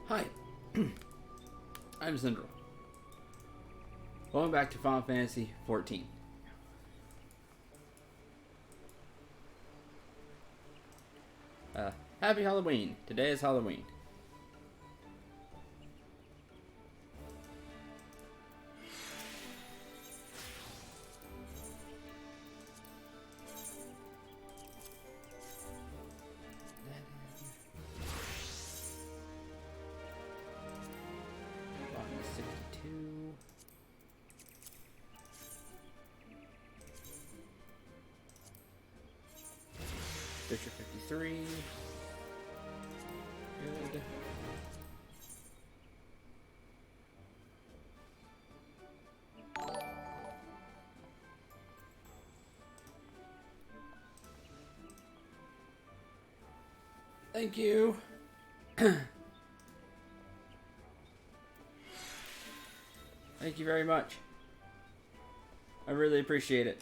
Hi, I'm Zindral. Welcome back to Final Fantasy XIV. Happy Halloween. Today is Halloween. Bottom is 62. Fisher 53. Good. Thank you. Thank you very much. I really appreciate it.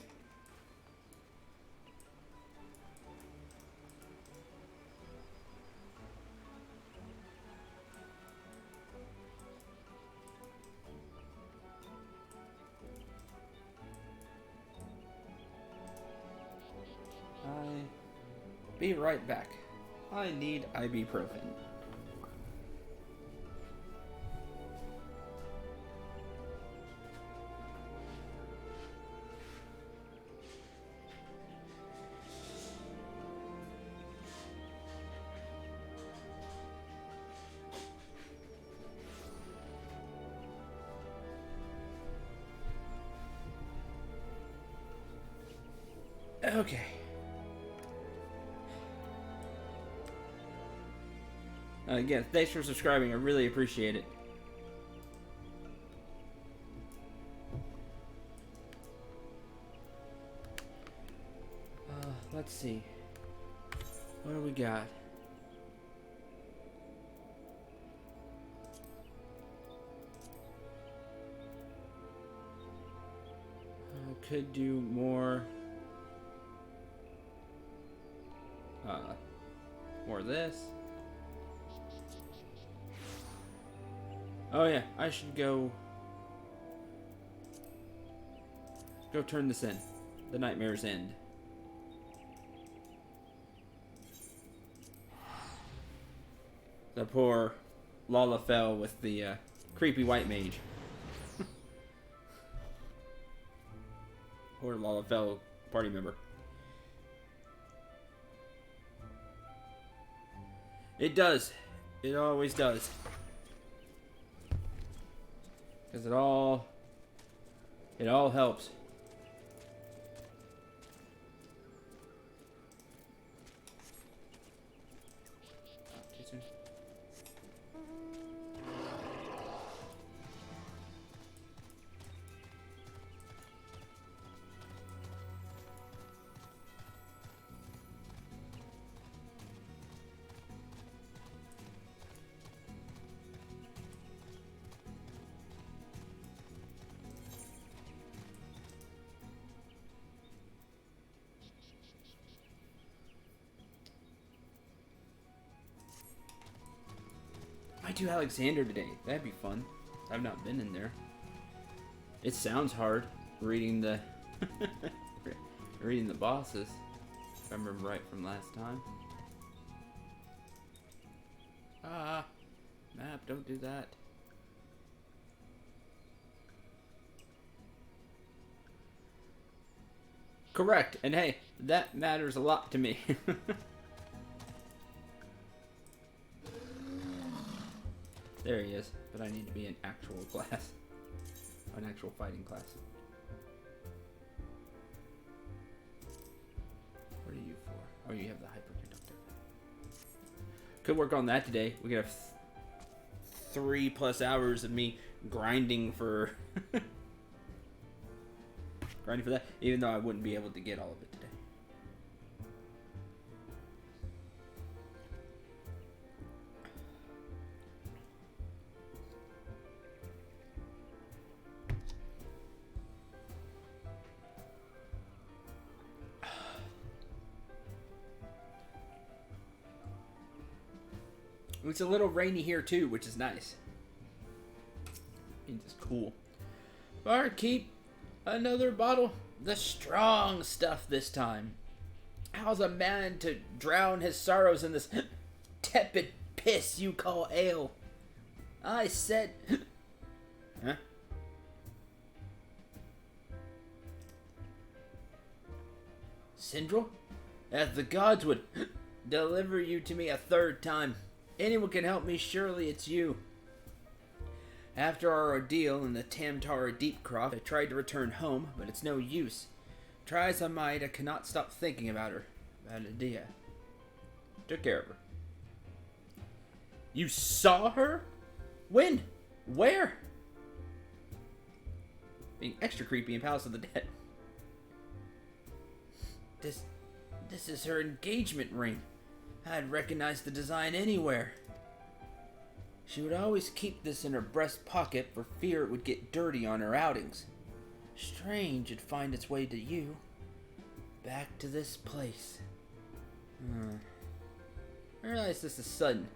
Be right back. I need ibuprofen. Okay. Again, thanks for subscribing. I really appreciate it. Let's see. What do we got? Could do more. More of this. Oh yeah, I should go turn this in. The Nightmare's End. The poor Lala fell with the creepy white mage. Poor Lala fell party member. It does. It always does. Because it all helps. Too soon. I do Alexander today. That'd be fun. I've not been in there. It sounds hard reading the reading the bosses. If I remember right from last time. Map, don't do that. Correct. And hey, that matters a lot to me. There he is, but I need to be an actual class. An actual fighting class. What are you for? Oh, you have the hyperconductor. Could work on that today. We could have 3+ hours of me grinding for that, even though I wouldn't be able to get all of it today. It's a little rainy here too, which is nice. It's just cool. Barkeep, another bottle. The strong stuff this time. How's a man to drown his sorrows in this tepid piss you call ale? I said... Huh? Syndrel? If the gods would deliver you to me a third time, anyone can help me, surely it's you. After our ordeal in the Tamtara Deepcroft, I tried to return home, but it's no use. Try as I might, I cannot stop thinking about her. About Adia. Took care of her. You saw her? When? Where? Being extra creepy in Palace of the Dead. This is her engagement ring. I'd recognize the design anywhere. She would always keep this in her breast pocket for fear it would get dirty on her outings. Strange it'd find its way to you. Back to this place. I realize this is sudden.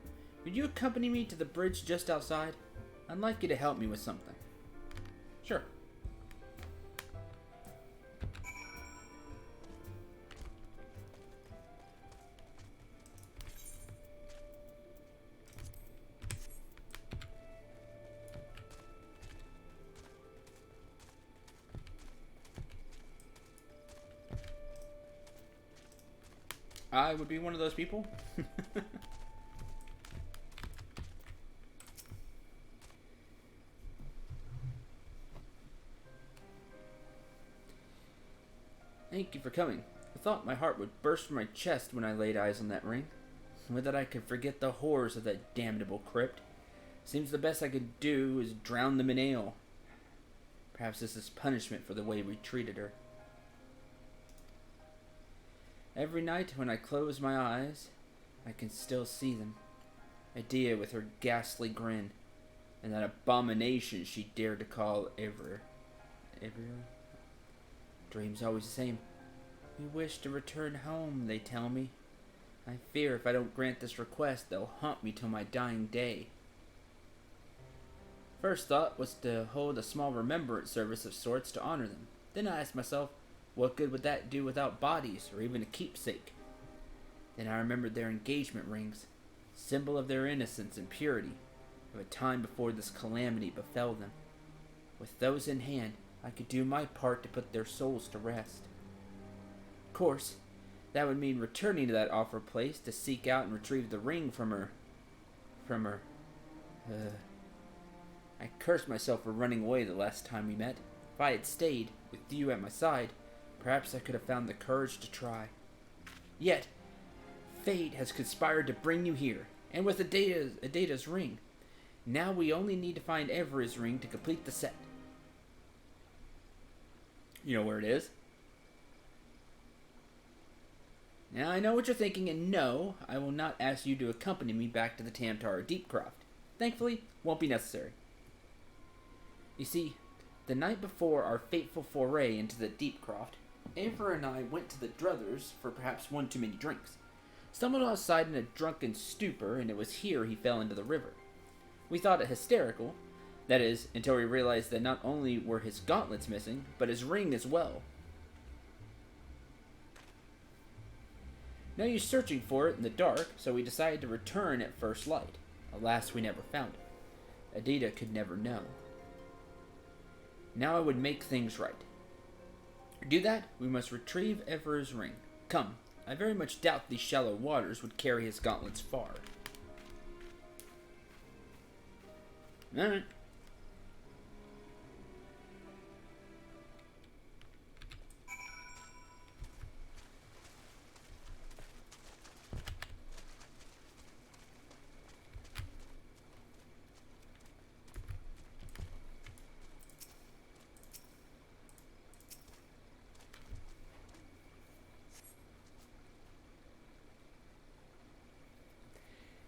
Would you accompany me to the bridge just outside? I'd like you to help me with something. Sure. I would be one of those people. Thank you for coming. I thought my heart would burst from my chest when I laid eyes on that ring. Would that I could forget the horrors of that damnable crypt. Seems the best I could do is drown them in ale. Perhaps this is punishment for the way we treated her. Every night when I close my eyes, I can still see them. Adia with her ghastly grin, and that abomination she dared to call Ever. Dreams always the same. We wish to return home, they tell me. I fear if I don't grant this request, they'll haunt me till my dying day. First thought was to hold a small remembrance service of sorts to honor them. Then I asked myself, what good would that do without bodies, or even a keepsake? Then I remembered their engagement rings, symbol of their innocence and purity, of a time before this calamity befell them. With those in hand, I could do my part to put their souls to rest. Of course, that would mean returning to that offer place to seek out and retrieve the ring from her. I cursed myself for running away the last time we met. If I had stayed, with you at my side, perhaps I could have found the courage to try. Yet, fate has conspired to bring you here, and with Ada's ring. Now we only need to find Ever's ring to complete the set. You know where it is? Now I know what you're thinking, and no, I will not ask you to accompany me back to the Tamtara Deepcroft. Thankfully, won't be necessary. You see, the night before our fateful foray into the Deepcroft, Ever and I went to the Druthers for perhaps one too many drinks. Stumbled outside in a drunken stupor, and it was here he fell into the river. We thought it hysterical, that is, until we realized that not only were his gauntlets missing, but his ring as well. No use searching for it in the dark, so we decided to return at first light. Alas, we never found it. Adida could never know. Now I would make things right. To do that, we must retrieve Ever's ring. Come, I very much doubt these shallow waters would carry his gauntlets far. Alright.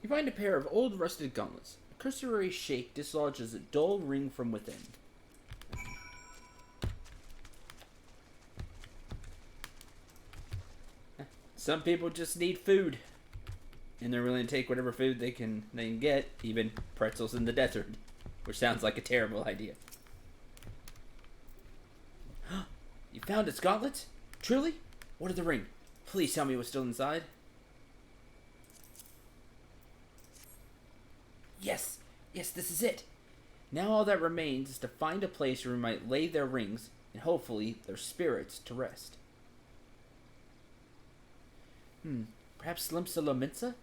You find a pair of old rusted gauntlets. A cursory shake dislodges a dull ring from within. Some people just need food. And they're willing to take whatever food they can get, even pretzels in the desert, which sounds like a terrible idea. You found its gauntlets? Truly? What of the ring? Please tell me what's still inside. Yes! Yes, this is it! Now all that remains is to find a place where we might lay their rings, and hopefully their spirits to rest. Perhaps Slimsa Lominsa?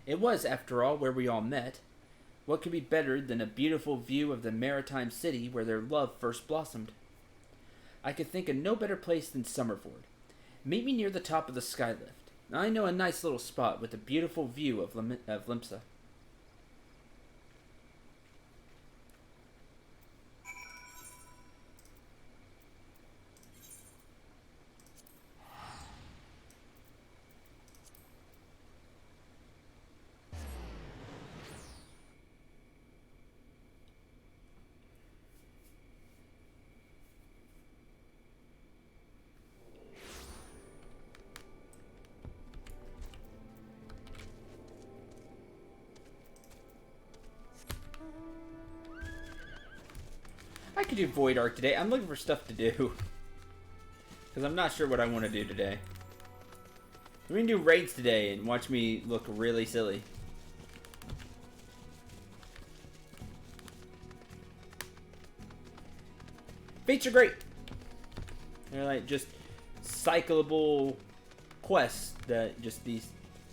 It was, after all, where we all met. What could be better than a beautiful view of the maritime city where their love first blossomed? I could think of no better place than Summerford. Meet me near the top of the skylift. I know a nice little spot with a beautiful view of Limsa. I could do Void Arc today. I'm looking for stuff to do. Because I'm not sure what I want to do today. We're going to do raids today and watch me look really silly. Fates are great. They're like just cyclable quests that just these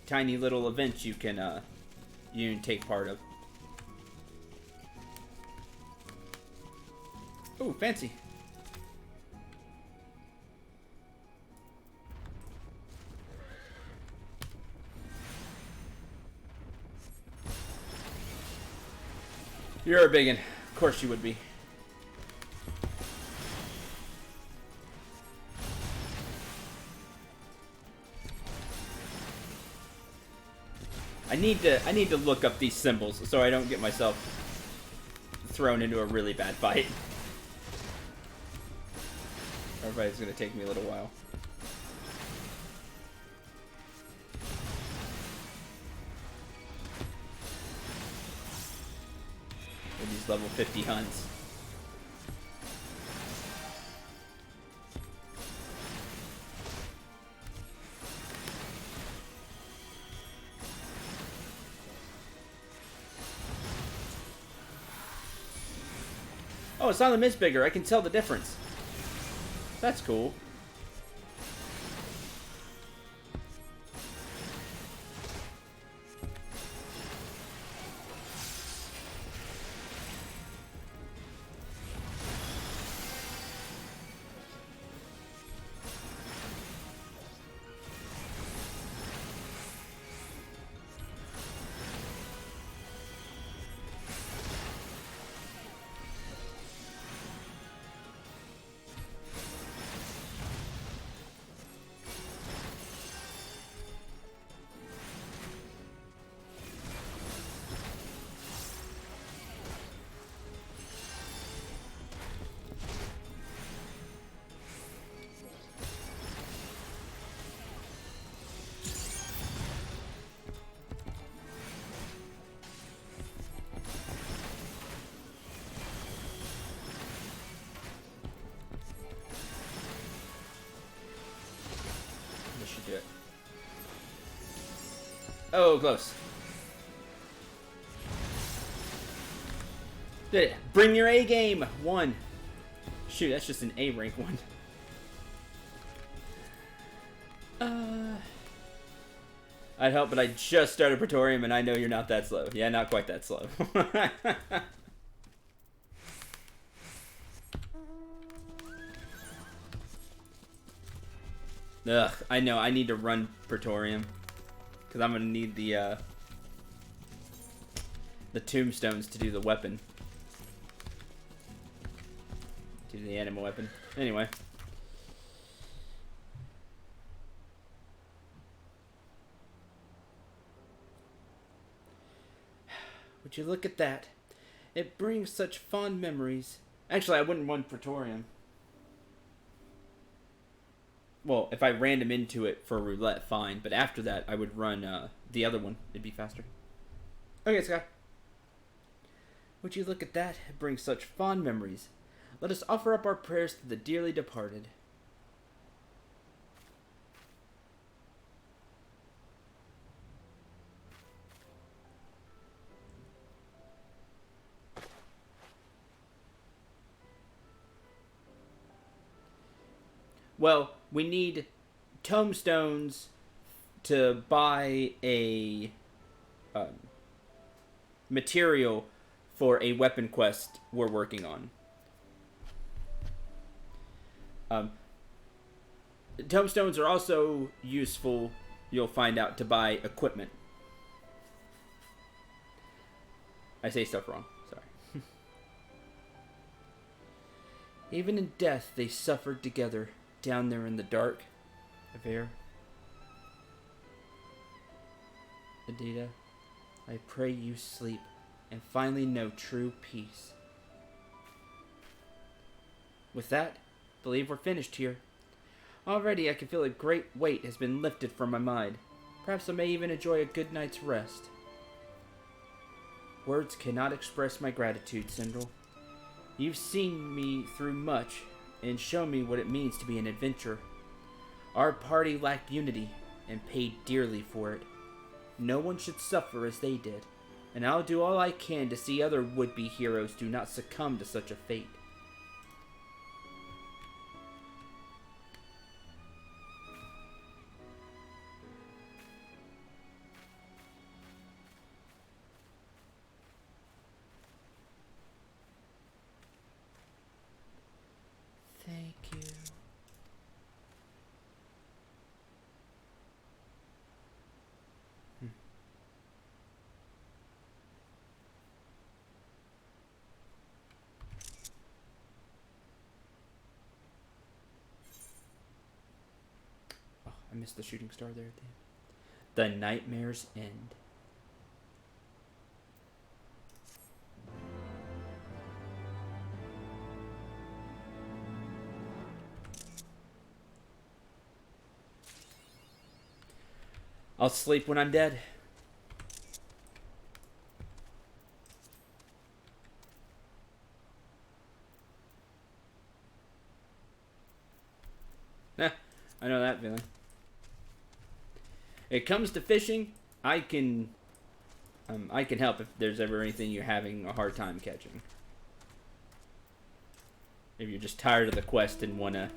tiny little events you can take part of. Ooh, fancy. You're a biggin'. Of course you would be. I need to look up these symbols so I don't get myself thrown into a really bad fight. Everybody's gonna take me a little while. With these level 50 hunts. Oh, Asylum is bigger. I can tell the difference. That's cool. Do it. Oh, close. Did it. Bring your A game. 1. Shoot, that's just an A rank 1. I'd help, but I just started Praetorium and I know you're not that slow. Yeah, not quite that slow. Ugh, I know, I need to run Praetorium. Because I'm going to need the tombstones to do the weapon. Do the animal weapon. Anyway. Would you look at that? It brings such fond memories. Actually, I wouldn't want Praetorium. Well, if I random into it for roulette, fine. But after that, I would run the other one. It'd be faster. Okay, Scott. Would you look at that? It brings such fond memories. Let us offer up our prayers to the dearly departed. Well, we need tombstones to buy a material for a weapon quest we're working on. Tombstones are also useful, you'll find out, to buy equipment. I say stuff wrong, sorry. Even in death, they suffered together, down there in the dark. Avere. Adida, I pray you sleep, and finally know true peace. With that, I believe we're finished here. Already I can feel a great weight has been lifted from my mind. Perhaps I may even enjoy a good night's rest. Words cannot express my gratitude, Sindel. You've seen me through much, and shown me what it means to be an adventurer. Our party lacked unity, and paid dearly for it. No one should suffer as they did, and I'll do all I can to see other would-be heroes do not succumb to such a fate. Thank you. Oh, I missed the shooting star there at the end. The Nightmare's End. I'll sleep when I'm dead. I know that feeling. It comes to fishing, I can help if there's ever anything you're having a hard time catching. If you're just tired of the quest and wanna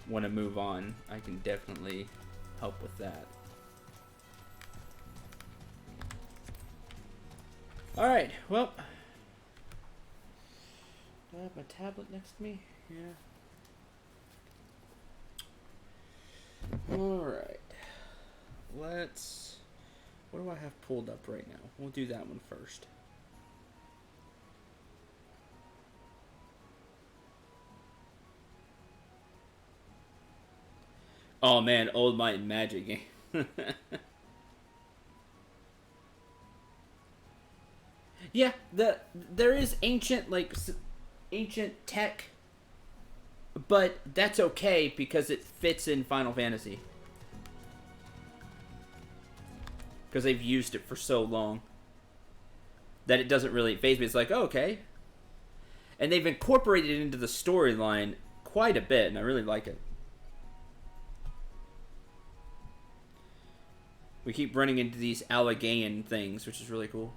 move on, I can definitely help with that. Alright, well. Do I have my tablet next to me? Yeah. Alright. Let's... What do I have pulled up right now? We'll do that one first. Oh man, Old Might and Magic game. Yeah, there is ancient tech, but that's okay because it fits in Final Fantasy. Because they've used it for so long that it doesn't really faze me. It's like, oh, okay. And they've incorporated it into the storyline quite a bit, and I really like it. We keep running into these Alleghanian things, which is really cool.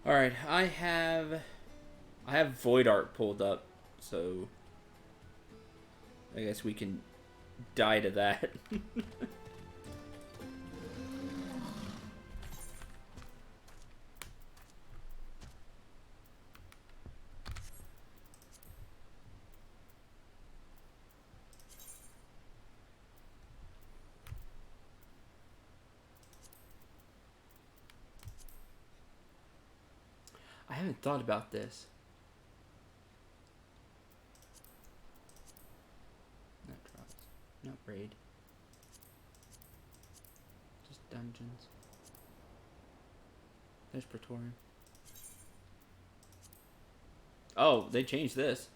Alright, I have Void Art pulled up, so I guess we can die to that. haven't thought about this. Not trials. Not raid. Just dungeons. There's Praetorium. Oh, they changed this.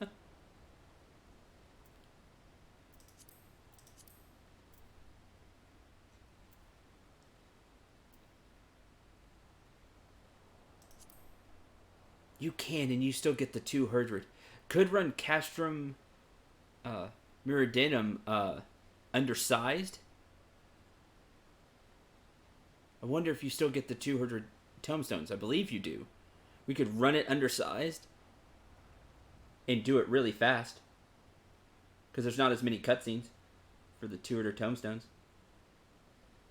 You can, and you still get the 200. Could run Castrum Meridianum undersized. I wonder if you still get the 200 tomestones. I believe you do. We could run it undersized and do it really fast. Because there's not as many cutscenes for the 200 tomestones.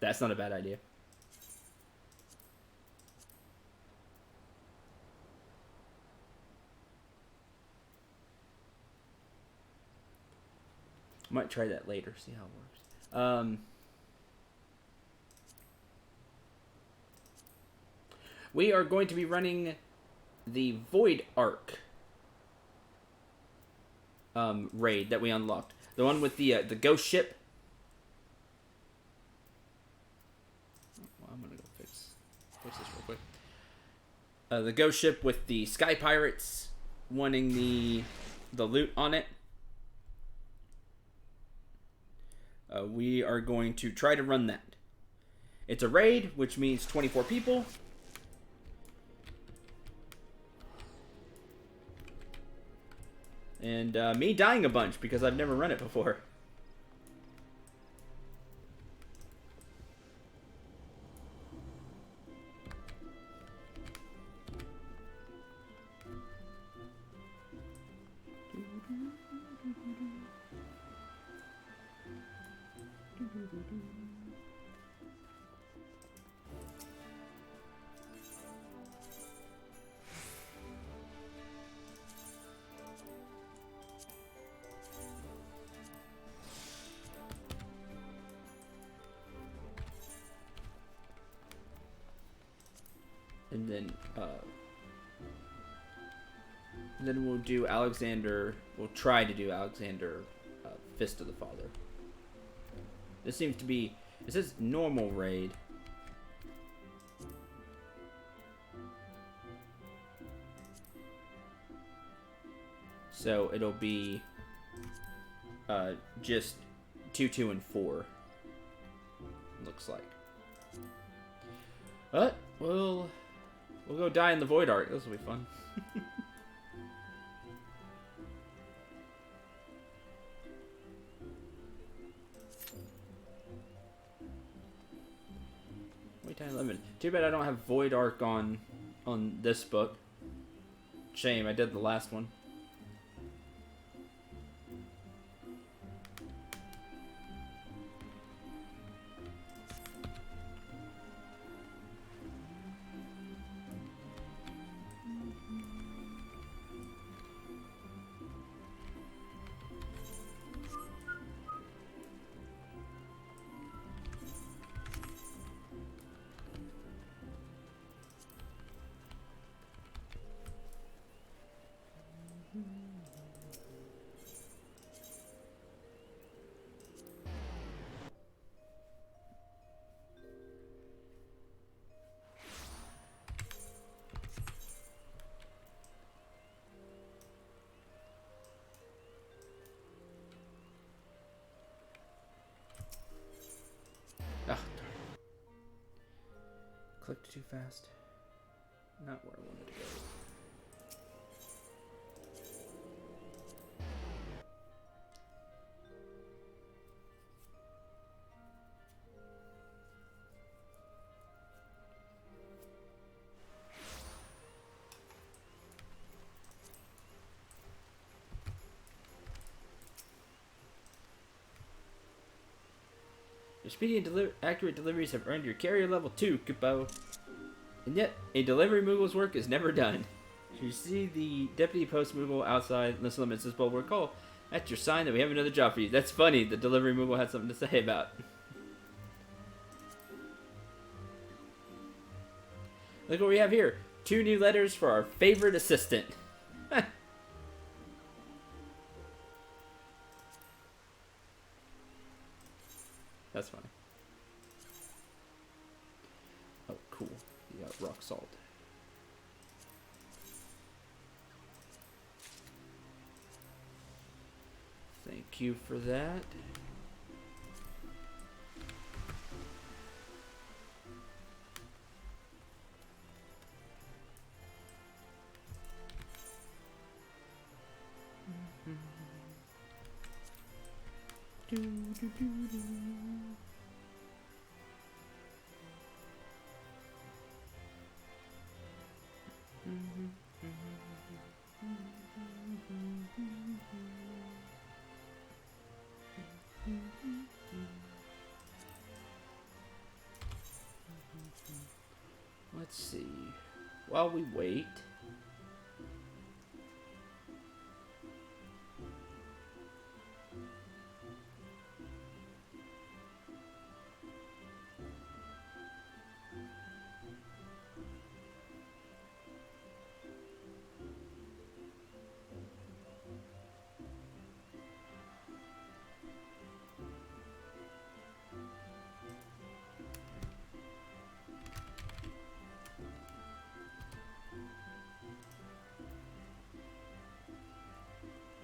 That's not a bad idea. Might try that later, see how it works. We are going to be running the Void Ark raid that we unlocked. The one with the ghost ship. Well, I'm gonna go fix this real quick. The ghost ship with the sky pirates wanting the loot on it. We are going to try to run that. It's a raid, which means 24 people. And me dying a bunch because I've never run it before. And then we'll do Alexander. We'll try to do Alexander Fist of the Father. This seems to be. It says normal raid. So it'll be just 2, 2, and 4. Looks like. But we'll go die in the Void Ark. This will be fun. Wait time limit. Too bad I don't have Void Ark on this book. Shame, I did the last one. Ah, clicked too fast. Not where I wanted to go. Your speedy and accurate deliveries have earned your carrier level 2, Kupo. And yet, a delivery Moogle's work is never done. If you see the deputy post Moogle outside, listen to Mrs. Bulwer call. That's your sign that we have another job for you. That's funny. The delivery Moogle had something to say about. Look what we have here. 2 new letters for our favorite assistant. That's funny. Oh, cool. You got rock salt. Thank you for that. Let's see. While we wait.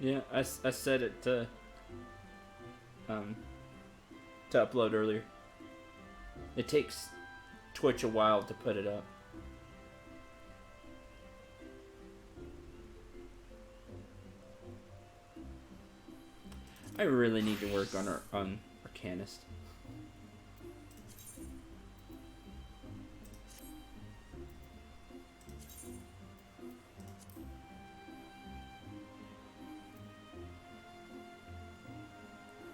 Yeah, I set it to upload earlier. It takes Twitch a while to put it up. I really need to work on Arcanist.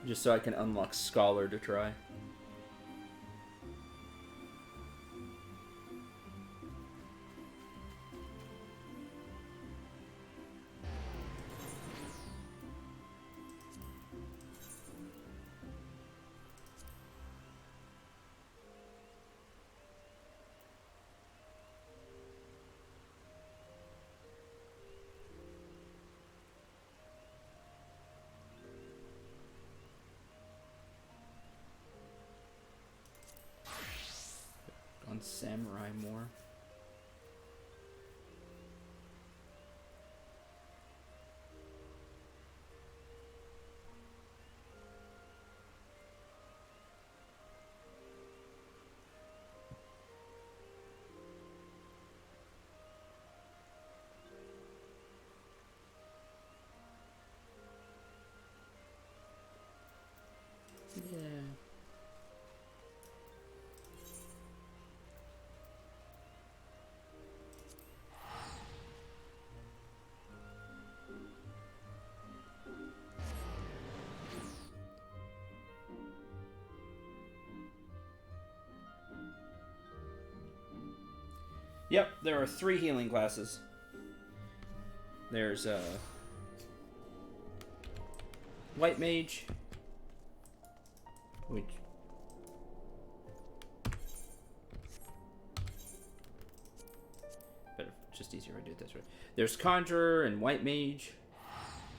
Just so I can unlock Scholar to try. On Samurai more. Yeah. Yep, there are 3 healing classes. There's White Mage, which better, just easier if I do it this way. There's Conjurer and White Mage.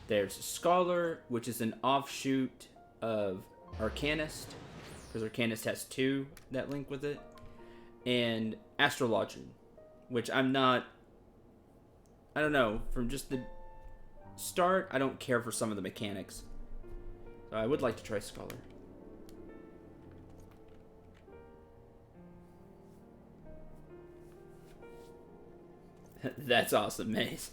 There's Scholar, which is an offshoot of Arcanist, because Arcanist has 2 that link with it, and Astrologian, which I don't know, from just the start, I don't care for some of the mechanics. So I would like to try Scholar. That's awesome, Maze.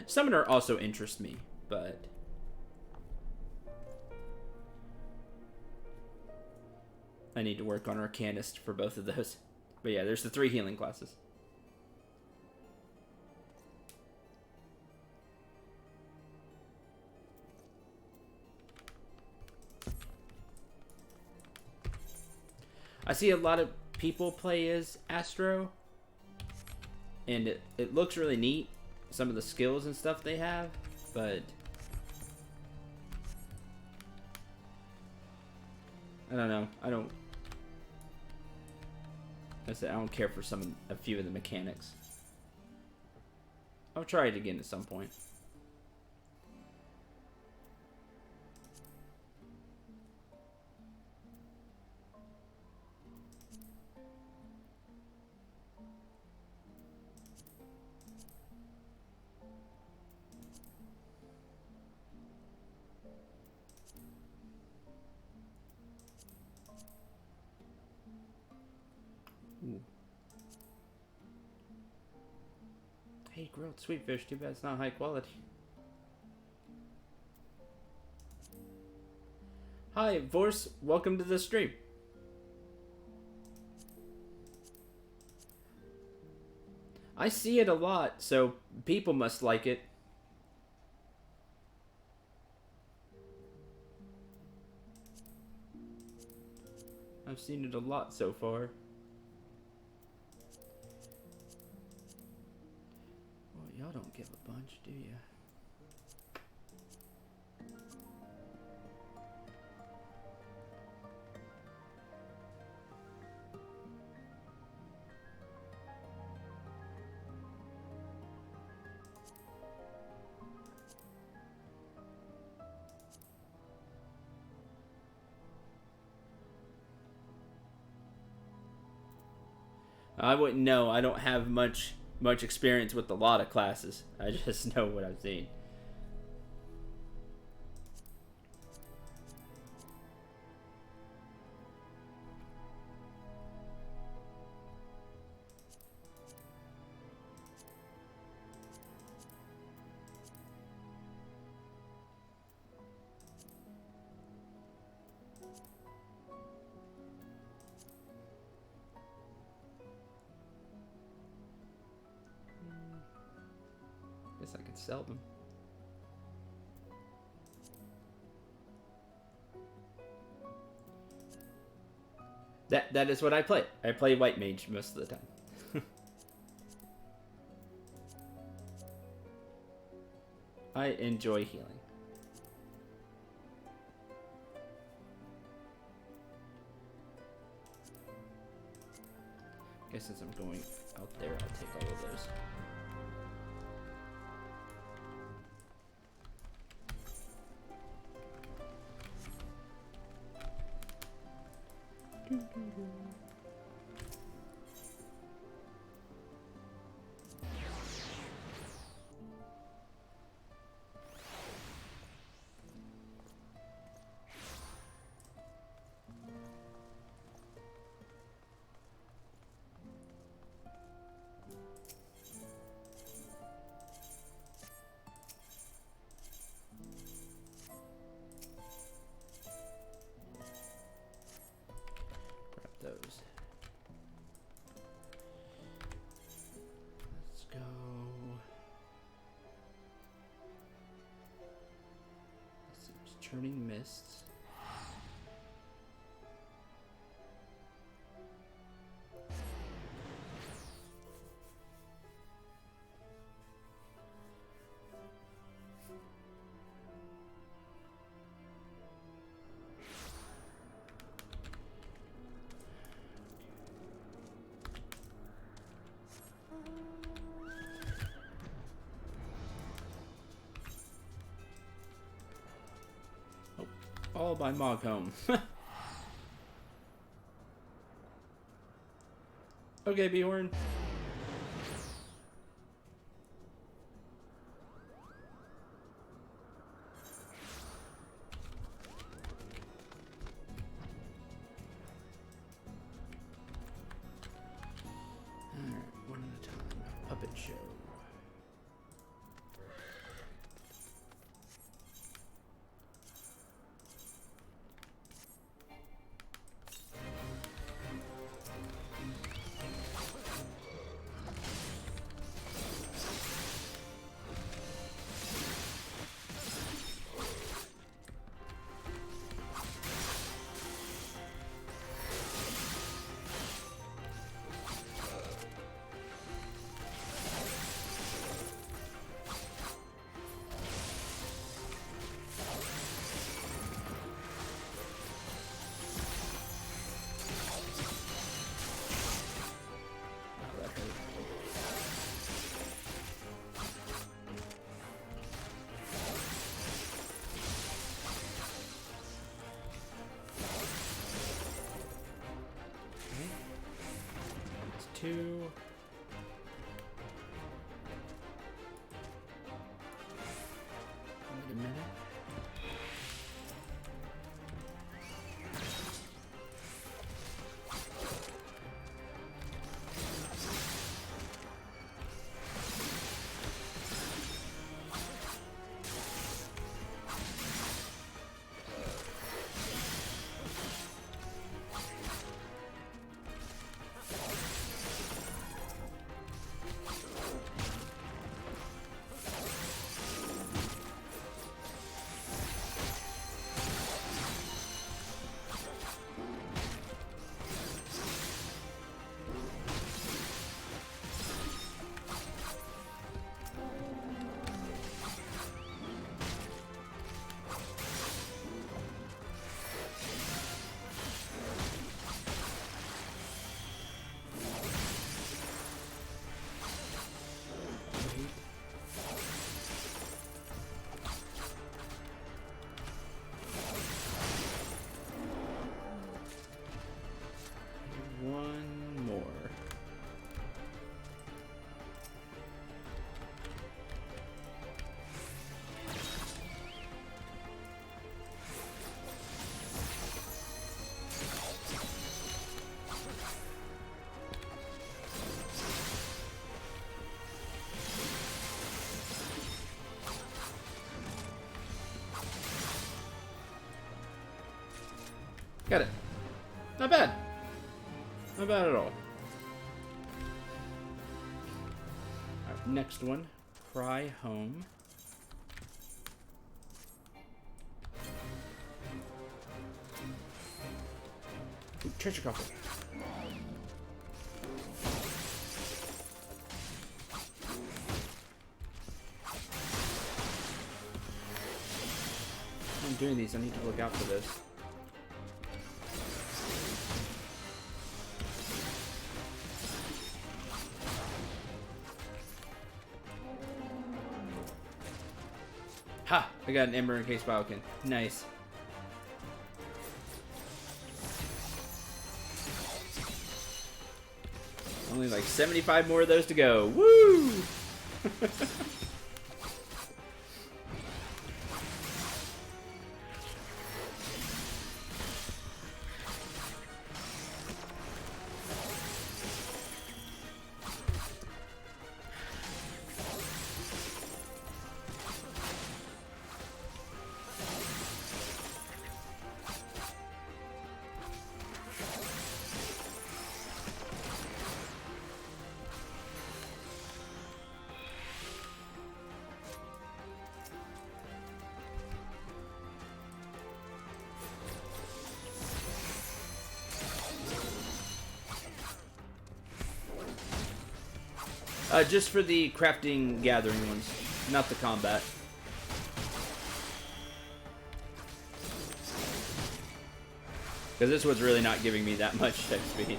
Summoner also interests me, but I need to work on Arcanist for both of those. But yeah, there's the 3 healing classes. I see a lot of people play as Astro, and it looks really neat, some of the skills and stuff they have, but I don't know. I said I don't care for a few of the mechanics. I'll try it again at some point. Ooh. Hey, grilled sweet fish. Too bad it's not high quality. Hi, Vorse. Welcome to the stream. I see it a lot, so people must like it. I've seen it a lot so far. Well, y'all don't give a bunch, do you? I wouldn't know. I don't have much experience with a lot of classes. I just know what I've seen. Guess I could sell them. That is what I play. I play white mage most of the time. I enjoy healing. I guess since I'm going out there, I'll take all of those. Those. Let's go. Let's see, it's Churning Mists. All by Moghome. Okay, Bjorn. Alright, one at a time. Puppet show. 2. Wait a minute. One more. Got it. Not bad. Not bad at all. Alright, next one. Cry Home. Ooh, treasure coffer. I'm doing these. I need to look out for this. Ha! I got an Ember Encased Biokin. Nice. Only like 75 more of those to go. Woo! Just for the crafting gathering ones, not the combat. Because this one's really not giving me that much XP.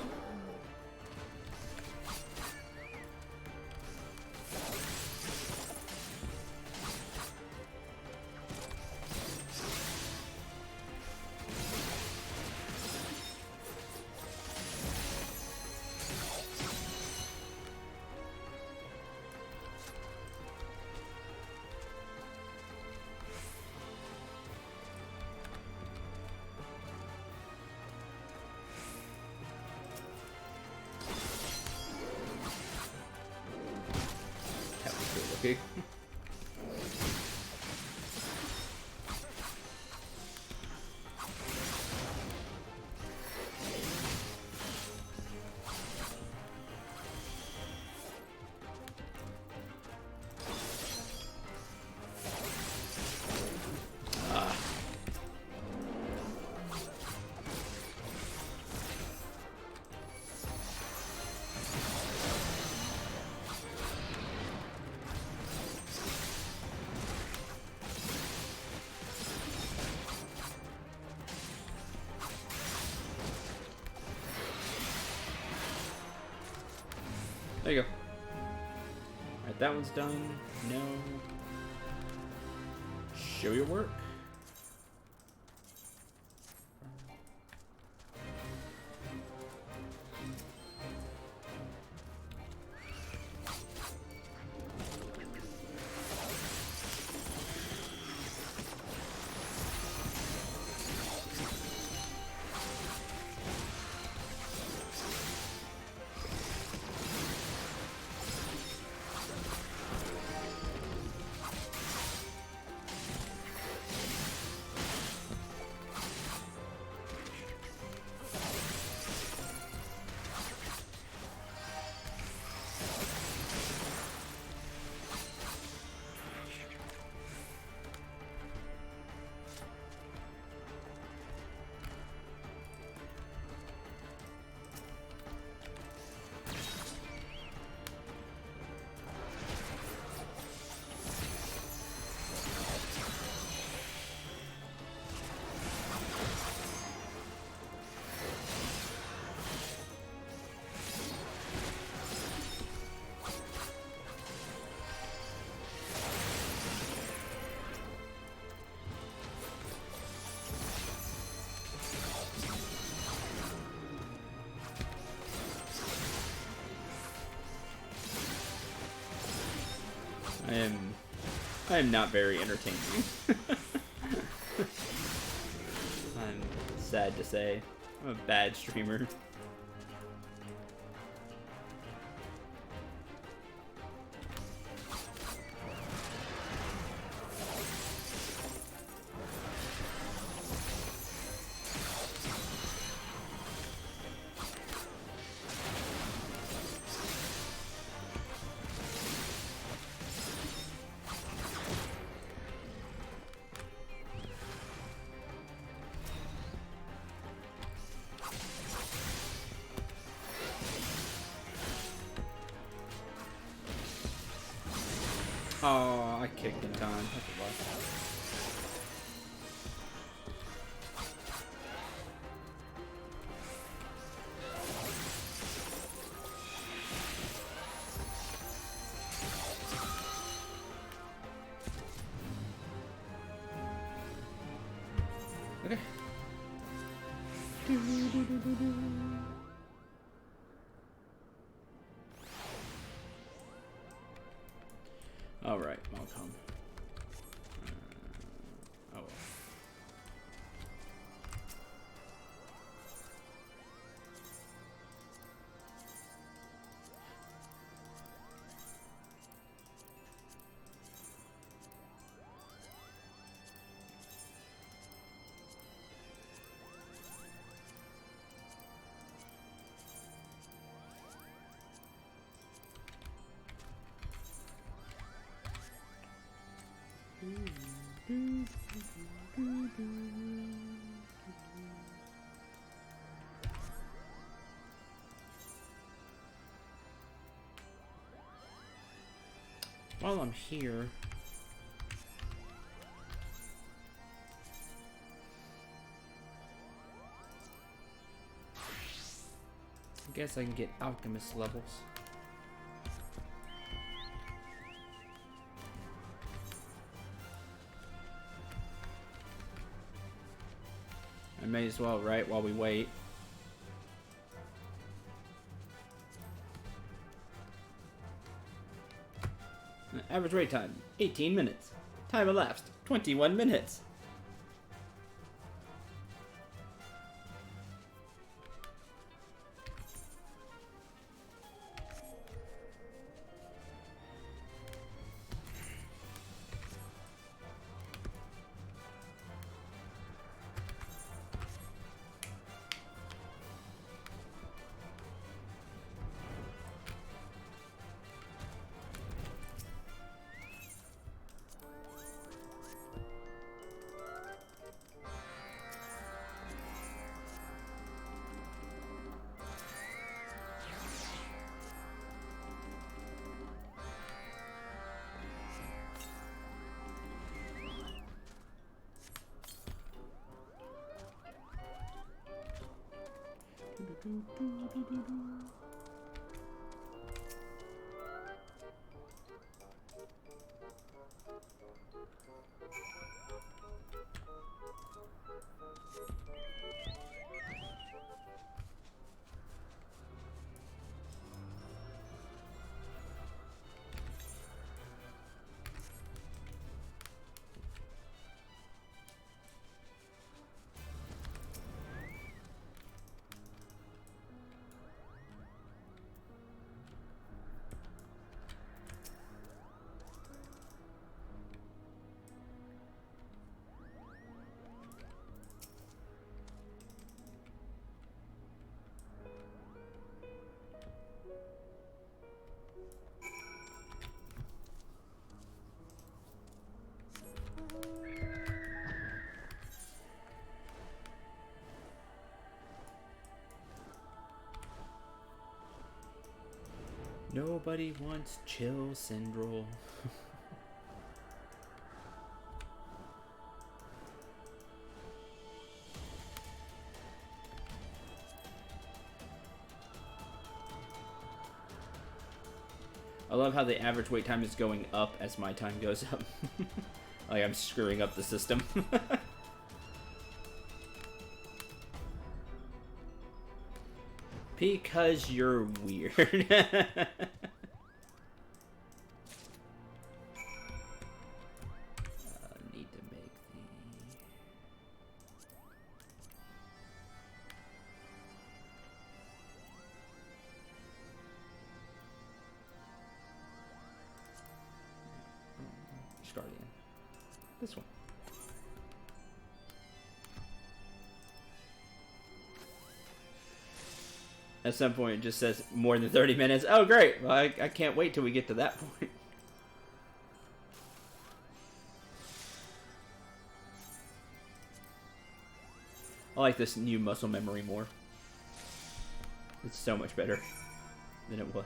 Okay. There you go. Alright, that one's done. No. Show your work. I am not very entertaining. I'm sad to say. I'm a bad streamer. Oh, I kicked in time. That's a lot. Okay. All right, I'll come. Oh well. While I'm here, I guess I can get alchemist levels. I may as well, right, while we wait. Average wait time, 18 minutes. Time elapsed, 21 minutes. Nobody wants chill syndrome. I love how the average wait time is going up as my time goes up. Like I'm screwing up the system. Because you're weird. Which Guardian? This one. At some point, it just says more than 30 minutes. Oh, great. Well, I can't wait till we get to that point. I like this new muscle memory more. It's so much better than it was.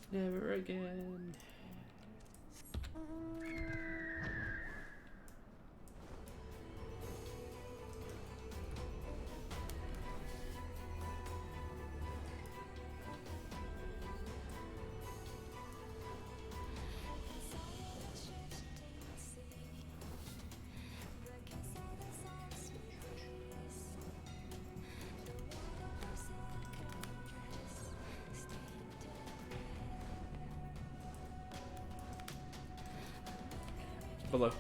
Never again. Below.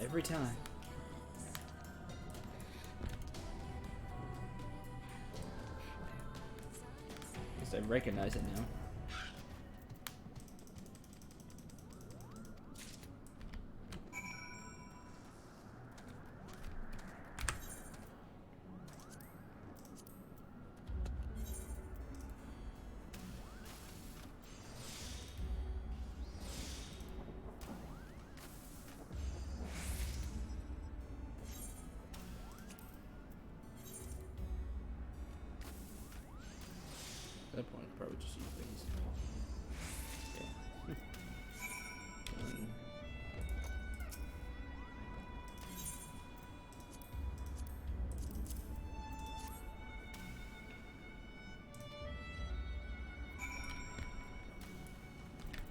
Every time. Guess I recognize it now. At that point, I'd probably just use these. Yeah.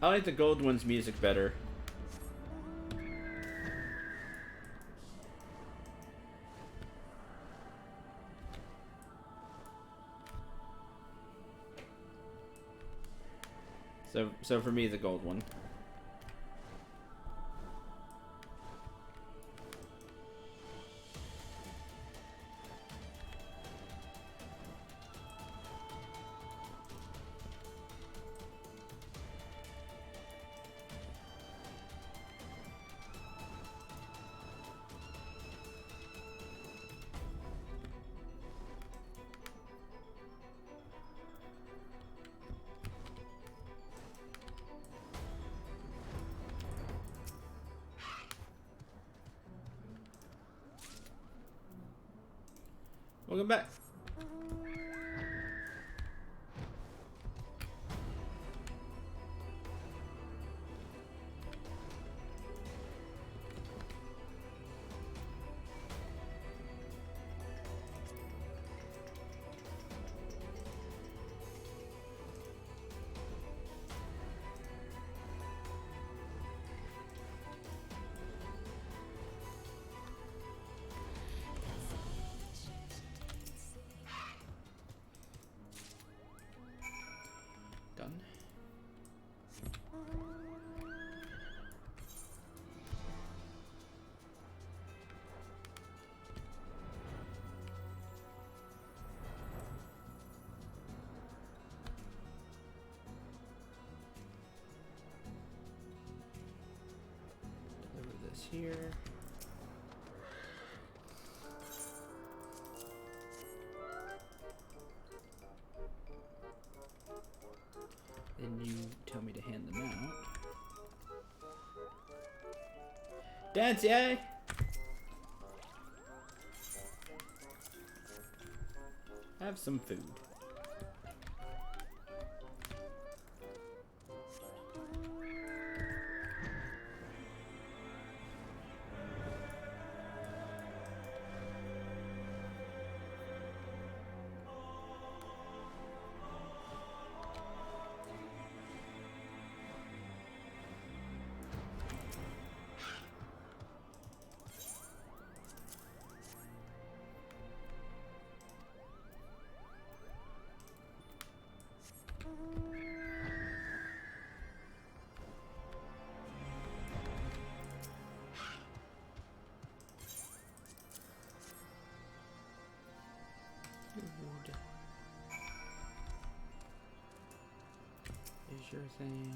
I like the gold one's music better. So for me, the gold one. Welcome back. Done. Deliver this here. Then you tell me to hand them out. Dance, yay! Have some food. saying?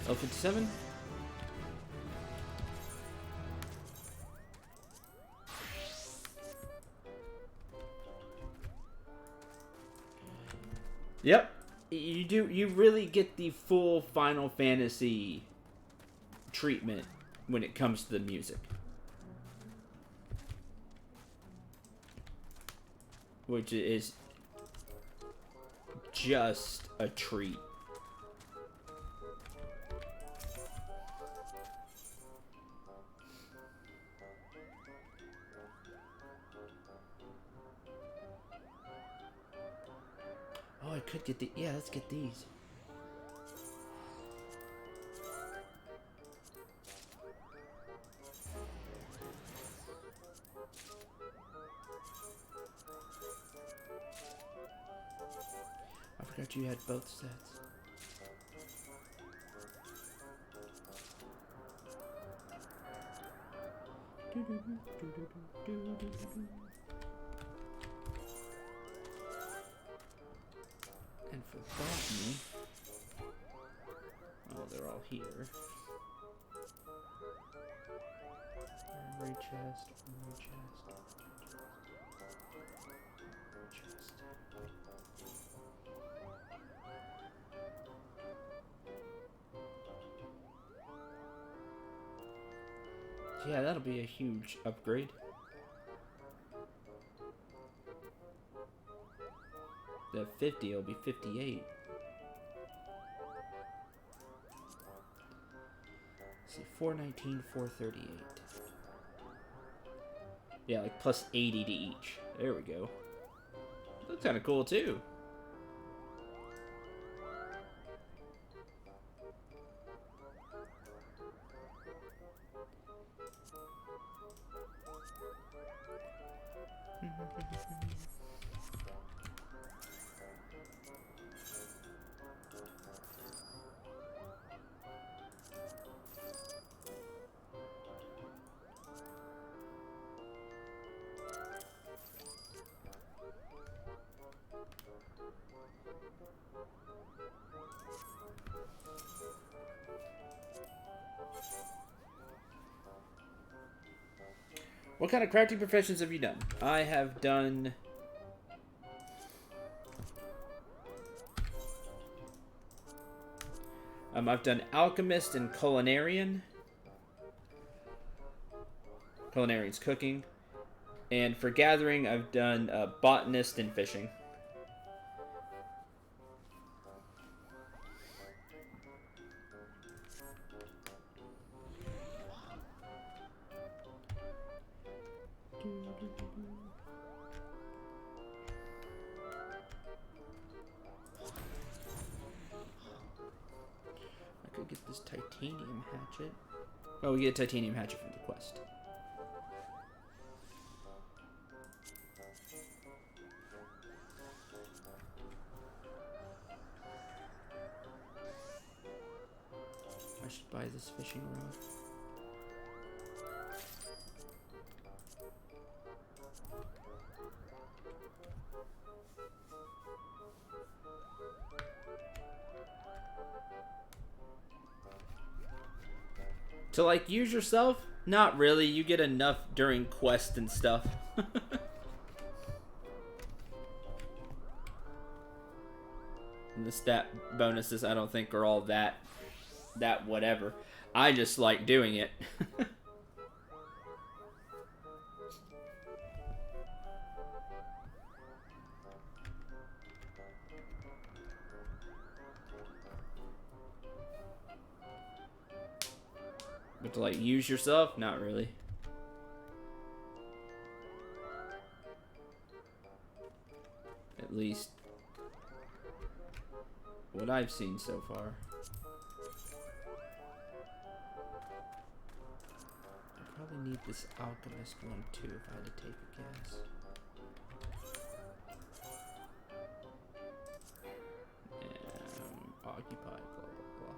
L57. Yep. You really get the full Final Fantasy treatment when it comes to the music. Which is just a treat. Oh, I could get the... Yeah, let's get these. I forgot you had both sets. And for botany, oh, they're all here. Armory chest, armory chest, armory chest. Yeah, that'll be a huge upgrade. The 50 will be 58. Let's see, 419, 438. Yeah, like plus 80 to each. There we go. Looks kind of cool too. What kind of crafting professions have you done? I have done... I've done alchemist and culinarian. Culinarian's cooking. And for gathering, I've done botanist and fishing. I could get this titanium hatchet. Oh, we get a titanium hatchet from the quest. I should buy this fishing rod. To, like, use yourself? Not really. You get enough during quests and stuff. And the stat bonuses, I don't think, are all that whatever. I just like doing it. To like use yourself? Not really. At least what I've seen so far. I probably need this alchemist one too if I had to take a guess. Occupied, blah blah blah.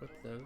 Equip those.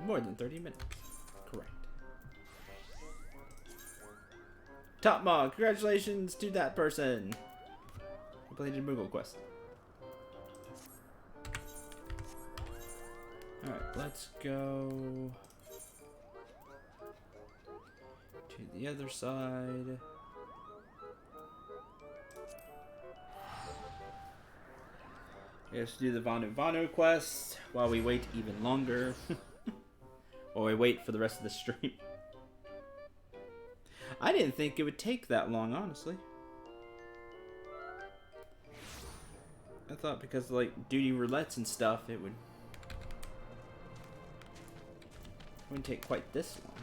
More than 30 minutes. Correct. Top Mog, congratulations to that person. Completed removal quest. Alright, let's go to the other side. Let's do the Vanu quest while we wait even longer. While we wait for the rest of the stream. I didn't think it would take that long, honestly. I thought because of, like, duty roulettes and stuff, wouldn't take quite this long.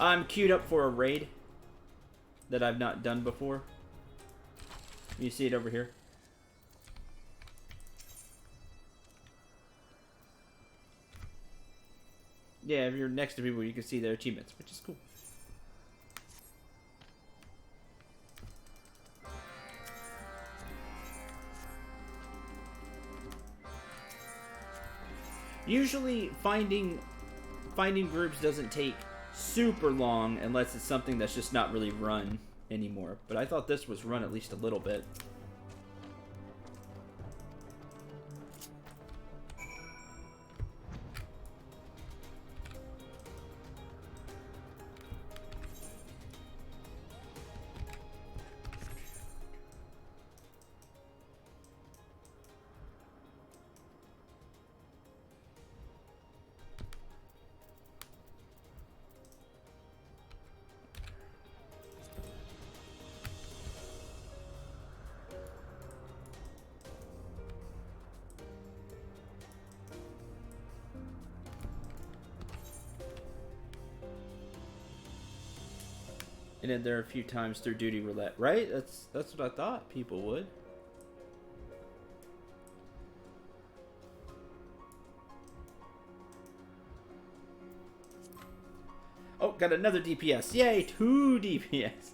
I'm queued up for a raid that I've not done before. You see it over here? Yeah, if you're next to people, you can see their achievements, which is cool. Usually, finding groups doesn't take super long unless it's something that's just not really run anymore. But I thought this was run at least a little bit. been in there a few times through Duty Roulette, right? That's what I thought people would. Oh, got another DPS. Yay, 2 DPS.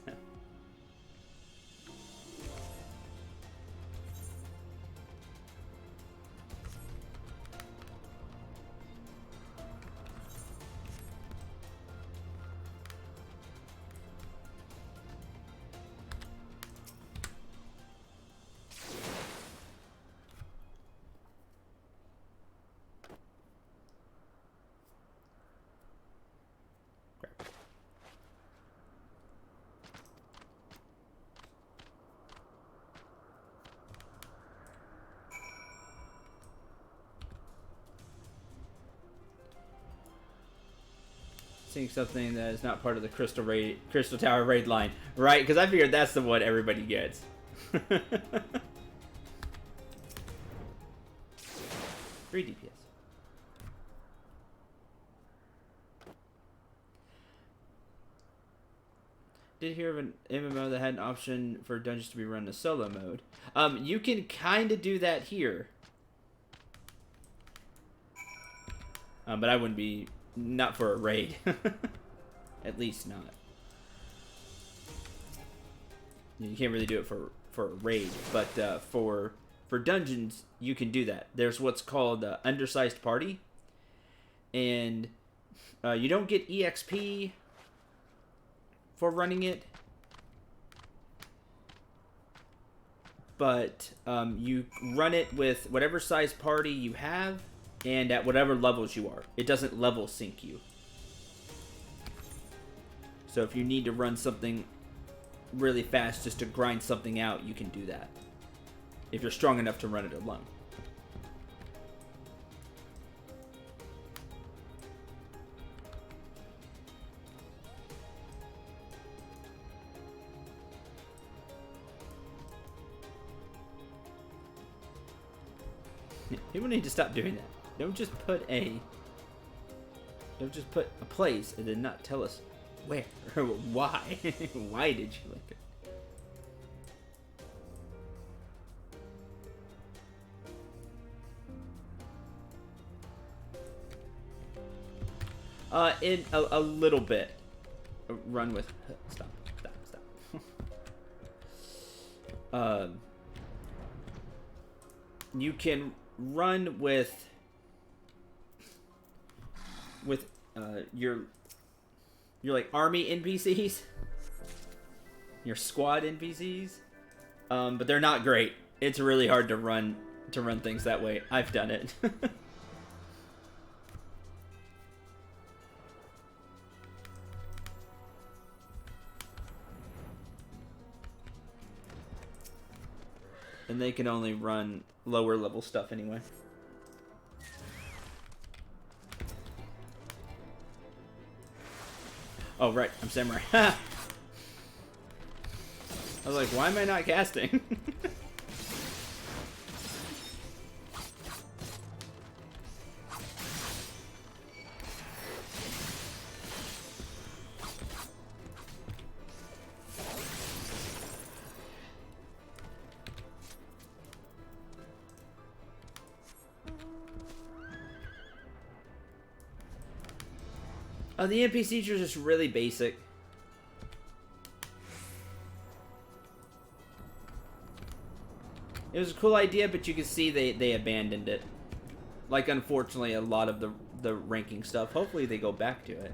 Seeing something that is not part of the Crystal Tower raid line, right? Because I figured that's the one everybody gets. 3 DPS. Did hear of an MMO that had an option for dungeons to be run in a solo mode. You can kind of do that here, but I wouldn't be. Not for a raid. At least not. You can't really do it for a raid, but for dungeons, you can do that. There's what's called undersized party, and you don't get EXP for running it, but you run it with whatever size party you have, and at whatever levels you are. It doesn't level sync you. So if you need to run something really fast just to grind something out, you can do that. If you're strong enough to run it alone. People need to stop doing that. Don't just put a place and then not tell us where or why. Why did you like it? In a little bit. Run with. Stop. You can run with your like army NPCs, your squad NPCs, but they're not great. It's really hard to run things that way. I've done it. And they can only run lower level stuff anyway. Oh, right. I'm samurai. I was like, why am I not casting? The NPCs are just really basic. It was a cool idea, but you can see they abandoned it. Like, unfortunately, a lot of the ranking stuff. Hopefully they go back to it.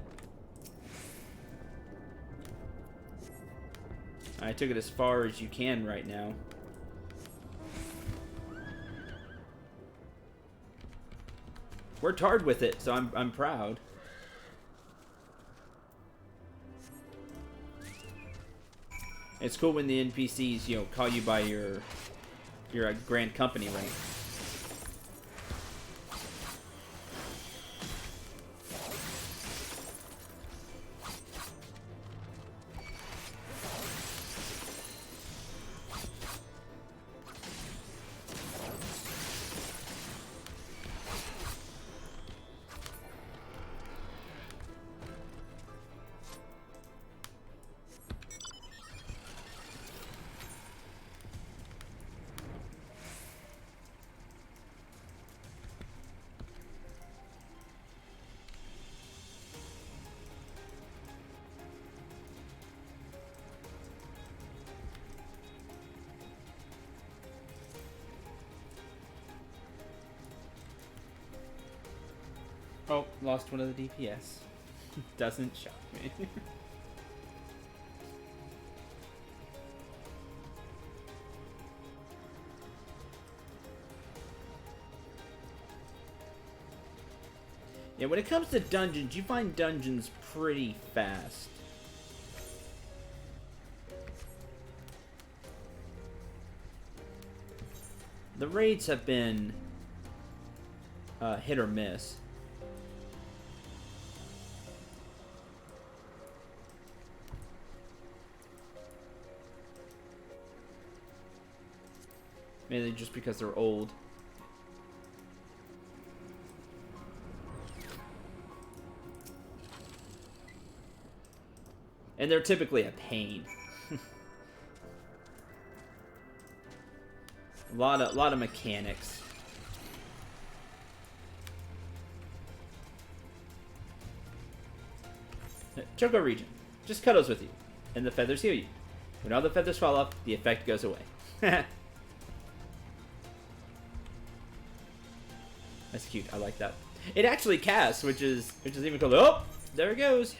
I took it as far as you can right now. Worked hard with it, so I'm proud. It's cool when the NPCs, you know, call you by your grand company rank. Oh, lost one of the DPS. Doesn't shock me. Yeah, when it comes to dungeons, you find dungeons pretty fast. The raids have been hit or miss. Mainly just because they're old. And they're typically a pain. A lot of mechanics. Choco region. Just cuddles with you. And the feathers heal you. When all the feathers fall off, the effect goes away. That's cute. I like that. It actually casts, which is even cooler. Oh! There it goes.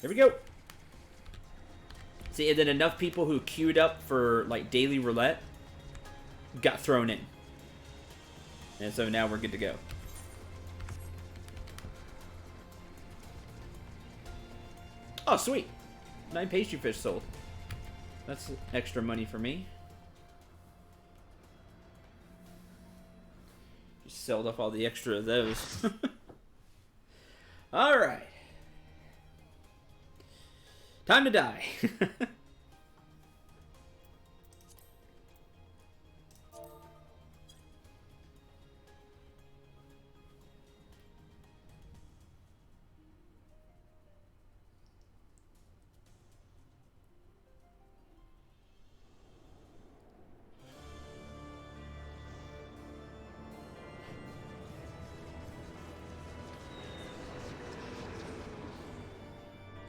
There we go. See, and then enough people who queued up for, like, daily roulette got thrown in. And so now we're good to go. Oh, sweet. 9 pastry fish sold. That's extra money for me. Just sold off all the extra of those. Alright. Time to die.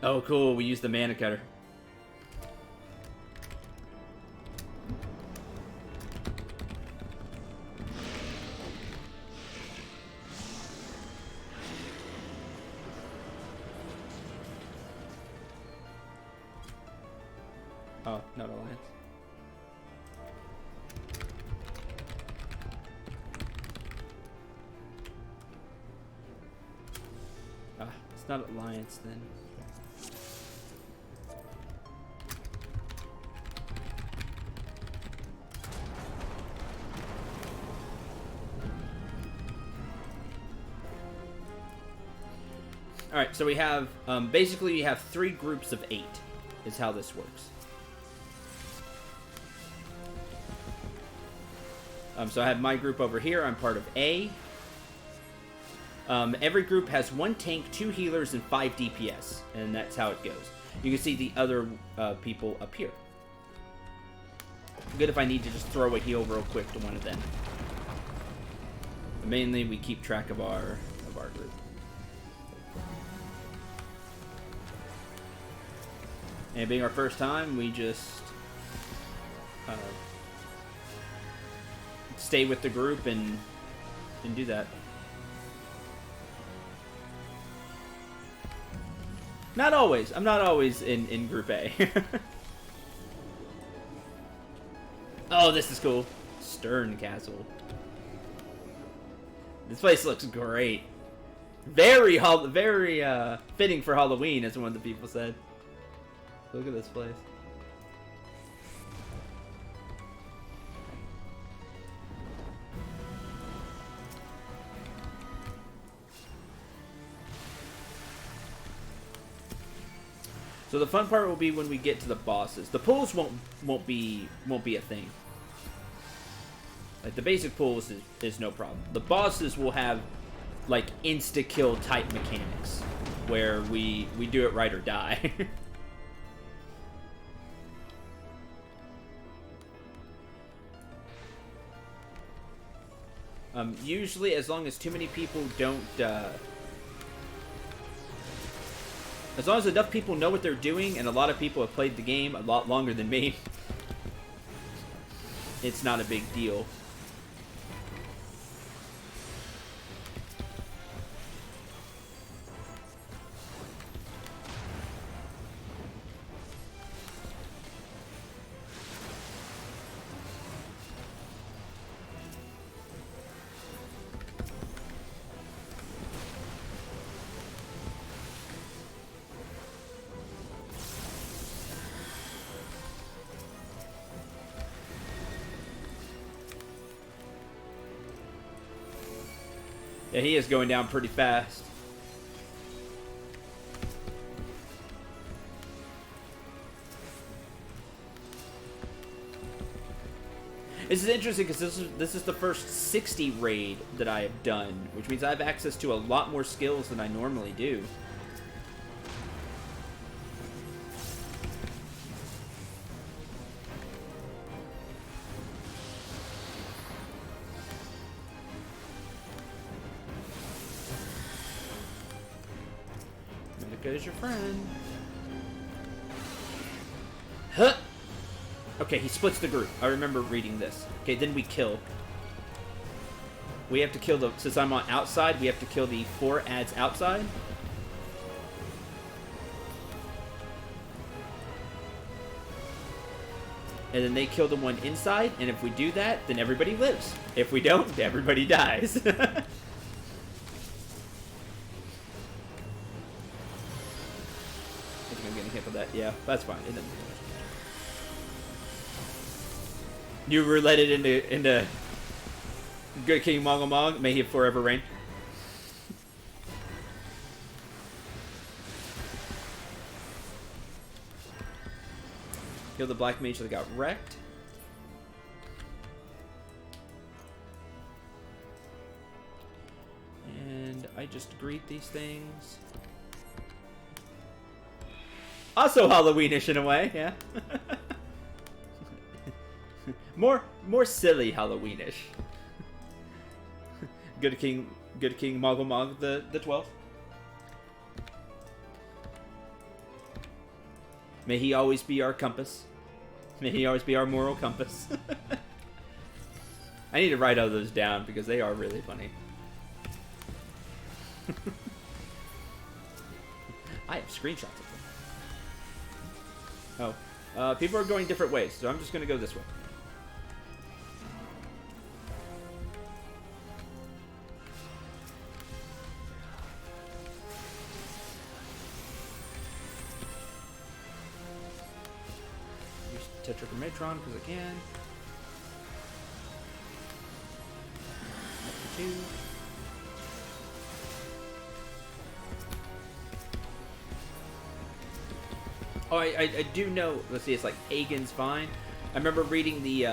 Oh, cool. We used the mana cutter. Oh, not Alliance. Ah, it's not Alliance then. Alright, so we have, basically you have 3 groups of 8, is how this works. So I have my group over here, I'm part of A. Every group has 1 tank, 2 healers, and 5 DPS, and that's how it goes. You can see the other people up here. Good if I need to just throw a heal real quick to one of them. But mainly we keep track of our group. And being our first time, we just stay with the group and do that. Not always. I'm not always in Group A. Oh, this is cool. Stern Castle. This place looks great. Very fitting for Halloween, as one of the people said. Look at this place. So the fun part will be when we get to the bosses. The pulls won't be a thing. Like the basic pulls is no problem. The bosses will have like insta kill type mechanics where we do it right or die. Usually, as long as too many people don't, as long as enough people know what they're doing, and a lot of people have played the game a lot longer than me, it's not a big deal. Yeah, he is going down pretty fast. This is interesting because this is the first 60 raid that I have done, which means I have access to a lot more skills than I normally do. Medica is your friend. Huh! Okay, he splits the group. I remember reading this. Okay, then we kill. We have to kill the... Since I'm on outside, we have to kill the 4 ads outside. And then they kill the one inside, and if we do that, then everybody lives. If we don't, everybody dies. I think I'm getting hit with that. Yeah, that's fine. It doesn't matter. You roulette it into Good King Mong Mong. May he forever reign. Kill the black mage that got wrecked. And I just greet these things. Also Halloweenish in a way, yeah. More silly Halloweenish. Good King Moggle Mog the 12th. May he always be our compass. May he always be our moral compass. I need to write all those down because they are really funny. I have screenshots of them. Oh. People are going different ways, so I'm just going to go this way. Tetragrammatron because I can. Up to 2. Oh, I do know. Let's see, it's like Pagan's fine. I remember reading the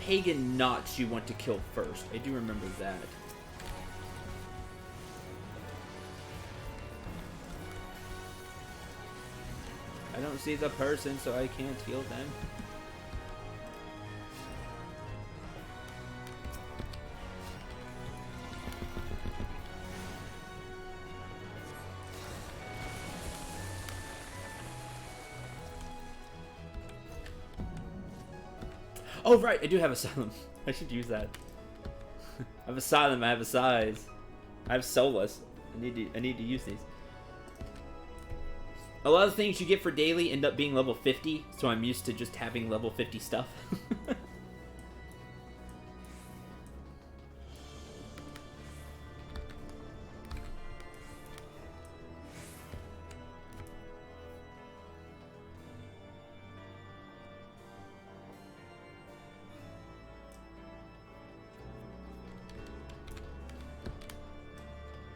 Pagan knots you want to kill first. I do remember that. I don't see the person, so I can't heal them. Oh, right, I do have Asylum. I should use that. I have Asylum, I have a size. I have Solus. I need to use these. A lot of things you get for daily end up being level 50, so I'm used to just having level 50 stuff.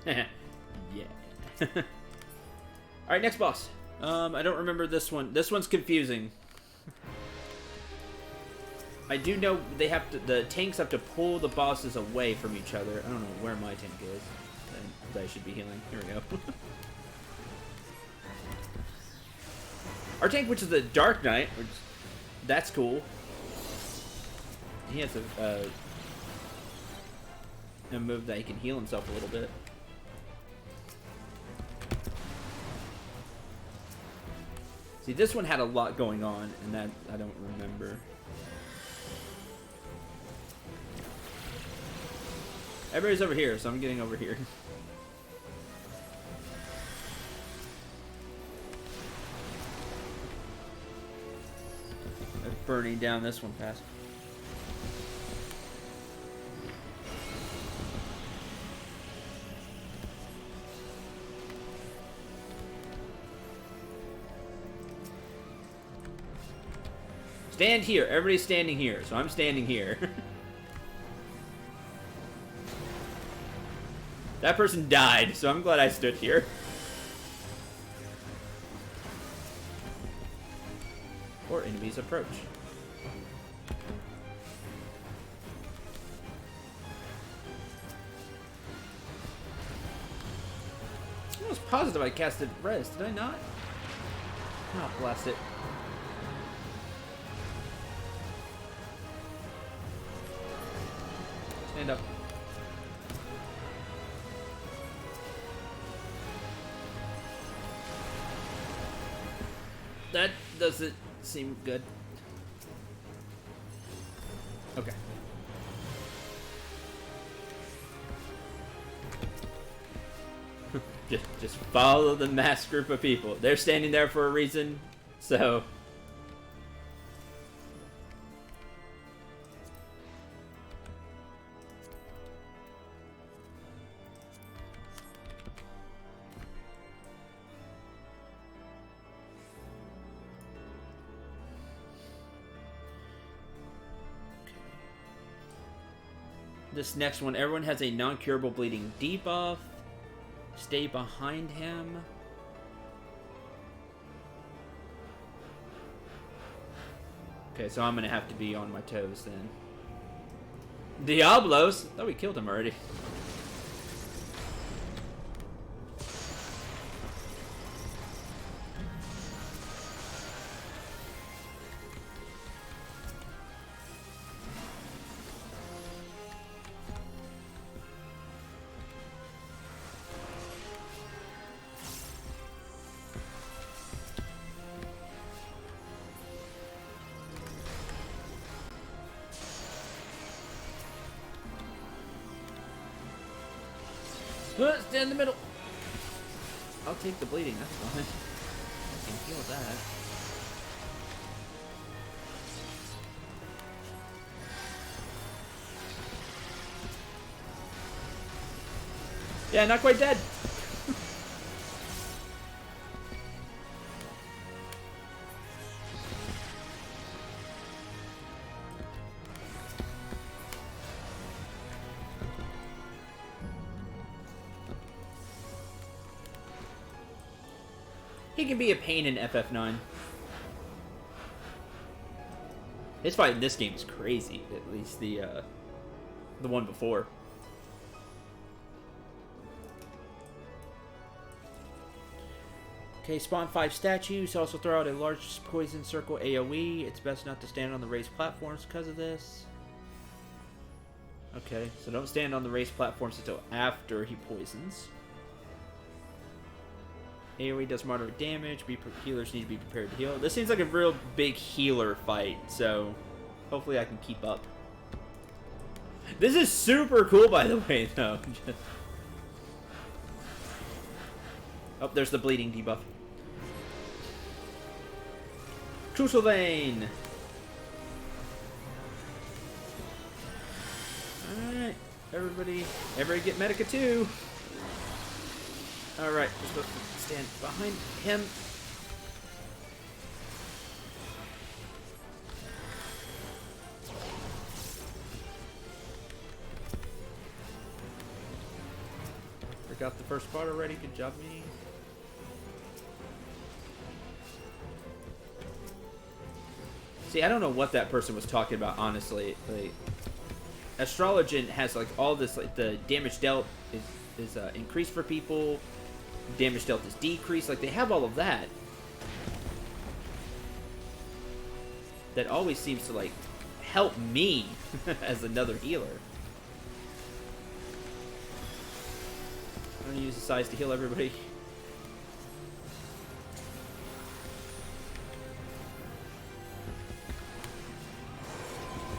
Yeah. Alright, next boss. I don't remember this one. This one's confusing. I do know they have to. The tanks have to pull the bosses away from each other. I don't know where my tank is. That I should be healing. Here we go. Our tank, which is the Dark Knight, which that's cool. He has a move that he can heal himself a little bit. See, this one had a lot going on, and that I don't remember. Everybody's over here, so I'm getting over here. I'm burning down this one fast. Stand here. Everybody's standing here, so I'm standing here. That person died, so I'm glad I stood here. Or enemies approach. I was positive I casted res, did I not? Oh, blast it. Stand up. That doesn't seem good. Okay. just follow the mass group of people. They're standing there for a reason, so... This next one, everyone has a non-curable bleeding debuff. Stay behind him. Okay, so I'm gonna have to be on my toes then. Diablos? I thought we killed him already. Stand in the middle. I'll take the bleeding, that's fine. I can heal that. Yeah, not quite dead. He can be a pain in FF9. His fight in this game is crazy. At least the one before. Okay, spawn 5 statues. Also throw out a large poison circle AoE. It's best not to stand on the raised platforms because of this. Okay, so don't stand on the raised platforms until after he poisons. AoE does moderate damage. Healers need to be prepared to heal. This seems like a real big healer fight, so hopefully I can keep up. This is super cool, by the way, though. Oh, there's the bleeding debuff. Crucial Vein! Alright, everybody get Medica too! Alright, we're supposed to stand behind him. Forgot the first part already, good job me. See, I don't know what that person was talking about, honestly. Like, Astrologian has like all this, like the damage dealt is increased for people. Damage dealt is decreased. Like, they have all of that. That always seems to, like, help me as another healer. I'm gonna use the size to heal everybody.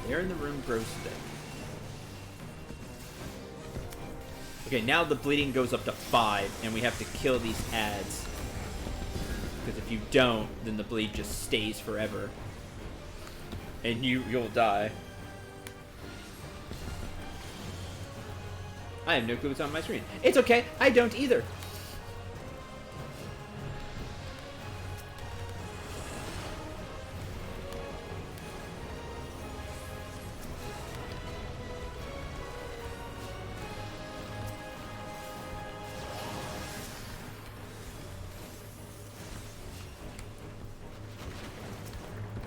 Air in the room grows thick. Okay, now the bleeding goes up to 5, and we have to kill these ads. Because if you don't, then the bleed just stays forever. And you'll die. I have no clue what's on my screen. It's okay, I don't either.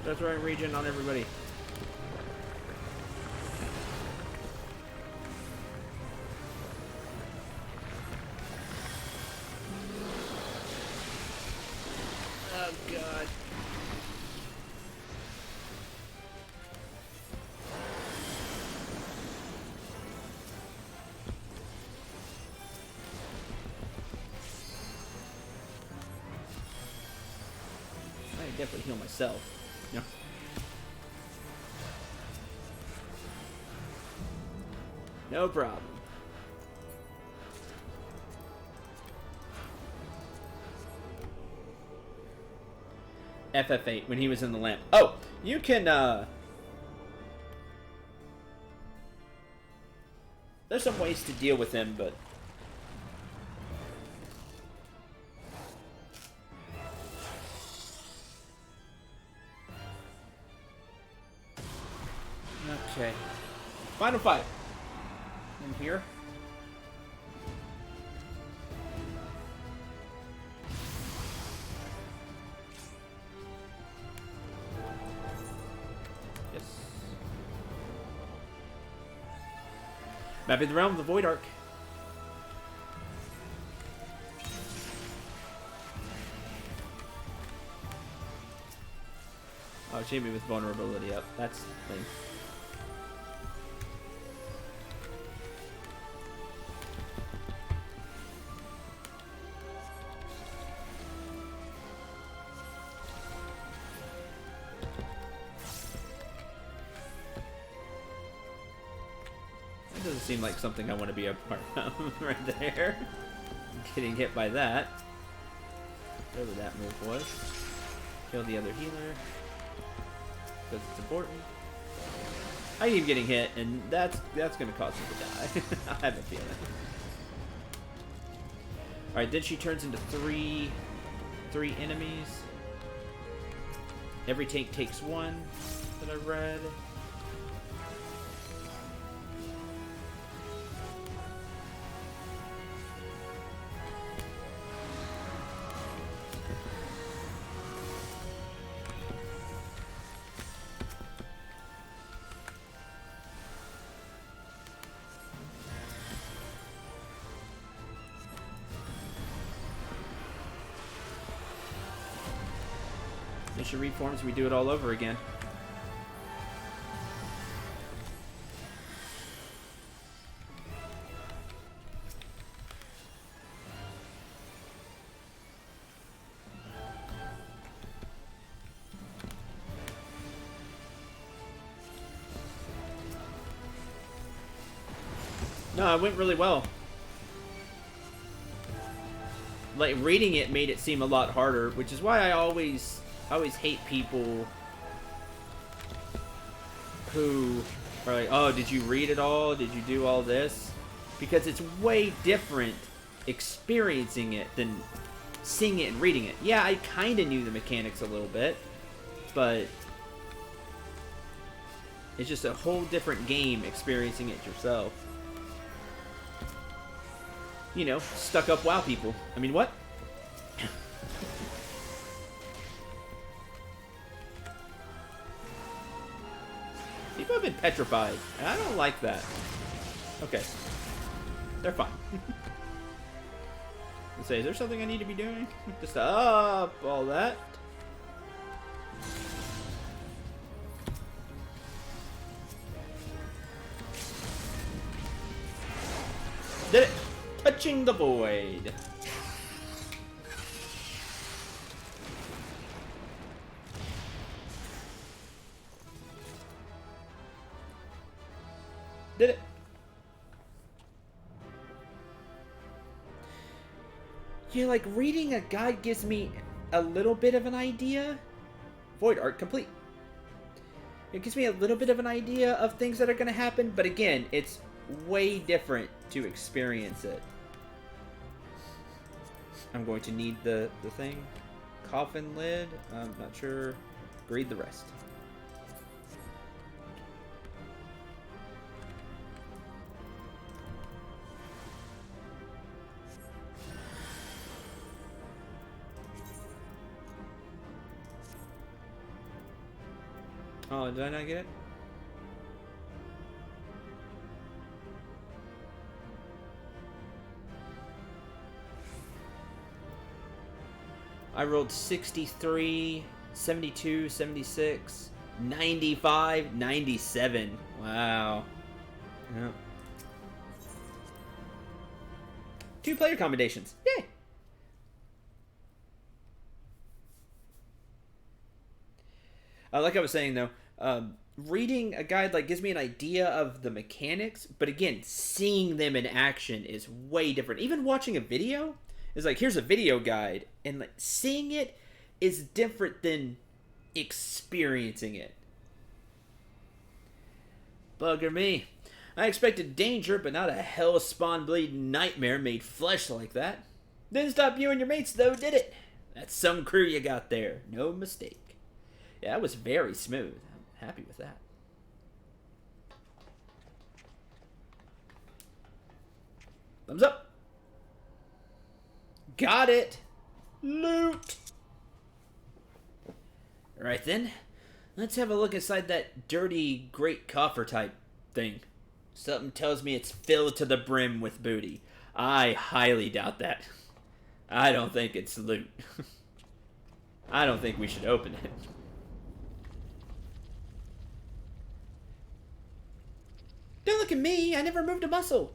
That's right, regen on everybody. Oh, God. I can definitely heal myself. No. No problem. FF8 when he was in the lamp. Oh, you can there's some ways to deal with him, but okay. Final fight. In here. Yes. Map in the realm of the Void Arc. Oh, Jamie with vulnerability up. That's the thing. That doesn't seem like something I want to be a part of right there. Getting hit by that. Whatever that move was. Kill the other healer. Because it's important. I keep getting hit, and that's going to cause him to die. I have a feeling. Alright, then she turns into three enemies. Every tank takes one that I read. When she reforms, we do it all over again. No, it went really well. Like, reading it made it seem a lot harder, which is why I always hate people who are like, oh, did you read it all? Did you do all this? Because it's way different experiencing it than seeing it and reading it. Yeah, I kind of knew the mechanics a little bit, but it's just a whole different game experiencing it yourself. You know, stuck up WoW people. I mean, what? People have been petrified, and I don't like that. Okay. They're fine. Let's say, is there something I need to be doing? Just up all that. Did it! Touching the void. Did it. Yeah, like, reading a guide gives me a little bit of an idea. Void Arc complete. It gives me a little bit of an idea of things that are going to happen, but again, it's way different to experience it. I'm going to need the thing. Coffin lid. I'm not sure. Read the rest. Oh, did I not get it? I rolled 63, 72, 76, 95, 97. Wow. Yep. 2 player combinations. Yay! Like I was saying, though, reading a guide gives me an idea of the mechanics, but again, seeing them in action is way different. Even watching a video is here's a video guide, and seeing it is different than experiencing it. Bugger me. I expected danger, but not a hell-spawn bleeding nightmare made flesh like that. Didn't stop you and your mates, though, did it? That's some crew you got there. No mistake. Yeah, that was very smooth. I'm happy with that. Thumbs up. Got it. Loot. Alright then. Let's have a look inside that dirty great coffer type thing. Something tells me it's filled to the brim with booty. I highly doubt that. I don't think it's loot. I don't think we should open it. Don't look at me. I never moved a muscle.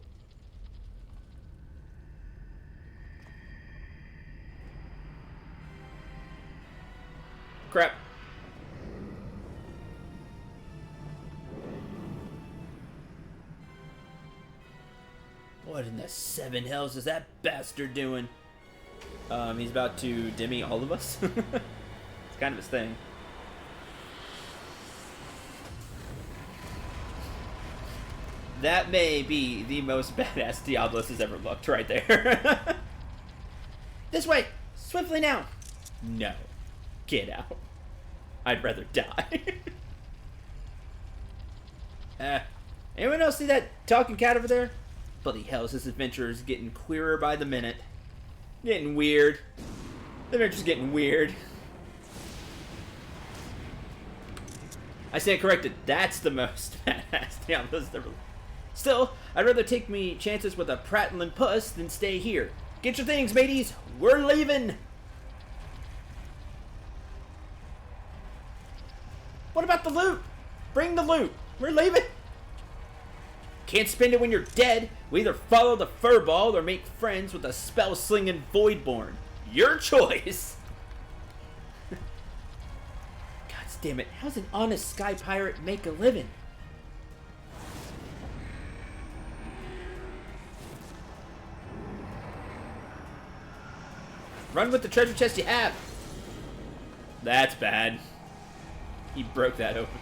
Crap. What in the 7 hells is that bastard doing? He's about to dimmy all of us. It's kind of his thing. That may be the most badass Diablos has ever looked right there. This way! Swiftly now! No. Get out. I'd rather die. Anyone else see that talking cat over there? Bloody hell, this adventure is getting queerer by the minute. Getting weird. The adventure's getting weird. I stand corrected. That's the most badass Diablos ever. Still, I'd rather take me chances with a prattling puss than stay here. Get your things, mateys. We're leaving. What about the loot? Bring the loot. We're leaving. Can't spend it when you're dead. We either follow the furball or make friends with a spell-slinging Voidborn. Your choice. God damn it. How's an honest sky pirate make a living? Run with the treasure chest you have. That's bad. He broke that open.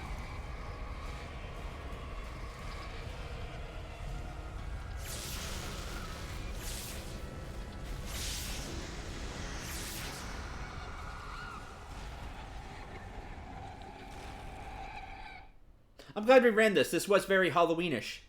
I'm glad we ran this. This was very Halloweenish.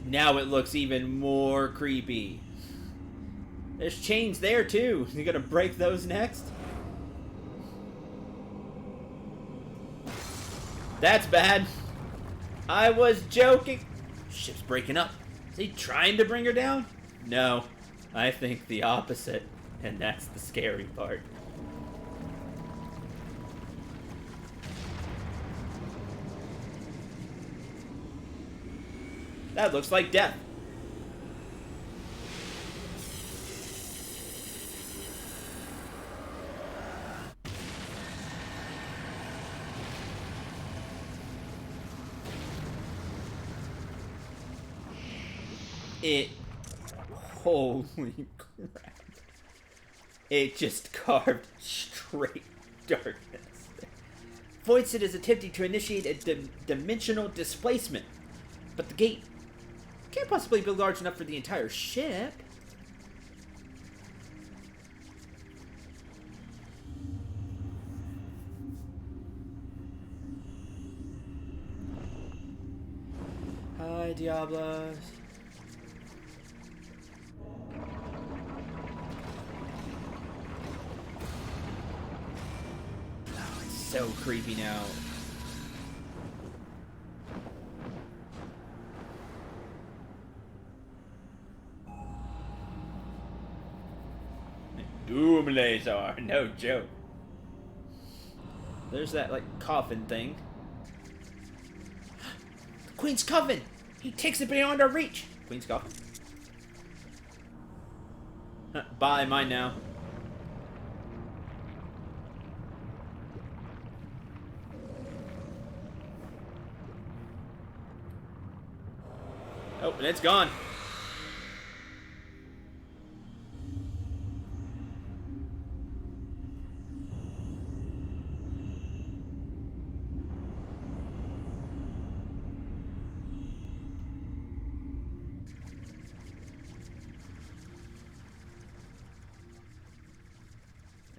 Now it looks even more creepy. There's chains there too. You gonna break those next? That's bad. I was joking. Ship's breaking up. Is he trying to bring her down? No. I think the opposite. And that's the scary part. That looks like death. It... Holy crap. It just carved straight darkness. Voidsid is attempting to initiate a dimensional displacement. But the gate can't possibly be large enough for the entire ship. Hi, Diablos. Oh, it's so creepy now. Doom laser, no joke. There's that, like, coffin thing. The Queen's Coven! He takes it beyond our reach! Queen's Coffin? Bye, mine now. Oh, and it's gone.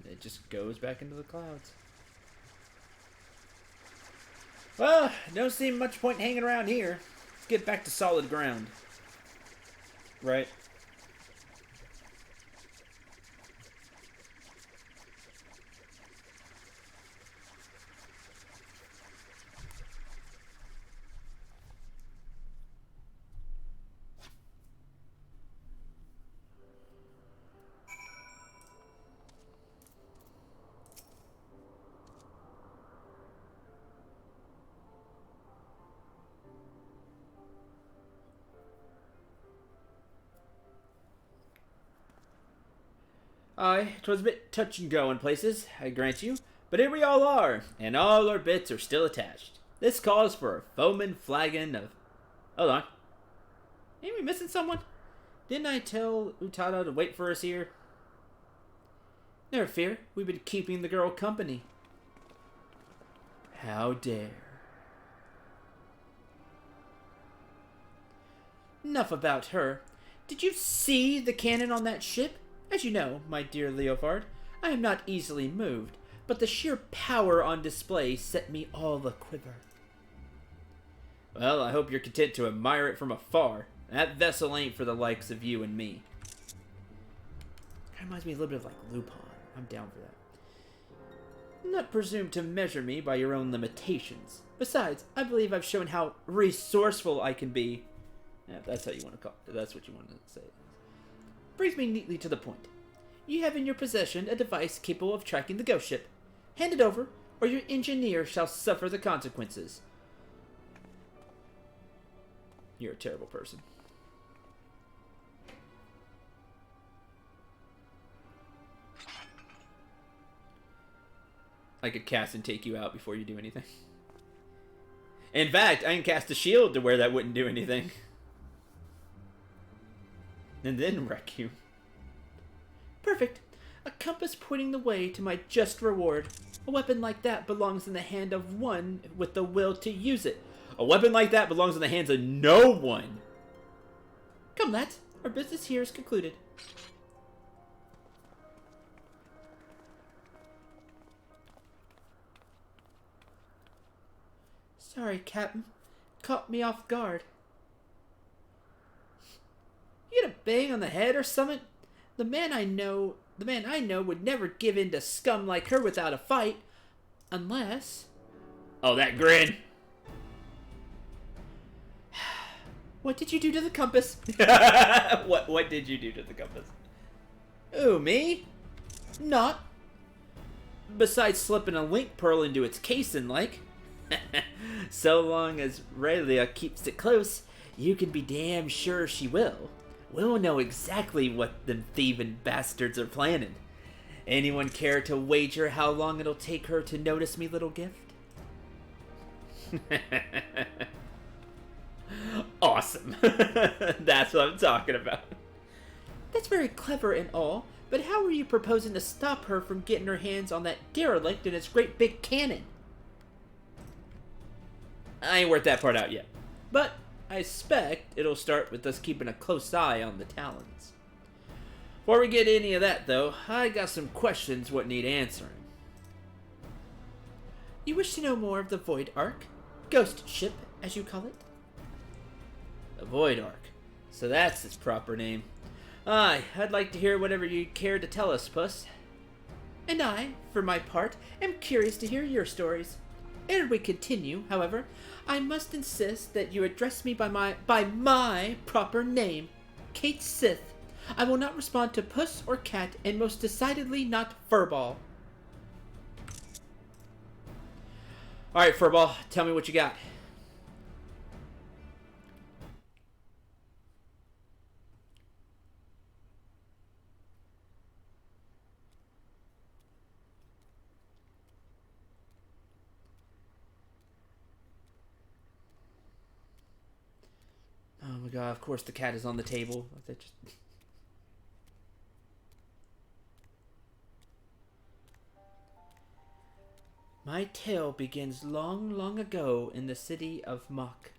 It just goes back into the clouds. Well, don't seem much point hanging around here. Let's get back to solid ground. Right? Aye, 'twas a bit touch and go in places, I grant you, but here we all are, and all our bits are still attached. This calls for a foaming flagon of... Hold on. Ain't we missing someone? Didn't I tell Utada to wait for us here? Never fear, we've been keeping the girl company. How dare. Enough about her. Did you see the cannon on that ship? As you know, my dear Leofard, I am not easily moved, but the sheer power on display set me all a-quiver. Well, I hope you're content to admire it from afar. That vessel ain't for the likes of you and me. Kind of reminds me a little bit of like Lupin. I'm down for that. Not presume to measure me by your own limitations. Besides, I believe I've shown how resourceful I can be. Yeah, that's how you want to call it. That's what you want to say. Brings me neatly to the point. You have in your possession a device capable of tracking the ghost ship. Hand it over, or your engineer shall suffer the consequences. You're a terrible person. I could cast and take you out before you do anything. In fact, I can cast a shield to where that wouldn't do anything. And then wreck you. Perfect. A compass pointing the way to my just reward. A weapon like that belongs in the hand of one with the will to use it. A weapon like that belongs in the hands of no one. Come, lads. Our business here is concluded. Sorry, Captain. Caught me off guard. You get a bang on the head or something? The man I know would never give in to scum like her without a fight. Unless... Oh, that grin! What did you do to the compass? What did you do to the compass? Ooh, me? Not. Besides slipping a link pearl into its casing, like. So long as Raylia keeps it close, you can be damn sure she will. We'll know exactly what them thieving bastards are planning. Anyone care to wager how long it'll take her to notice me, little gift? Awesome. That's what I'm talking about. That's very clever and all, but how are you proposing to stop her from getting her hands on that derelict and its great big cannon? I ain't worked that part out yet, but I expect it'll start with us keeping a close eye on the Talons. Before we get any of that, though, I got some questions what need answering. You wish to know more of the Void Ark? Ghost ship, as you call it? The Void Ark. So that's its proper name. Aye, I'd like to hear whatever you care to tell us, Puss. And I, for my part, am curious to hear your stories. Ere we continue, however, I must insist that you address me by my proper name, Kate Sith. I will not respond to Puss or Cat, and most decidedly not Furball. Alright, Furball, tell me what you got. Oh my god, of course the cat is on the table. My tale begins long, long ago in the city of Mok,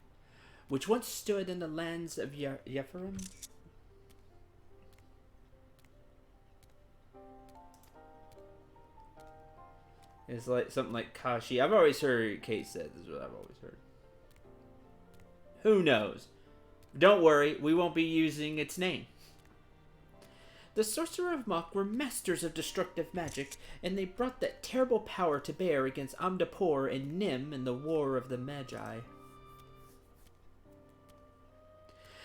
which once stood in the lands of Yepharim. It's like something like Kashi. I've always heard Kate said. This is what I've always heard. Who knows? Don't worry, we won't be using its name. The Sorcerer of Mok were masters of destructive magic, and they brought that terrible power to bear against Amdapor and Nim in the War of the Magi.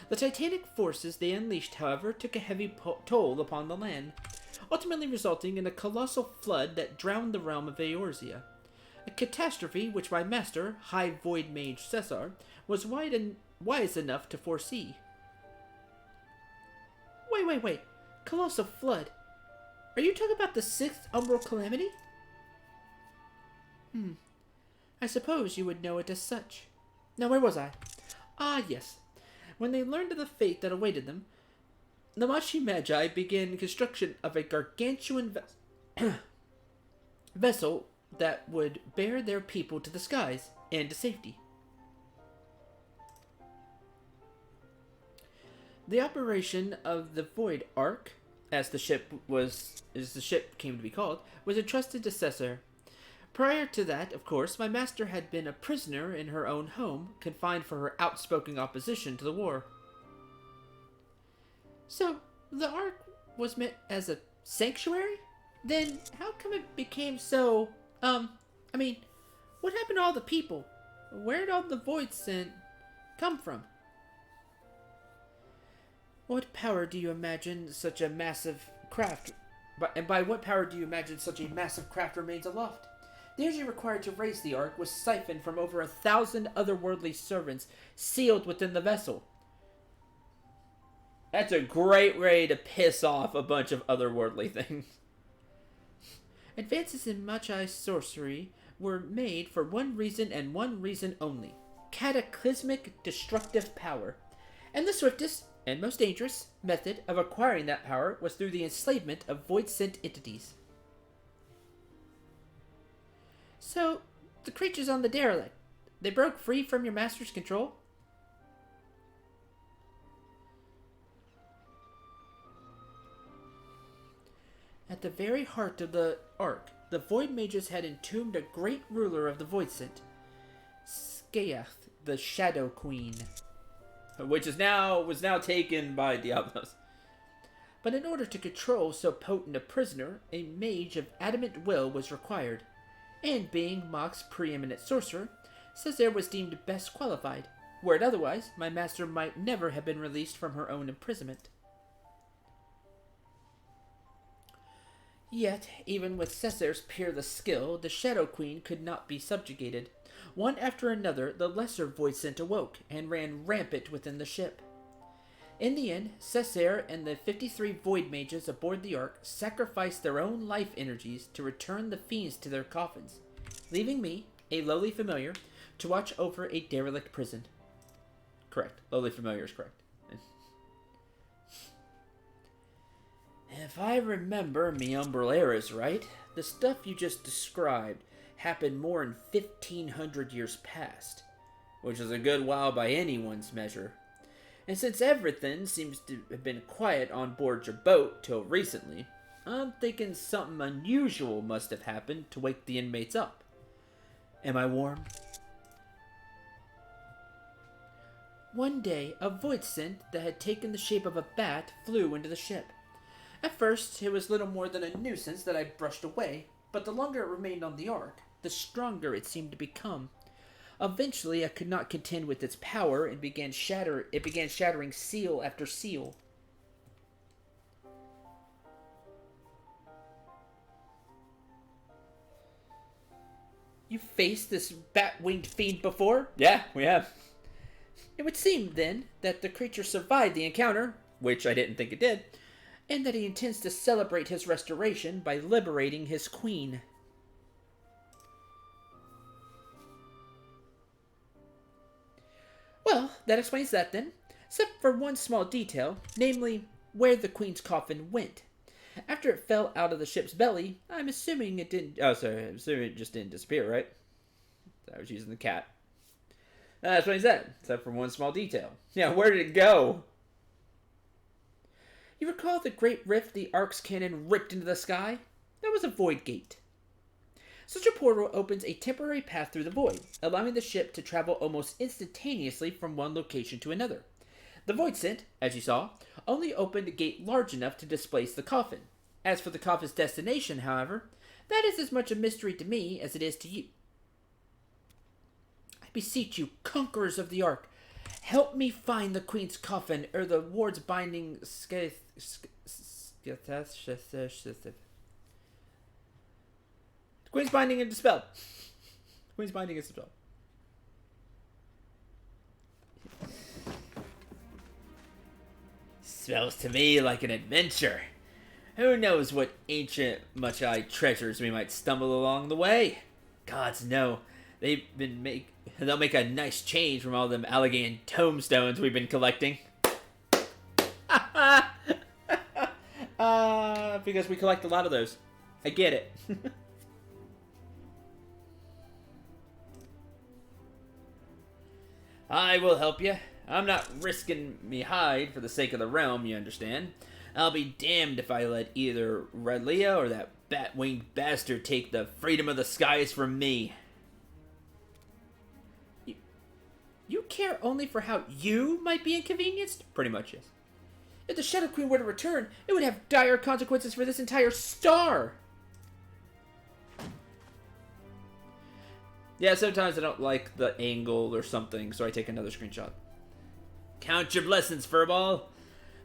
The titanic forces they unleashed, however, took a heavy toll upon the land, ultimately resulting in a colossal flood that drowned the realm of Eorzea. A catastrophe which my master, High Void Mage Cesar, was wise enough to foresee. Wait. Colossal flood. Are you talking about the 6th Umbral Calamity? I suppose you would know it as such. Now, where was I? Ah, yes. When they learned of the fate that awaited them, the Machi Magi began construction of a gargantuan vessel that would bear their people to the skies and to safety. The operation of the Void Ark, as the ship came to be called, was entrusted to Cesar. Prior to that, of course, my master had been a prisoner in her own home, confined for her outspoken opposition to the war. So, the Ark was meant as a sanctuary? Then, how come it became so, what happened to all the people? Where did all the Void Scent come from? What power do you imagine such a massive craft, and by what power do you imagine such a massive craft remains aloft? The energy required to raise the Ark was siphoned from over 1,000 otherworldly servants sealed within the vessel. That's a great way to piss off a bunch of otherworldly things. Advances in Machi sorcery were made for one reason and one reason only: cataclysmic destructive power. And the swiftest and most dangerous method of acquiring that power was through the enslavement of void-sent entities. So, the creatures on the derelict, they broke free from your master's control? At the very heart of the Ark, the Void Mages had entombed a great ruler of the Void-sent, Skeath, the Shadow Queen, which was now taken by Diablos. But in order to control so potent a prisoner, a mage of adamant will was required, and being Mok's preeminent sorcerer, Cesar was deemed best qualified, were it otherwise, my master might never have been released from her own imprisonment. Yet, even with Cesar's peerless skill, the Shadow Queen could not be subjugated. One after another, the lesser Void-sent awoke and ran rampant within the ship. In the end, Cesar and the 53 Void Mages aboard the Ark sacrificed their own life energies to return the fiends to their coffins, leaving me, a lowly familiar, to watch over a derelict prison. Correct. Lowly familiar is correct. If I remember me Umbrelleras right, the stuff you just described happened more in 1500 years past, which is a good while by anyone's measure. And since everything seems to have been quiet on board your boat till recently, I'm thinking something unusual must have happened to wake the inmates up. Am I warm? One day, a voidsent that had taken the shape of a bat flew into the ship. At first, it was little more than a nuisance that I brushed away, but the longer it remained on the ark, the stronger it seemed to become. Eventually, I could not contend with its power and began shattering seal after seal. You faced this bat-winged fiend before? Yeah, we have. It would seem, then, that the creature survived the encounter, which I didn't think it did, and that he intends to celebrate his restoration by liberating his queen. Well, that explains that then, except for one small detail, namely, where the queen's coffin went. After it fell out of the ship's belly, I'm assuming it didn't... Oh, sorry, I'm assuming it just didn't disappear, right? I was using the cat. That's what he said, except for one small detail. Yeah, where did it go? You recall the great rift the ark's cannon ripped into the sky? That was a void gate. Such a portal opens a temporary path through the void, allowing the ship to travel almost instantaneously from one location to another. The voidsent, as you saw, only opened a gate large enough to displace the coffin. As for the coffin's destination, however, that is as much a mystery to me as it is to you. I beseech you, conquerors of the Ark, help me find the queen's coffin, or the ward's binding Queen's binding is dispelled. Queen's binding is dispelled. Smells to me like an adventure. Who knows what ancient much-eyed treasures we might stumble along the way? Gods know, they'll make a nice change from all them Allegheny tombstones we've been collecting. Because we collect a lot of those. I get it. I will help you. I'm not risking me hide for the sake of the realm, you understand. I'll be damned if I let either Redlia or that bat-winged bastard take the freedom of the skies from me. You care only for how you might be inconvenienced? Pretty much, yes. If the Shadow Queen were to return, it would have dire consequences for this entire star. Yeah, sometimes I don't like the angle or something, so I take another screenshot. Count your blessings, Furball.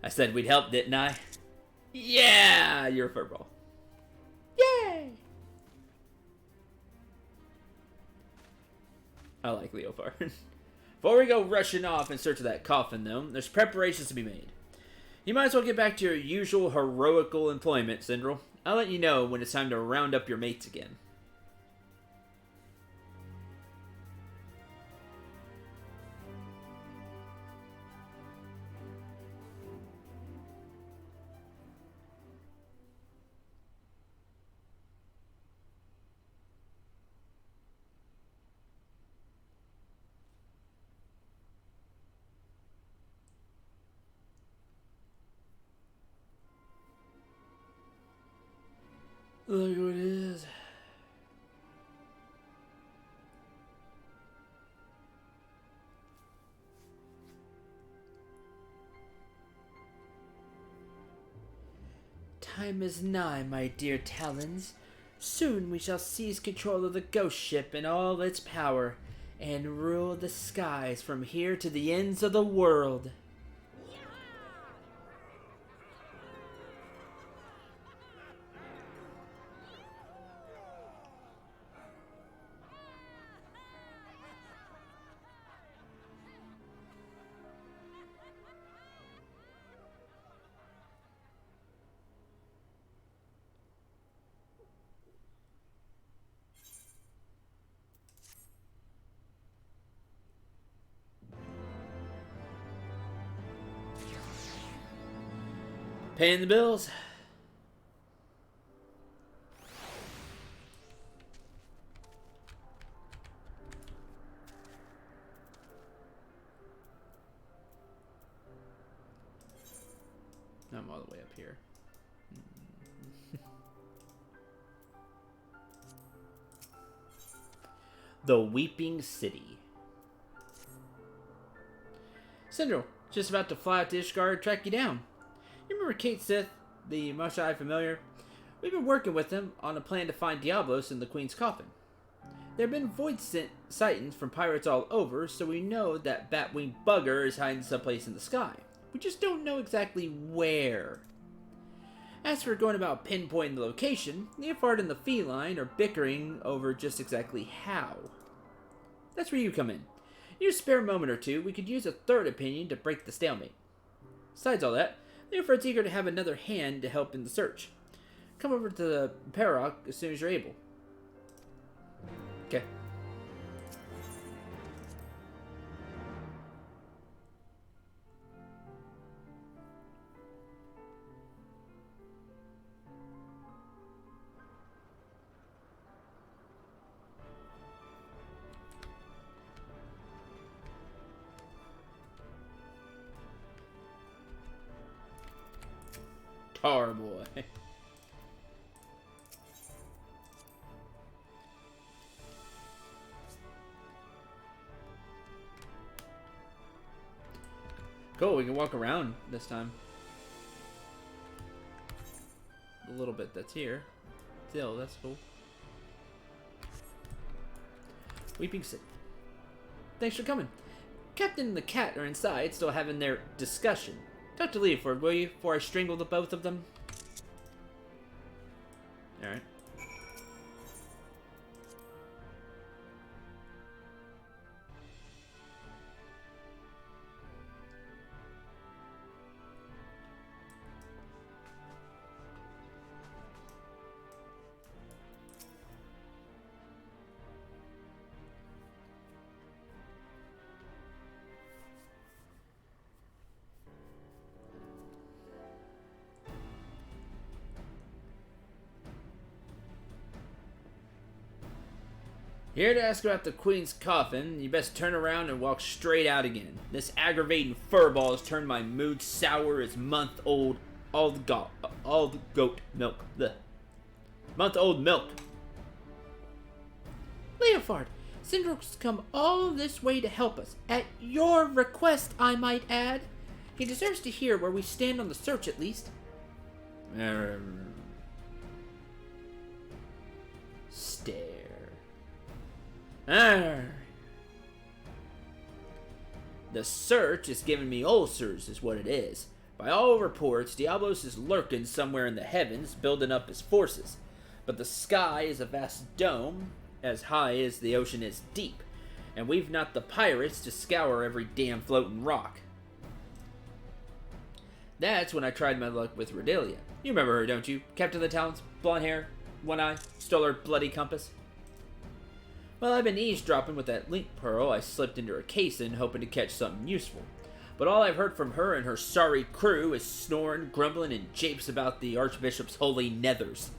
I said we'd help, didn't I? Yeah, you're a Furball. Yay! I like Leofar. Before we go rushing off in search of that coffin, though, there's preparations to be made. You might as well get back to your usual heroical employment, Syndrel. I'll let you know when it's time to round up your mates again. Look what it is. Time is nigh, my dear Talons. Soon we shall seize control of the ghost ship and all its power, and rule the skies from here to the ends of the world. Paying the bills. I'm all the way up here. The Weeping City. Syndrome, just about to fly out to Ishgard to track you down. You remember Kate Sith, the Moshae familiar? We've been working with him on a plan to find Diablos in the Queen's coffin. There have been void sightings from pirates all over, so we know that Batwing Bugger is hiding someplace in the sky. We just don't know exactly where. As for going about pinpointing the location, Leofard and the feline are bickering over just exactly how. That's where you come in. In a spare moment or two, we could use a third opinion to break the stalemate. Besides all that, Leofard's eager to have another hand to help in the search. Come over to the Parrock as soon as you're able. Okay. Tar boy. Cool, we can walk around this time. A little bit that's here. Still, that's cool. Weeping City. Thanks for coming. Captain and the cat are inside, still having their discussion. Talk to Leoford, will you, before I strangle the both of them? Alright. Here to ask about the Queen's coffin, you best turn around and walk straight out again. This aggravating furball has turned my mood sour as month-old all the goat milk. Blech. Month-old milk. Leofard, Syndroke's come all this way to help us. At your request, I might add. He deserves to hear where we stand on the search, at least. Stare. The search is giving me ulcers, is what it is. By all reports, Diablos is lurking somewhere in the heavens, building up his forces. But the sky is a vast dome, as high as the ocean is deep, and we've not the pirates to scour every damn floating rock. That's when I tried my luck with Redelia. You remember her, don't you? Captain of the Talons, blonde hair, one eye, stole her bloody compass. Well, I've been eavesdropping with that link pearl I slipped into her casing, hoping to catch something useful. But all I've heard from her and her sorry crew is snoring, grumbling, and japes about the Archbishop's holy nethers.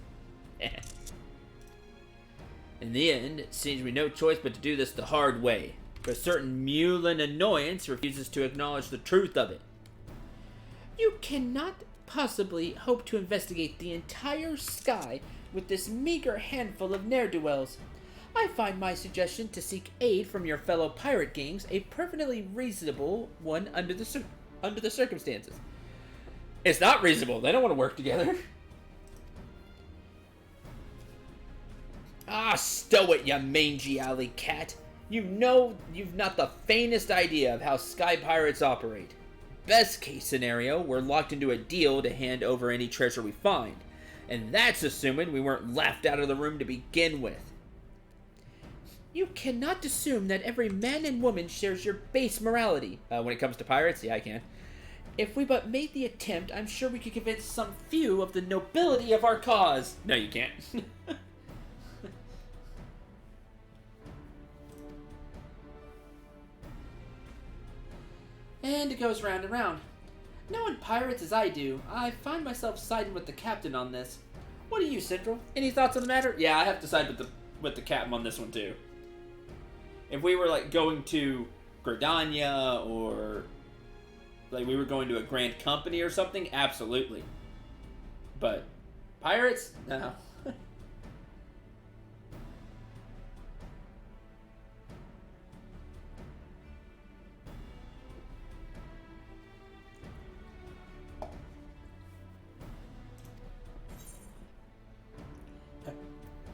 In the end, it seems we no choice but to do this the hard way. For a certain mulin annoyance refuses to acknowledge the truth of it. You cannot possibly hope to investigate the entire sky with this meager handful of ne'er-do-wells. I find my suggestion to seek aid from your fellow pirate gangs a perfectly reasonable one under the circumstances. It's not reasonable. They don't want to work together. Ah, stow it, you mangy alley cat. You know you've not the faintest idea of how sky pirates operate. Best case scenario, we're locked into a deal to hand over any treasure we find. And that's assuming we weren't laughed out of the room to begin with. You cannot assume that every man and woman shares your base morality. When it comes to pirates, yeah, I can. If we but made the attempt, I'm sure we could convince some few of the nobility of our cause. No, you can't. And it goes round and round. Knowing pirates as I do, I find myself siding with the captain on this. What do you, Central? Any thoughts on the matter? Yeah, I have to side with the captain on this one too. If we were like going to Gridania or like we were going to a Grand Company or something, absolutely. But pirates, no.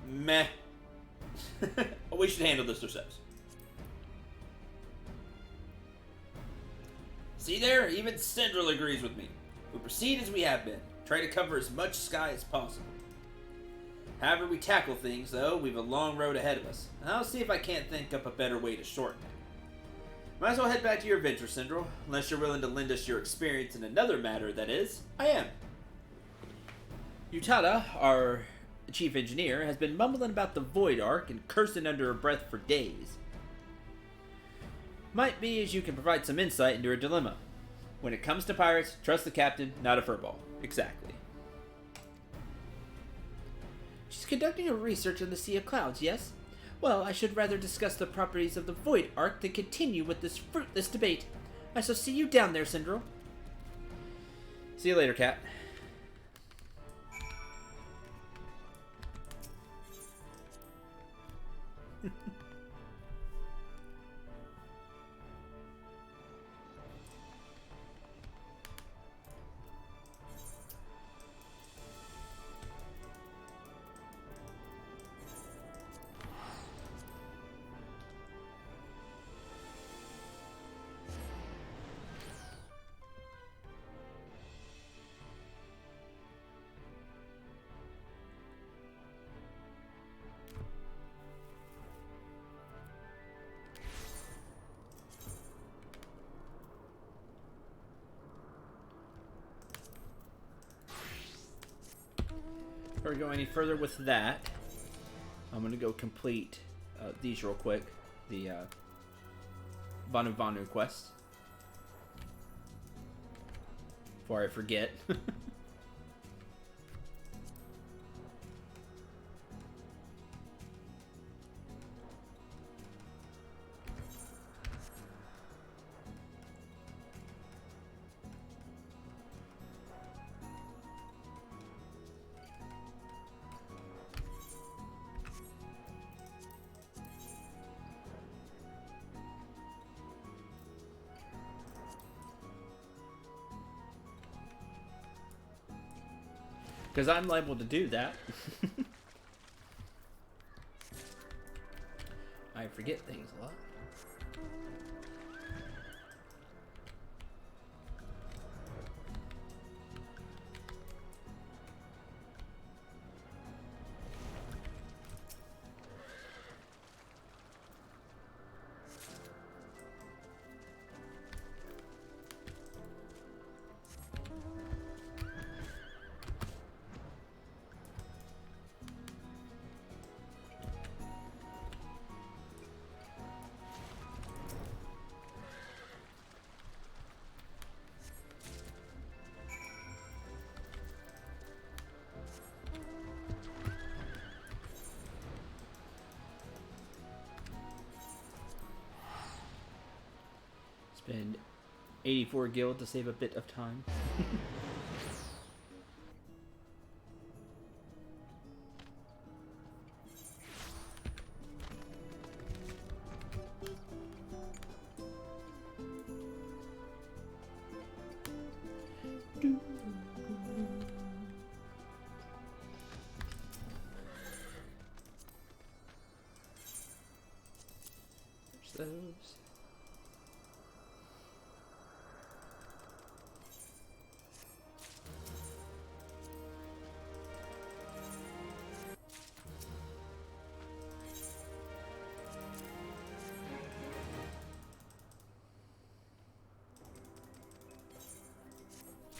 Meh. We should handle this ourselves. See there? Even Central agrees with me. We proceed as we have been. Try to cover as much sky as possible. However we tackle things, though, we've a long road ahead of us. I'll see if I can't think up a better way to shorten it. Might as well head back to your adventure, Central. Unless you're willing to lend us your experience in another matter, that is. I am. Utada, our chief engineer, has been mumbling about the Void Ark and cursing under her breath for days. Might be as you can provide some insight into her dilemma. When it comes to pirates, trust the captain, not a furball. Exactly. She's conducting a research on the Sea of Clouds, yes? Well, I should rather discuss the properties of the Void Ark than continue with this fruitless debate. I shall see you down there, Syndrome. See you later, Cat. Before we go any further with that, I'm going to go complete these real quick. The Vanu Vanu quest. Before I forget. Because I'm liable to do that. I forget things a lot. Spend 84 gil to save a bit of time. There's those.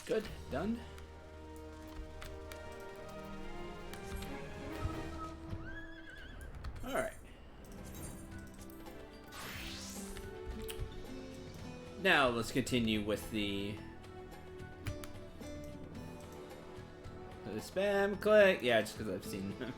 Good, done. All right. Now let's continue with the spam click. Yeah, just because I've seen them.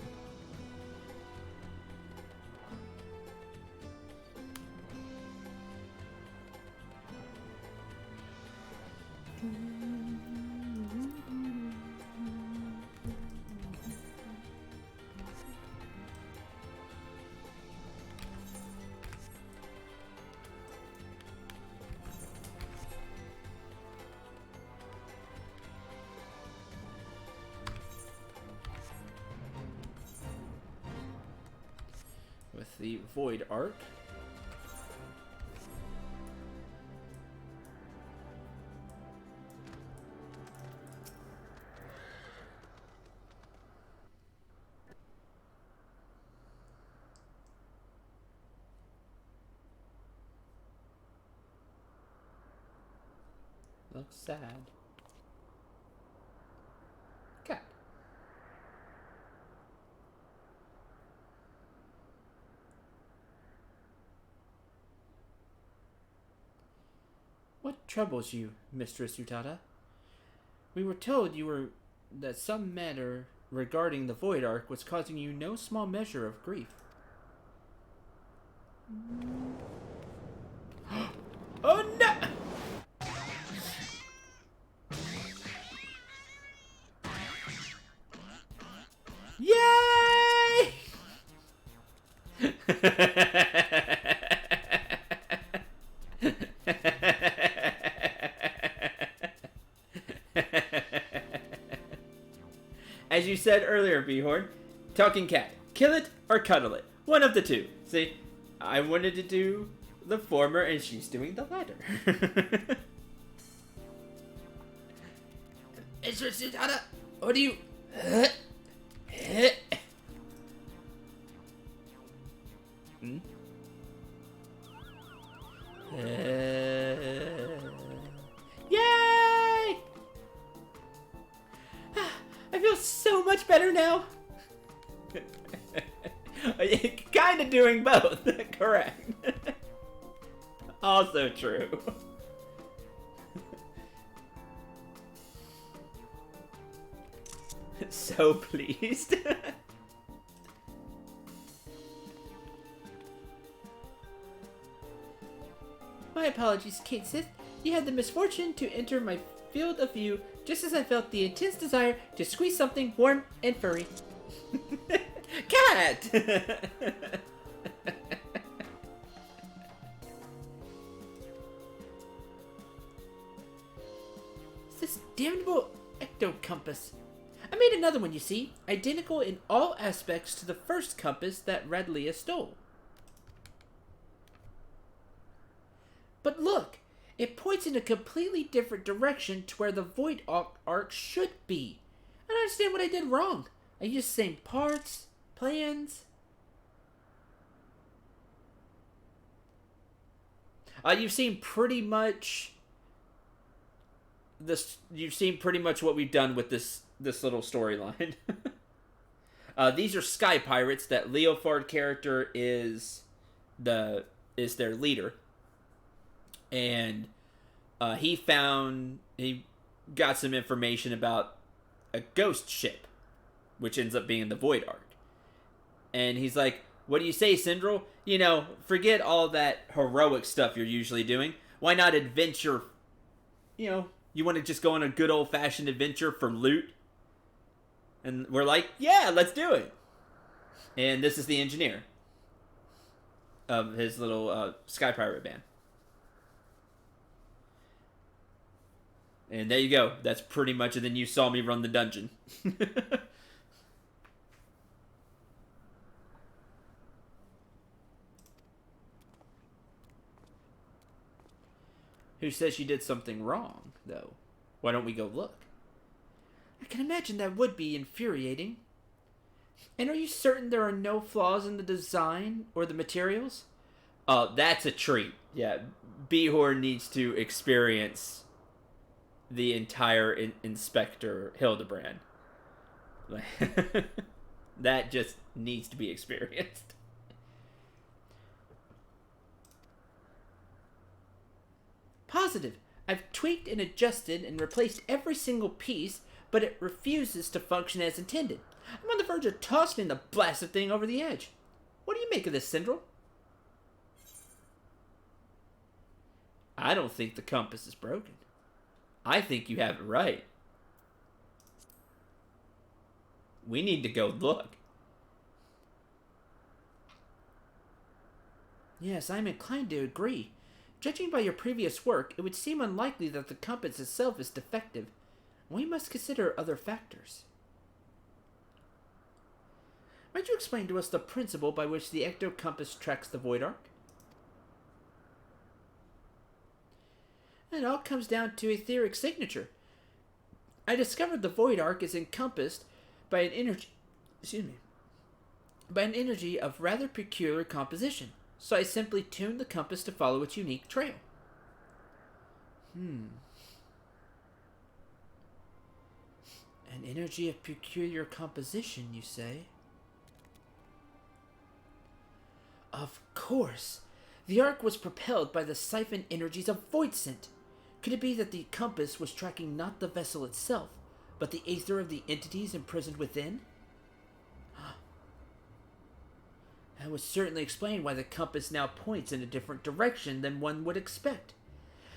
With the Void Arc. Looks sad. Cat. What troubles you, Mistress Utada? We were told that some matter regarding the Void Arc was causing you no small measure of grief. Oh no! Yay! As you said earlier, Bhorn, talking cat, kill it or cuddle it. One of the two. See, I wanted to do the former and she's doing the latter. What do you... Hmm? Yay! I feel so much better now. Kind of doing both. Correct. Also true. So pleased. My apologies, Kate Sith. You had the misfortune to enter my field of view just as I felt the intense desire to squeeze something warm and furry. Cat! It's this damnable ecto-compass. I made another one, you see, identical in all aspects to the first compass that Radlia stole. But look, it points in a completely different direction to where the Void Arc should be. I don't understand what I did wrong. I used the same parts, plans. You've seen pretty much this. You've seen pretty much what we've done with this little storyline. These are Sky Pirates. That Leofard character is their leader. And he got some information about a ghost ship, which ends up being the Void Arc. And he's like, what do you say, Syndrel? You know, forget all that heroic stuff you're usually doing. Why not adventure? You know, you want to just go on a good old-fashioned adventure for loot? And we're like, yeah, let's do it. And this is the engineer of his little Sky Pirate band. And there you go. That's pretty much it. Then you saw me run the dungeon. Who says you did something wrong, though? Why don't we go look? I can imagine that would be infuriating. And are you certain there are no flaws in the design or the materials? That's a treat. Yeah, Bhorn needs to experience the entire Inspector Hildebrand. That just needs to be experienced. Positive. I've tweaked and adjusted and replaced every single piece, but it refuses to function as intended. I'm on the verge of tossing the blasted thing over the edge. What do you make of this, Syndrome? I don't think the compass is broken. I think you have it right. We need to go look. Yes, I'm inclined to agree. Judging by your previous work, it would seem unlikely that the compass itself is defective. We must consider other factors. Might you explain to us the principle by which the ectocompass tracks the void arc? It all comes down to etheric signature. I discovered the void arc is encompassed by an energy of rather peculiar composition, so I simply tuned the compass to follow its unique trail. An energy of peculiar composition, you say? Of course. The arc was propelled by the siphon energies of void scent. Could it be that the compass was tracking not the vessel itself, but the aether of the entities imprisoned within? That would certainly explain why the compass now points in a different direction than one would expect.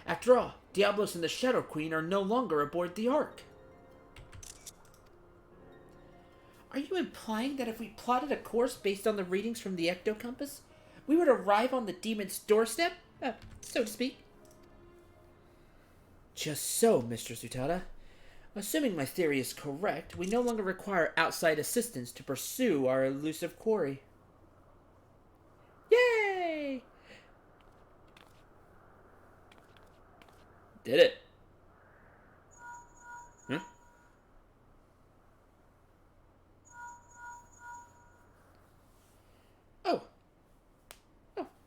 After all, Diablos and the Shadow Queen are no longer aboard the Ark. Are you implying that if we plotted a course based on the readings from the ectocompass, we would arrive on the demon's doorstep, so to speak? Just so, Mistress Utada. Assuming my theory is correct, we no longer require outside assistance to pursue our elusive quarry. Yay! Did it. Huh? Oh,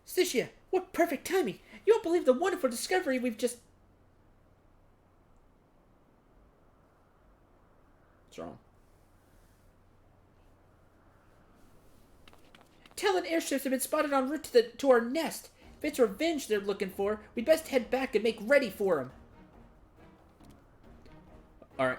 Stichia, what perfect timing! You won't believe the wonderful discovery we've just... What's wrong? Talon airships have been spotted en route to our nest. If it's revenge they're looking for, we'd best head back and make ready for them. Alright.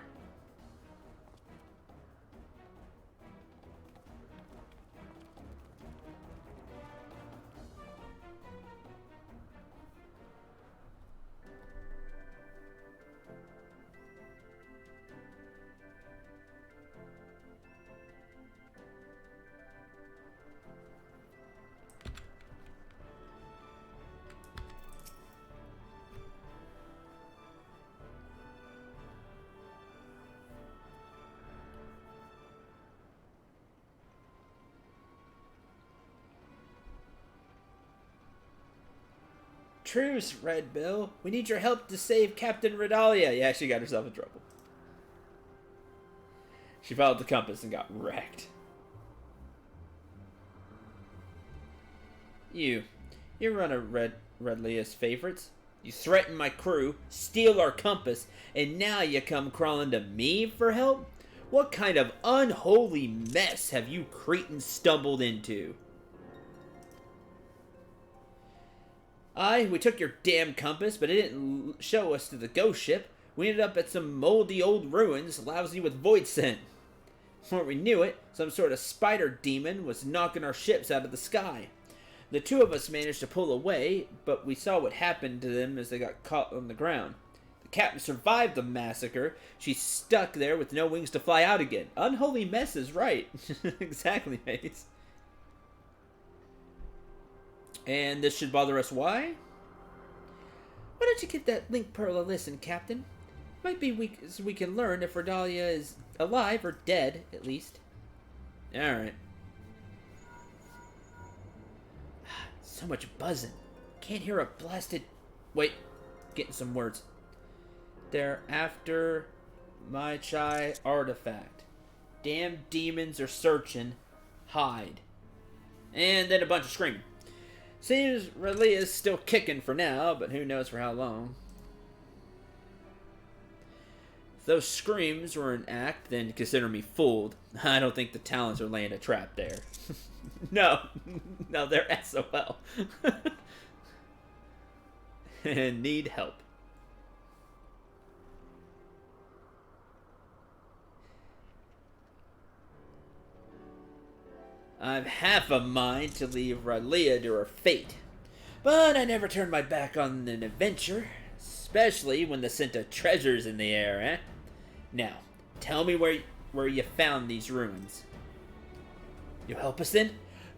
Truce, Red Bill. We need your help to save Captain Redalia. Yeah, she got herself in trouble. She followed the compass and got wrecked. You're one of Redlia's favorites. You threaten my crew, steal our compass, and now you come crawling to me for help? What kind of unholy mess have you cretins stumbled into? We took your damn compass, but it didn't show us to the ghost ship. We ended up at some moldy old ruins, lousy with void scent. Before we knew it, some sort of spider demon was knocking our ships out of the sky. The two of us managed to pull away, but we saw what happened to them as they got caught on the ground. The captain survived the massacre. She's stuck there with no wings to fly out again. Unholy mess is right. Exactly, Mace. And this should bother us why? Why don't you give that link pearl a listen, Captain? Might be we can learn if Redalia is alive or dead, at least. Alright. So much buzzing. Can't hear a blasted... Wait. Getting some words. They're after my chai artifact. Damn demons are searching. Hide. And then a bunch of screaming. Seems Relia's still kicking for now, but who knows for how long. If those screams were an act, then consider me fooled. I don't think the Talons are laying a trap there. No, they're SOL. And need help. I've half a mind to leave Rylea to her fate. But I never turn my back on an adventure, especially when the scent of treasure's in the air, eh? Now, tell me where you found these ruins. You'll help us then?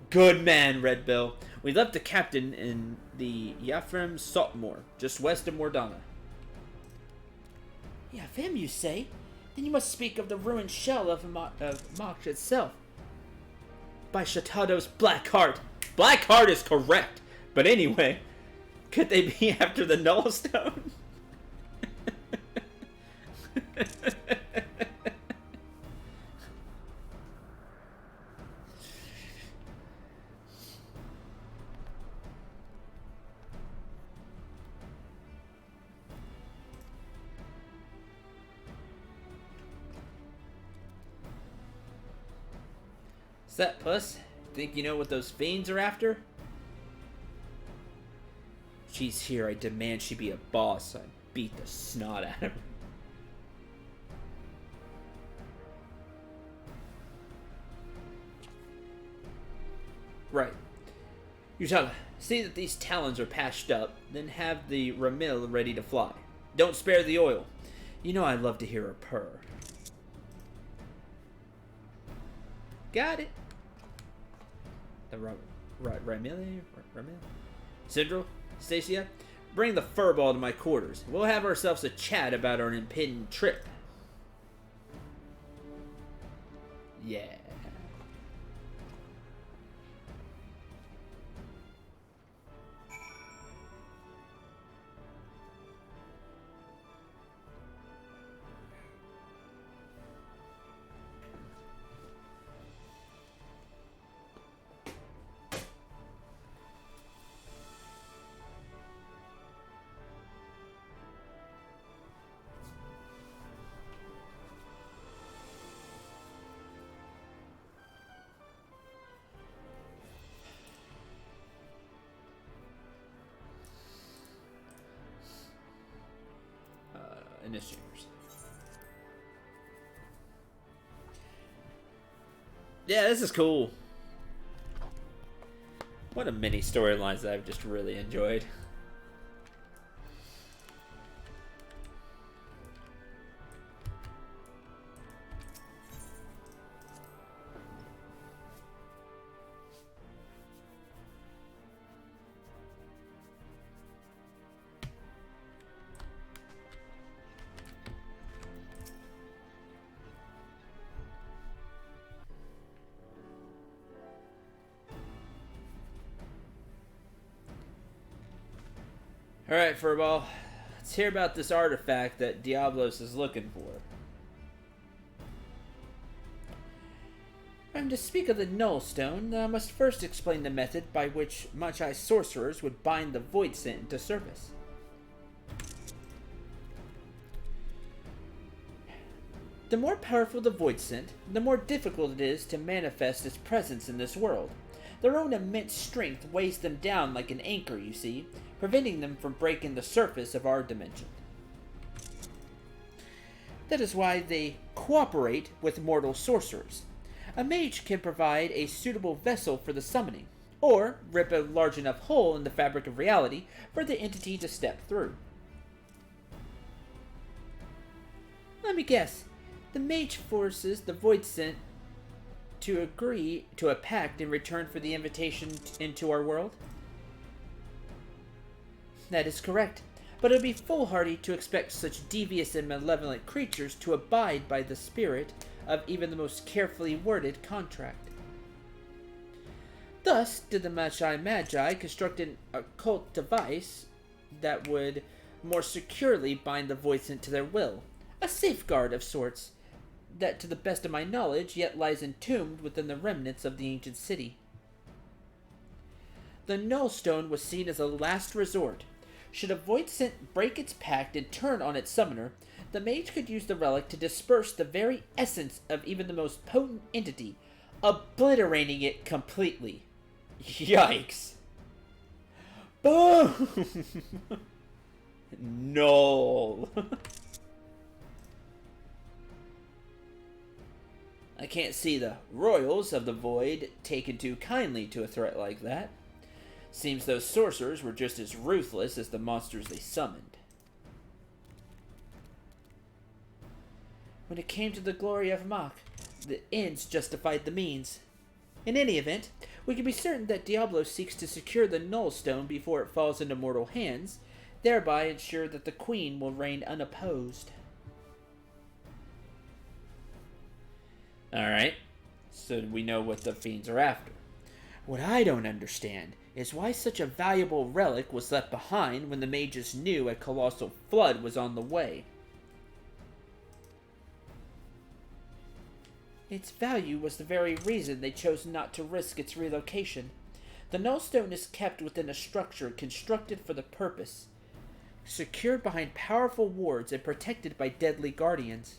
Good man, Red Bill. We left the captain in the Yafrim Saltmoor, just west of Mordana. Yafrim, you say? Then you must speak of the ruined shell of Moksh itself. By Shatado's Black Heart. Black Heart is correct. But anyway, could they be after the Nullstone? What's that, puss? Think you know what those fiends are after? She's here. I demand she be a boss. I beat the snot out of her. Right. Yutala, see that these talons are patched up, then have the Ramil ready to fly. Don't spare the oil. You know I love to hear her purr. Got it. The Ramil? Syndril? Stacia? Bring the furball to my quarters. We'll have ourselves a chat about our impending trip. Yeah. Initiators. Yeah, this is cool. What a mini storylines that I've just really enjoyed. Alright, Furball. Let's hear about this artifact that Diablos is looking for. If I'm to speak of the Nullstone, I must first explain the method by which Magi sorcerers would bind the Void Scent into service. The more powerful the Void Scent, the more difficult it is to manifest its presence in this world. Their own immense strength weighs them down like an anchor, you see, preventing them from breaking the surface of our dimension. That is why they cooperate with mortal sorcerers. A mage can provide a suitable vessel for the summoning, or rip a large enough hole in the fabric of reality for the entity to step through. Let me guess. The mage forces the Void Scent to agree to a pact in return for the invitation into our world? That is correct, but it would be foolhardy to expect such devious and malevolent creatures to abide by the spirit of even the most carefully worded contract. Thus did the Magi construct an occult device that would more securely bind the Void Scent to their will, a safeguard of sorts, that to the best of my knowledge yet lies entombed within the remnants of the ancient city. The Nullstone was seen as a last resort. Should a Void Scent break its pact and turn on its summoner, the mage could use the relic to disperse the very essence of even the most potent entity, obliterating it completely. Yikes. Boom! Null. I can't see the royals of the void taking too kindly to a threat like that. Seems those sorcerers were just as ruthless as the monsters they summoned. When it came to the glory of Mach, the ends justified the means. In any event, we can be certain that Diablo seeks to secure the Null Stone before it falls into mortal hands, thereby ensure that the Queen will reign unopposed. Alright, so we know what the fiends are after. What I don't understand is why such a valuable relic was left behind when the mages knew a colossal flood was on the way. Its value was the very reason they chose not to risk its relocation. The Nullstone is kept within a structure constructed for the purpose, secured behind powerful wards and protected by deadly guardians.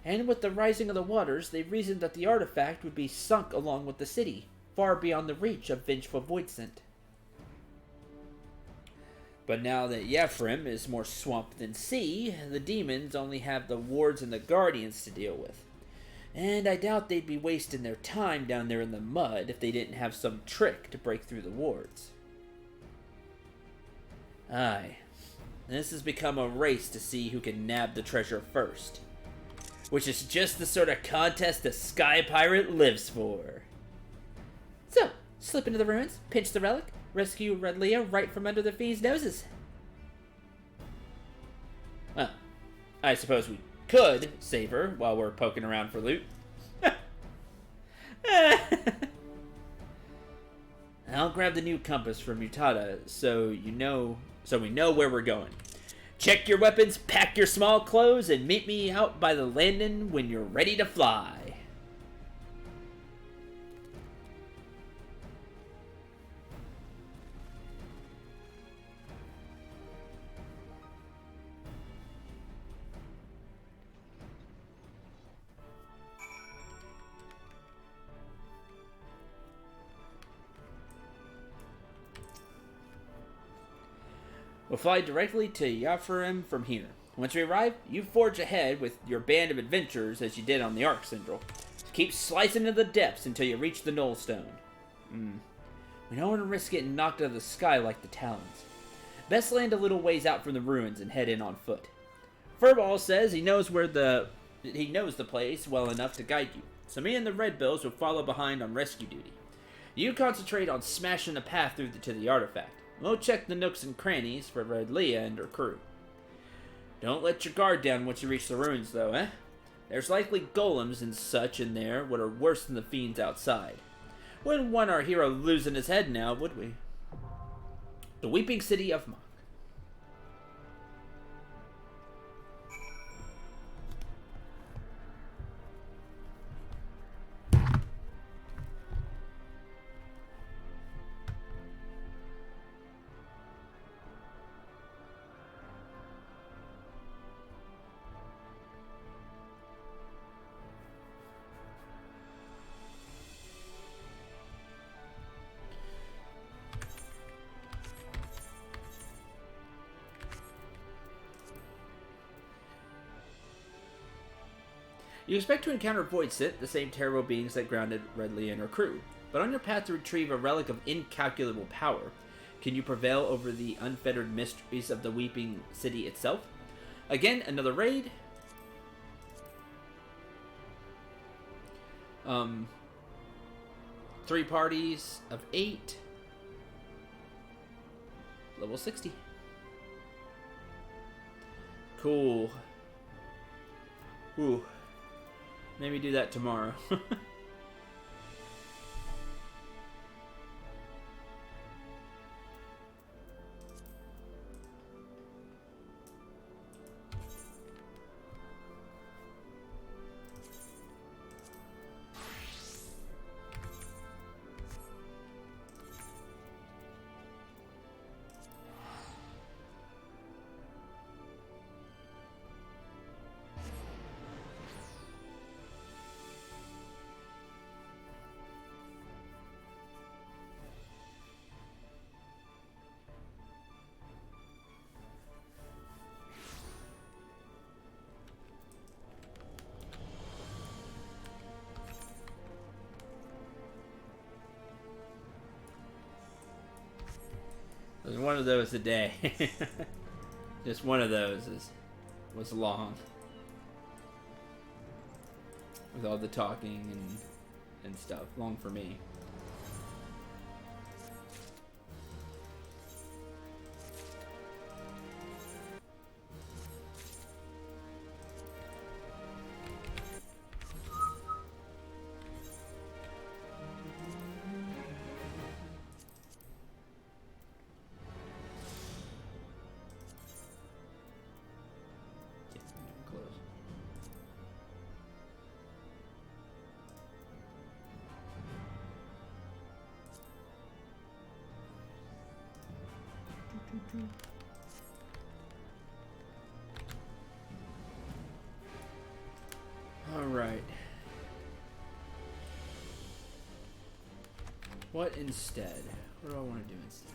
And with the rising of the waters, they reasoned that the artifact would be sunk along with the city, far beyond the reach of vengeful Voidsent. But now that Yephrem is more swamp than sea, the demons only have the wards and the guardians to deal with. And I doubt they'd be wasting their time down there in the mud if they didn't have some trick to break through the wards. Aye. This has become a race to see who can nab the treasure first. Which is just the sort of contest a Sky Pirate lives for. So, slip into the ruins, pinch the relic, rescue Red Leah right from under the fiends' noses. Well, I suppose we could save her while we're poking around for loot. I'll grab the new compass from Utada so we know where we're going. Check your weapons, pack your small clothes, and meet me out by the landing when you're ready to fly. We'll fly directly to Yephrem from here. Once we arrive, you forge ahead with your band of adventurers as you did on the Ark Syndrome. Keep slicing into the depths until you reach the Null Stone. We don't want to risk getting knocked out of the sky like the Talons. Best land a little ways out from the ruins and head in on foot. Furball says he knows the place well enough to guide you, so me and the Red Bills will follow behind on rescue duty. You concentrate on smashing a path through to the artifact. We'll check the nooks and crannies for Red Leah and her crew. Don't let your guard down once you reach the ruins, though, eh? There's likely golems and such in there what are worse than the fiends outside. Wouldn't want our hero losing his head now, would we? The Weeping City of Mach. You expect to encounter Voidsent, the same terrible beings that grounded Red Leah and her crew. But on your path to retrieve a relic of incalculable power, can you prevail over the unfettered mysteries of the Weeping City itself? Again, another raid. 3 parties of 8. Level 60. Cool. Ooh. Maybe do that tomorrow. There's one of those a day. Just one of those was long. With all the talking and stuff. Long for me. Alright. What instead? What do I want to do instead?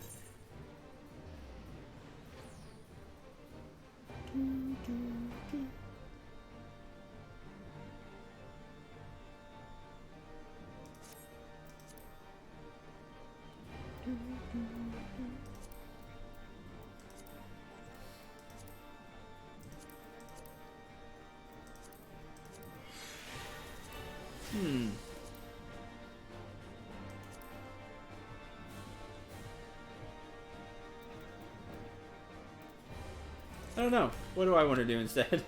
I don't know. What do I want to do instead?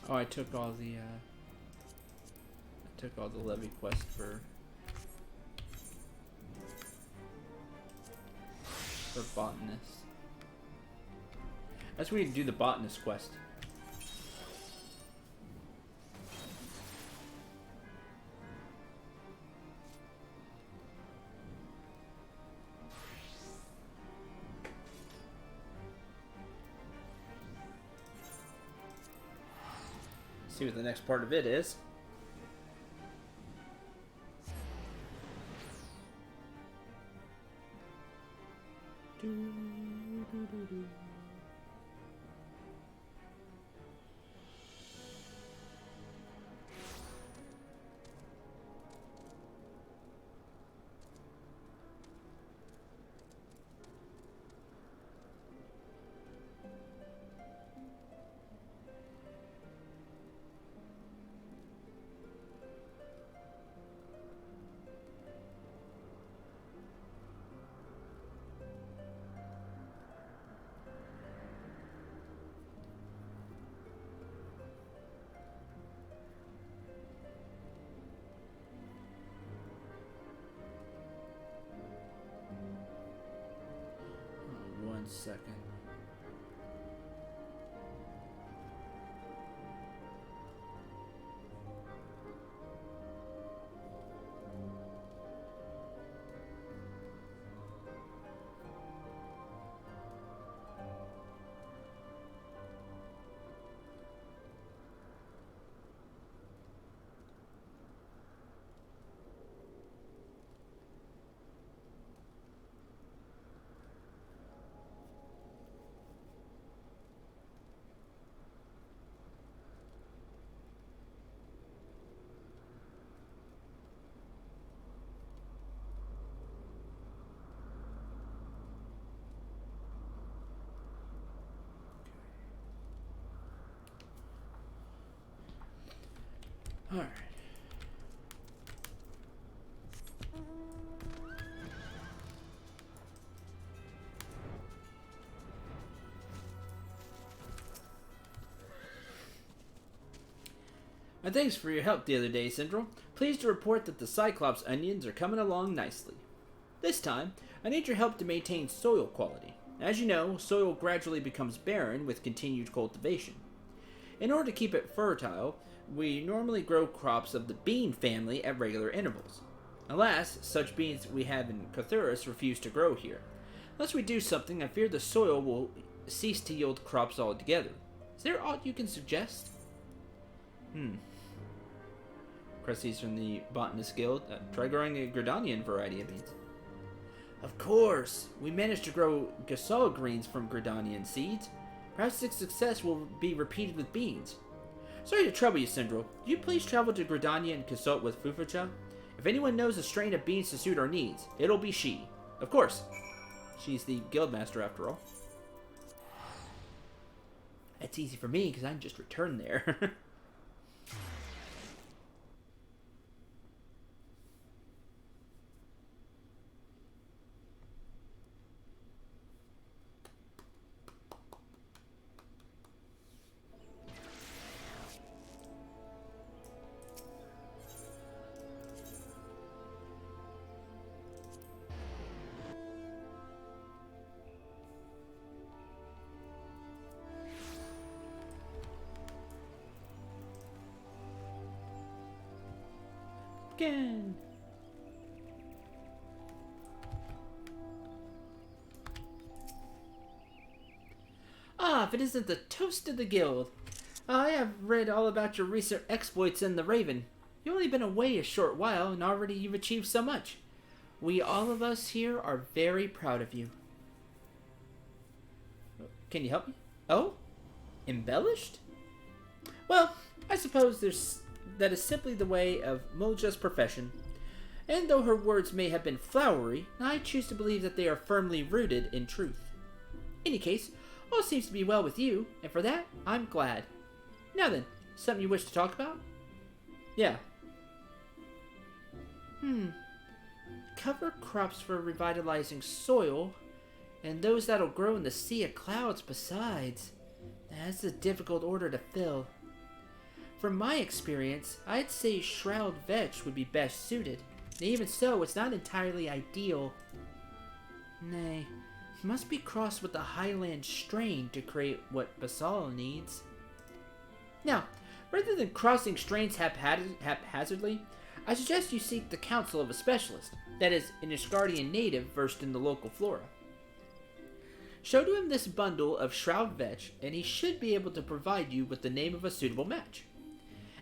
Oh, I took all the levy quest for botanist. That's where you do the botanist quest. See what the next part of it is. One second. All right. Thanks for your help the other day, Central. pleased to report that the Cyclops onions are coming along nicely. This time, I need your help to maintain soil quality. As you know, soil gradually becomes barren with continued cultivation. In order to keep it fertile, we normally grow crops of the bean family at regular intervals. Alas, such beans we have in Cthulhu refuse to grow here. Unless we do something, I fear the soil will cease to yield crops altogether. Is there aught you can suggest? Cressy's from the Botanist Guild. Try growing a Gridanian variety of beans. Of course! We managed to grow Gasol greens from Gridanian seeds. Perhaps this success will be repeated with beans. Sorry to trouble you, Syndril. Could you please travel to Gridania and consult with Fufucha? If anyone knows a strain of beans to suit our needs, it'll be she. Of course. She's the guildmaster after all. That's easy for me because I can just return there. Again. Ah, if it isn't the toast of the guild. I have read all about your recent exploits in the Raven. You've only been away a short while, and already you've achieved so much. We all of us here are very proud of you. Can you help me? Oh? Embellished? Well, I suppose that is simply the way of Mulja's profession. And though her words may have been flowery, I choose to believe that they are firmly rooted in truth. In any case, all seems to be well with you, and for that, I'm glad. Now then, something you wish to talk about? Yeah. Cover crops for revitalizing soil, and those that'll grow in the sea of clouds besides. That's a difficult order to fill. From my experience, I'd say Shroud Vetch would be best suited. And even so, it's not entirely ideal. Nay, it must be crossed with the Highland strain to create what Basal needs. Now, rather than crossing strains haphazardly, I suggest you seek the counsel of a specialist, that is, an Ishgardian native versed in the local flora. Show to him this bundle of Shroud Vetch, and he should be able to provide you with the name of a suitable match.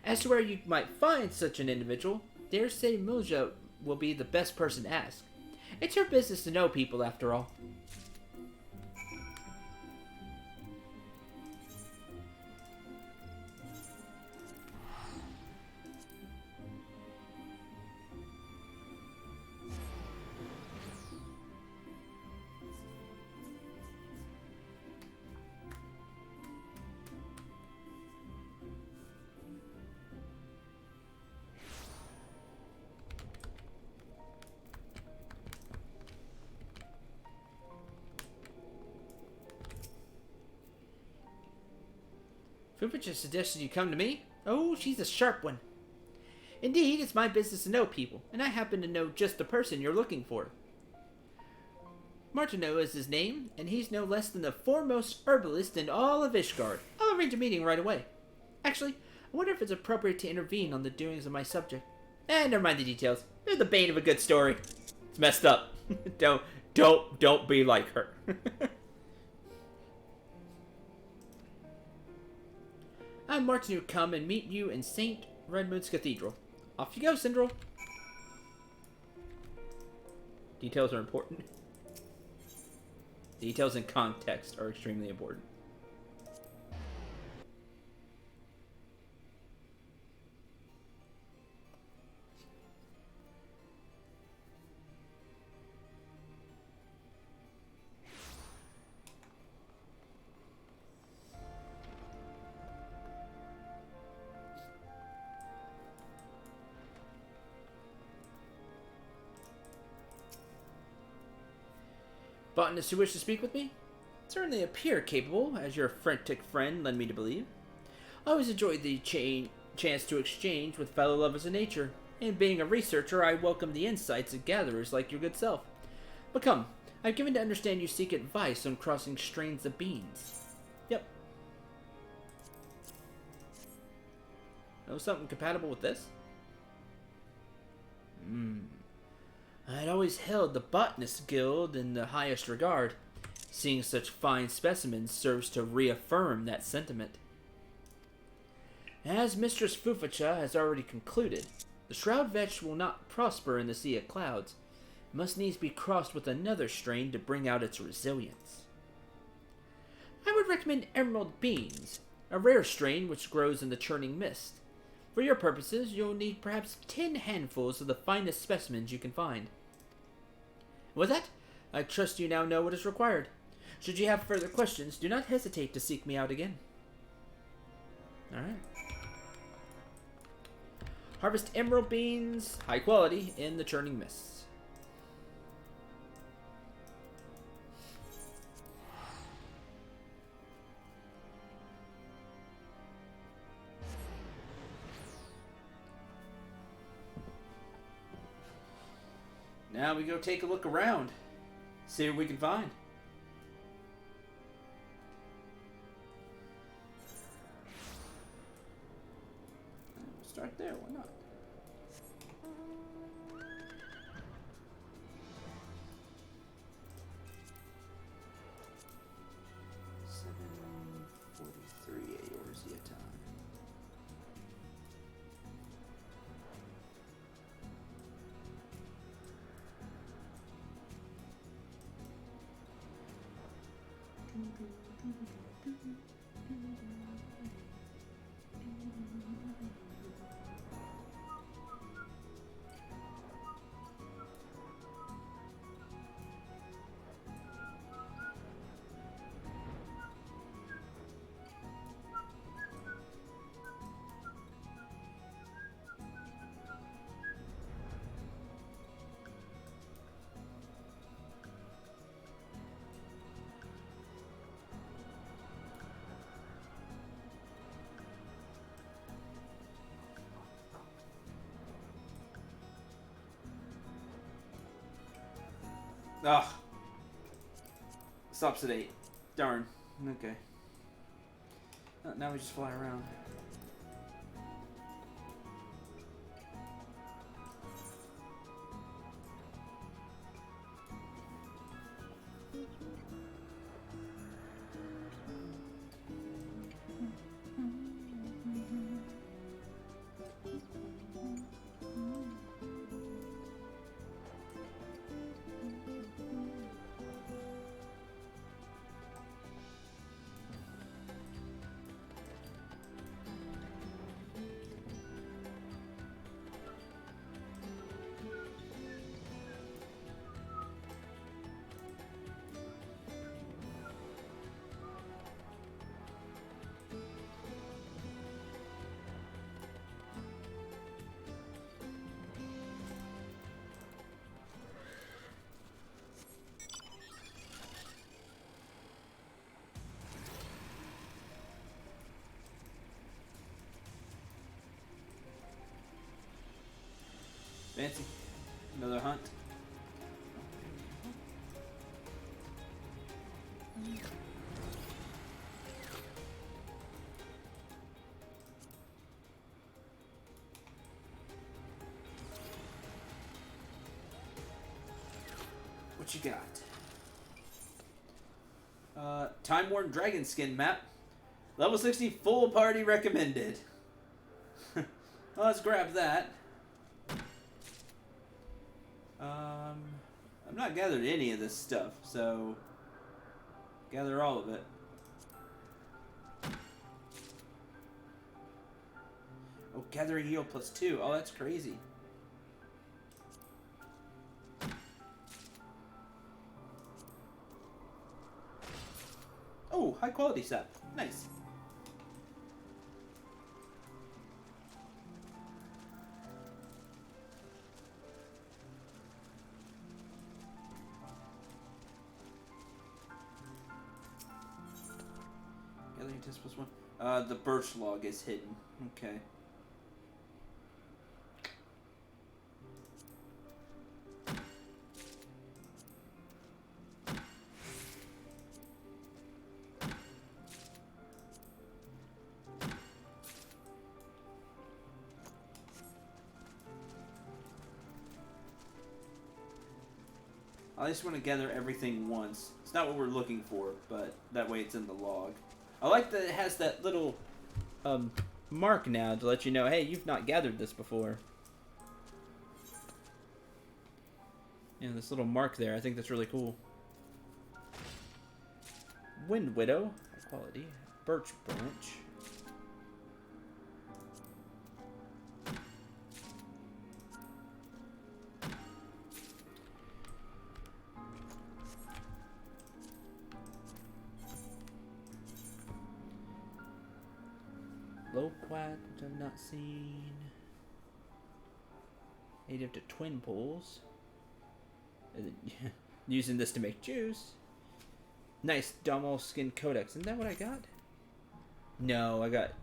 As to where you might find such an individual, dare say Mulja will be the best person to ask. It's your business to know people, after all. Fufucha suggested you come to me? Oh, she's a sharp one. Indeed, it's my business to know people, and I happen to know just the person you're looking for. Martineau is his name, and he's no less than the foremost herbalist in all of Ishgard. I'll arrange a meeting right away. Actually, I wonder if it's appropriate to intervene on the doings of my subject. Never mind the details. They're the bane of a good story. It's messed up. Don't be like her. I'm Martineau come and meet you in St. Redmond's Cathedral. Off you go, Syndril. Details are important. Details and context are extremely important. Botanists who wish to speak with me? Certainly appear capable, as your frantic friend led me to believe. I always enjoyed the chance to exchange with fellow lovers of nature. And being a researcher, I welcome the insights of gatherers like your good self. But come, I've given to understand you seek advice on crossing strains of beans. Yep. Know something compatible with this? I'd always held the Botanist Guild in the highest regard. Seeing such fine specimens serves to reaffirm that sentiment. As Mistress Fufacha has already concluded, the Shroud Vetch will not prosper in the Sea of Clouds. It must needs be crossed with another strain to bring out its resilience. I would recommend Emerald Beans, a rare strain which grows in the churning mist. For your purposes, you'll need perhaps 10 handfuls of the finest specimens you can find. With that, I trust you now know what is required. Should you have further questions, do not hesitate to seek me out again. Alright. Harvest emerald beans, high quality, in the churning mists. Now we go take a look around. See what we can find. We'll start there, why not? Ugh. Stops at 8. Darn. Okay. Now we just fly around. Fancy. Another hunt. What you got? Time-worn dragon skin map. Level 60 full party recommended. Well, let's grab that. I've not gathered any of this stuff, so gather all of it. Oh, gathering yield +2. Oh, that's crazy. Oh, high quality set. Nice. Gathering test +1. The birch log is hidden. Okay. I just want to gather everything once. It's not what we're looking for, but that way it's in the log. I like that it has that little mark now to let you know, hey, you've not gathered this before. Yeah, this little mark there, I think that's really cool. Wind Widow, high quality. Birch Branch. Loquat, which I've not seen. Native to Twin Pools. Using this to make juice. Nice Domal Skin Codex. Isn't that what I got? No, I got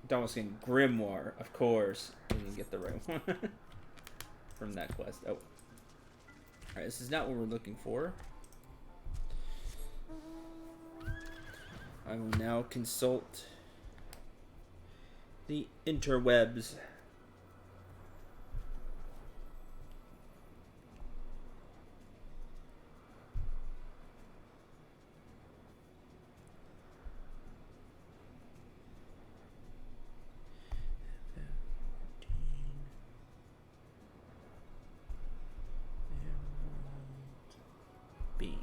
Domal Skin Grimoire, of course. I didn't get the right one from that quest. Oh. Alright, this is not what we're looking for. I will now consult the interwebs. Beans.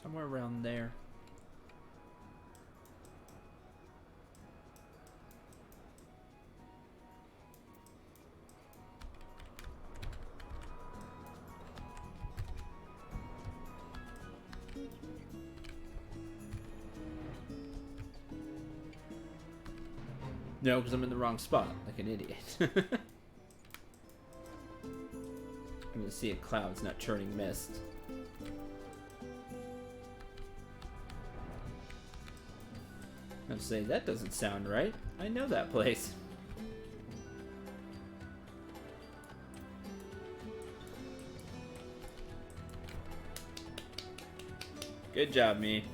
Somewhere around there. No, because I'm in the wrong spot, like an idiot. I'm gonna see a cloud's not churning mist. I'm saying that doesn't sound right. I know that place. Good job, me.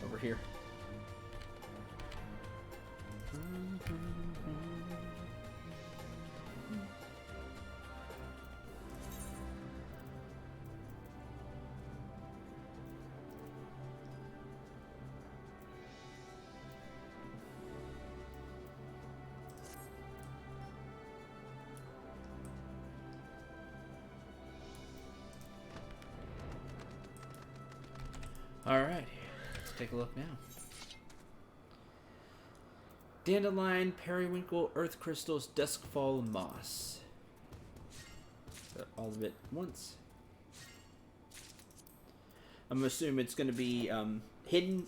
Over here. All right, let's take a look now. Dandelion, periwinkle, earth crystals, duskfall, moss. All of it once. I'm gonna assume it's gonna be hidden.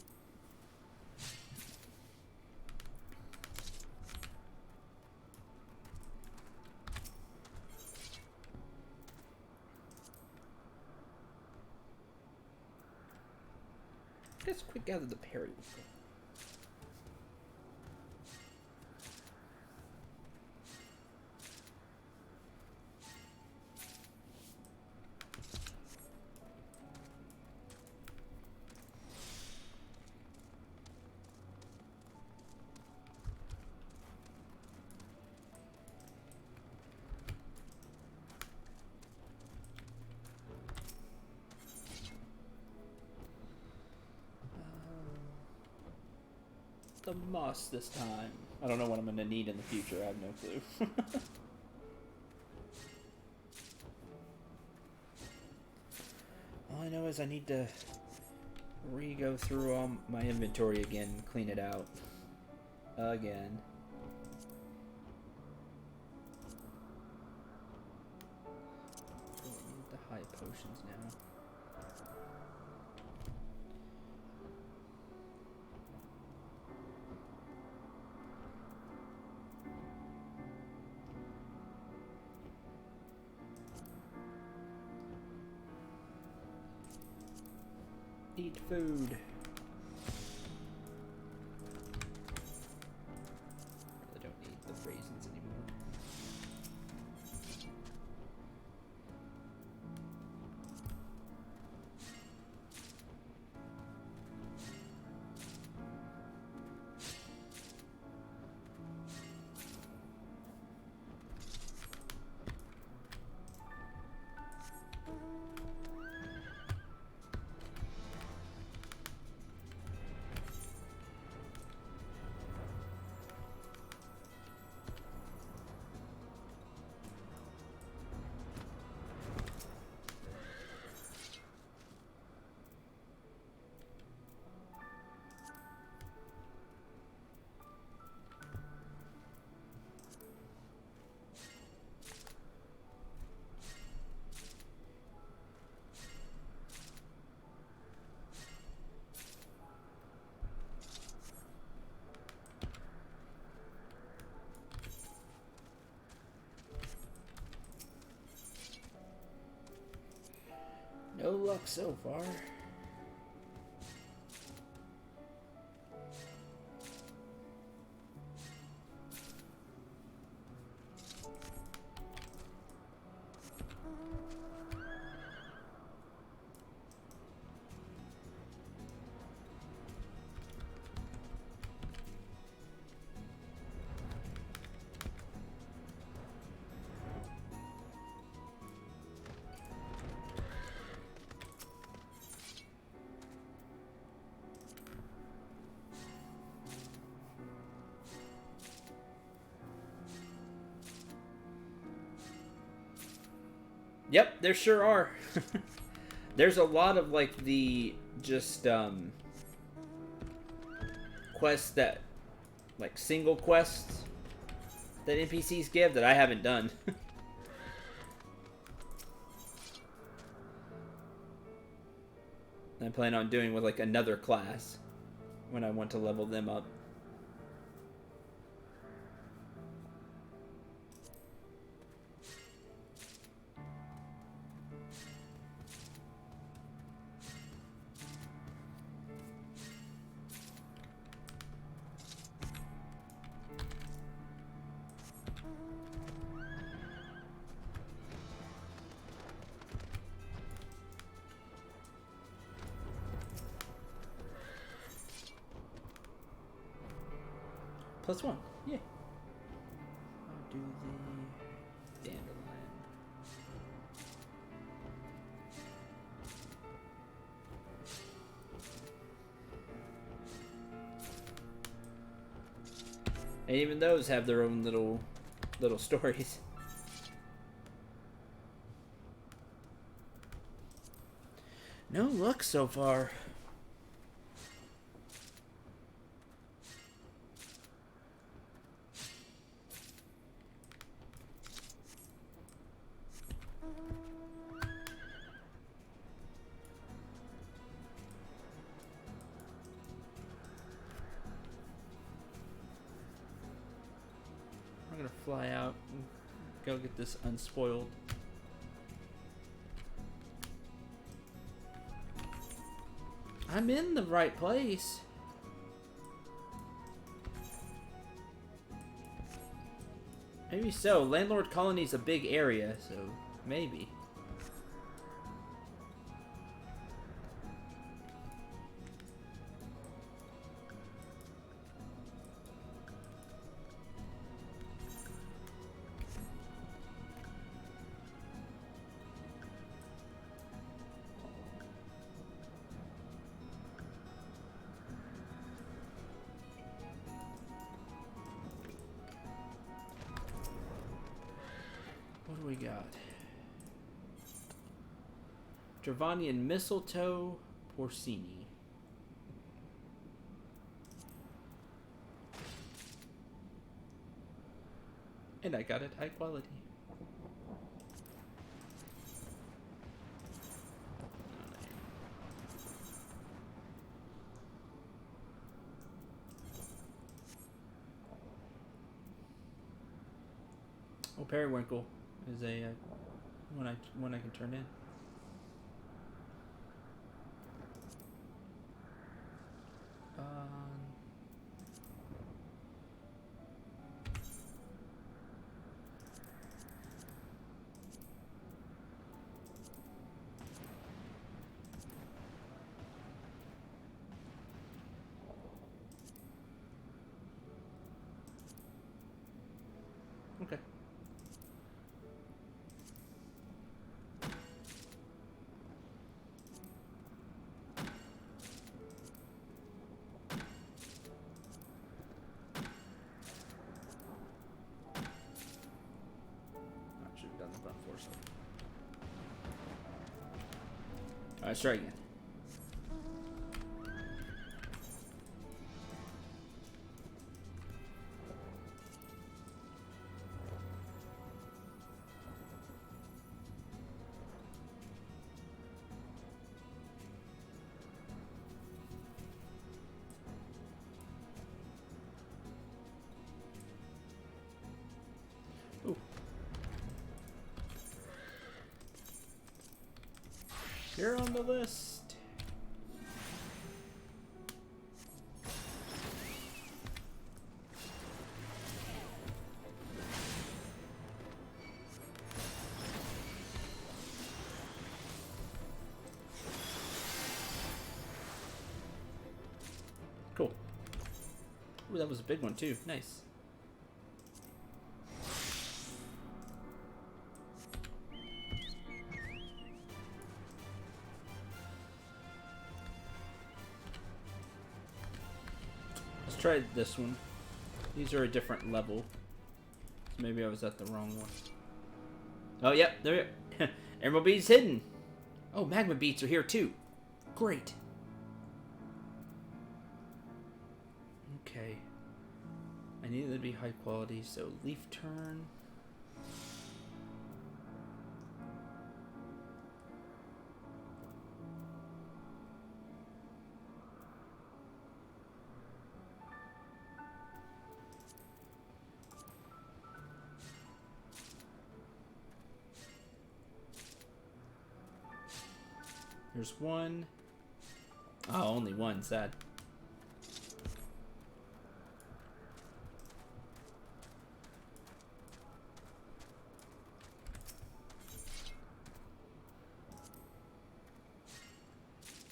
Let's quick gather the periwinkle. The moss this time. I don't know what I'm going to need in the future. I have no clue. All I know is I need to re-go through all my inventory again and clean it out. Again. I need the high potions now. Eat food. I don't need the raisins anymore. No luck so far. Yep, there sure are. There's a lot of like the just quests that like single quests that NPCs give that I haven't done. I plan on doing with like another class when I want to level them up. +1, yeah. I'll do the dandelion. And even those have their own little stories. No luck so far. I'm gonna fly out and go get this unspoiled. I'm in the right place. Maybe so. Landlord Colony's a big area, so maybe. do we got? Dravanian mistletoe porcini. And I got it high quality. Oh, periwinkle is a one I can turn in. Okay. I should have done the button force. Alright, let's try again. Ooh. You're on the list. Cool. Ooh, that was a big one too. Nice. Let's try this one. These are a different level. So maybe I was at the wrong one. Oh, yep. There we are. Emerald beads hidden. Oh, magma beads are here too. Great. Okay. I need them to be high quality, so leaf turn. There's one. Oh, only one. Sad.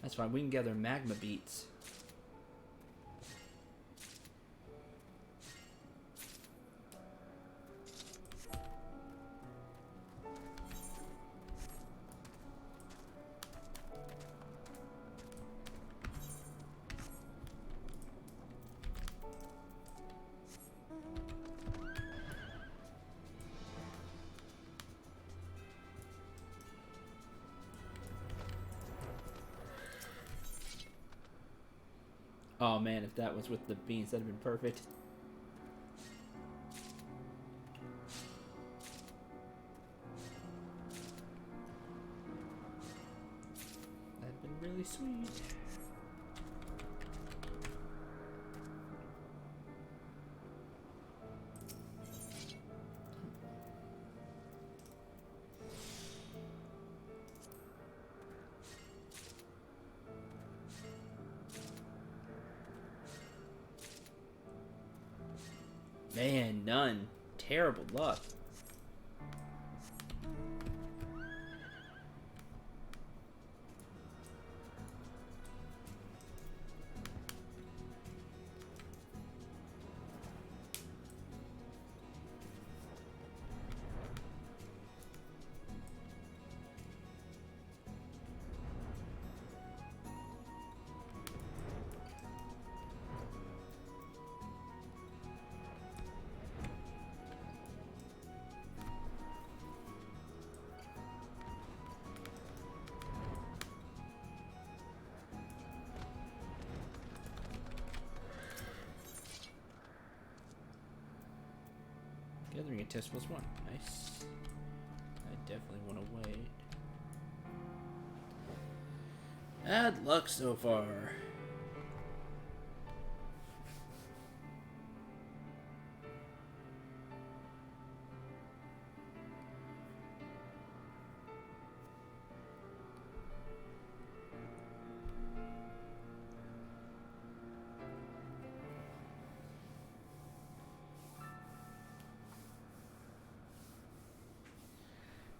That's fine. We can gather magma beats. Oh man, if that was with the beans, that'd have been perfect. That'd been really sweet. Man, none. Terrible luck. Gathering a test +1. Nice. I definitely want to wait. Bad luck so far.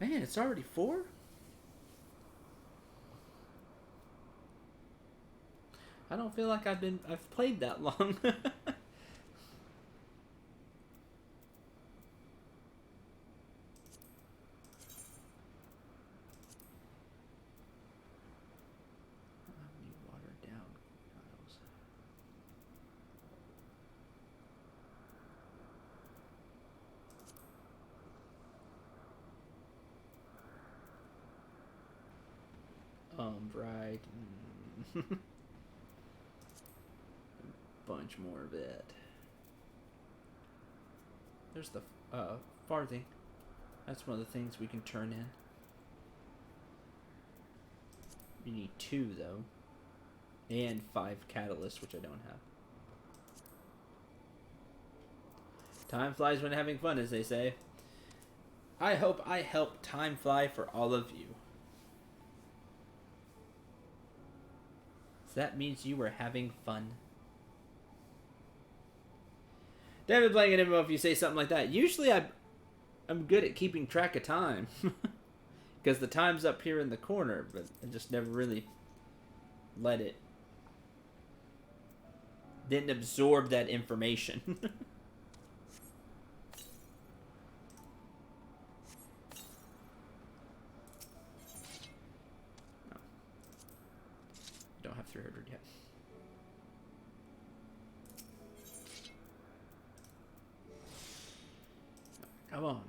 Man, it's already 4? I don't feel like I've played that long. Watered down tiles. Right. Bunch more of it. There's the farthing. That's one of the things we can turn in. You need 2 though. And 5 catalysts, which I don't have. Time flies when having fun, as they say. I hope I help time fly for all of you. So that means you were having fun. David playing an MMO if you say something like that. Usually I'm good at keeping track of time. Because the time's up here in the corner, but I just never really let it. Didn't absorb that information. No. Don't have 300 yet. Come on.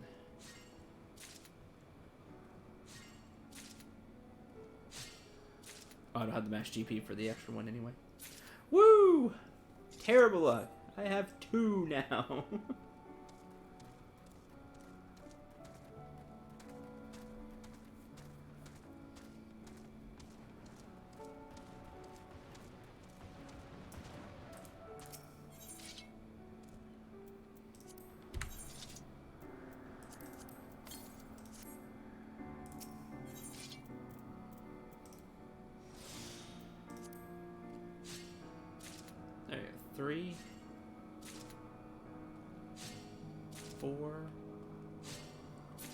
Oh, I don't have the max GP for the extra one anyway. Woo! Terrible luck. I have 2 now. There you go. 3, 4.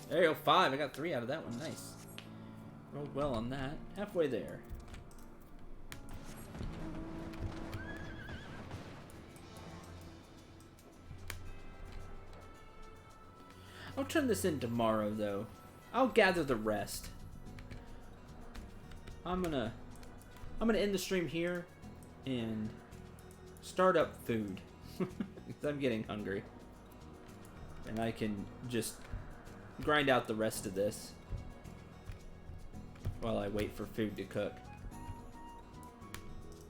There you go. 5. I got 3 out of that one. Nice. Rolled well on that. Halfway there. I'll turn this in tomorrow, though. I'll gather the rest. I'm gonna end the stream here and start up food. Because I'm getting hungry. And I can just grind out the rest of this while I wait for food to cook.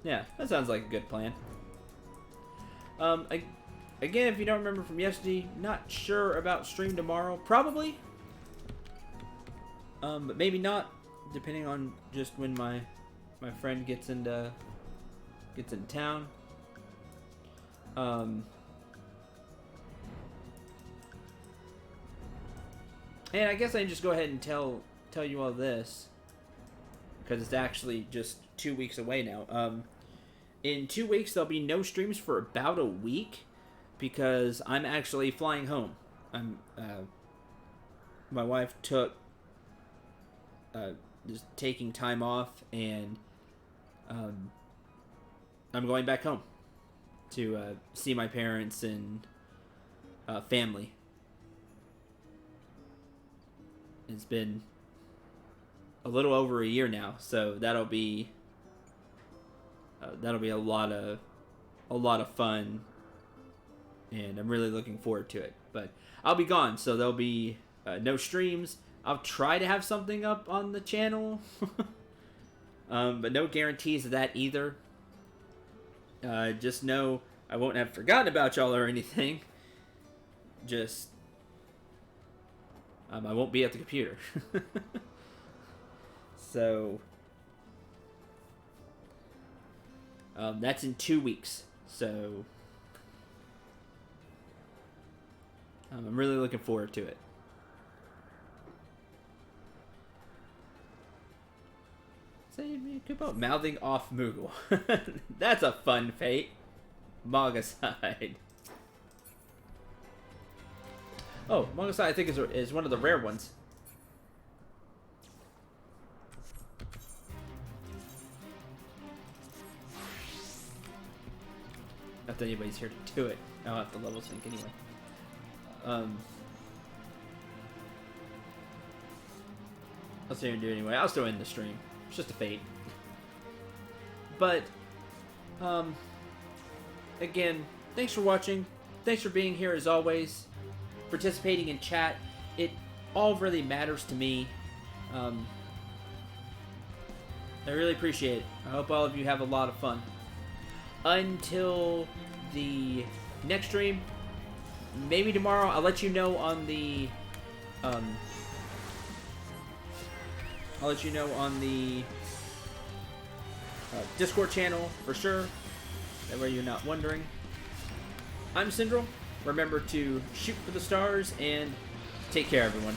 Yeah, that sounds like a good plan. Again, if you don't remember from yesterday, not sure about stream tomorrow. Probably. But maybe not, depending on just when my friend gets in town. And I guess I can just go ahead and tell you all this, because it's actually just 2 weeks away now. In 2 weeks, there'll be no streams for about a week, because I'm actually flying home. My wife took just taking time off, and I'm going back home to see my parents and family. It's been a little over a year now, so that'll be a lot of fun, and I'm really looking forward to it. But I'll be gone, so there'll be no streams. I'll try to have something up on the channel, but no guarantees of that either. Just know I won't have forgotten about y'all or anything. Just I won't be at the computer. So that's in 2 weeks. So I'm really looking forward to it. Save me, about mouthing off Moogle. That's a fun fate. Mogaside. Oh, Mogaside I think is one of the rare ones. Not that anybody's here to do it. I'll have to level sync anyway. I'll sit here and do it anyway. I'll still end the stream. It's just a fate. But, again, thanks for watching. Thanks for being here as always. Participating in chat. It all really matters to me. I really appreciate it. I hope all of you have a lot of fun. Until the next stream, maybe tomorrow, I'll let you know on the Discord channel for sure. That way you're not wondering. I'm Syndrome. Remember to shoot for the stars and take care, everyone.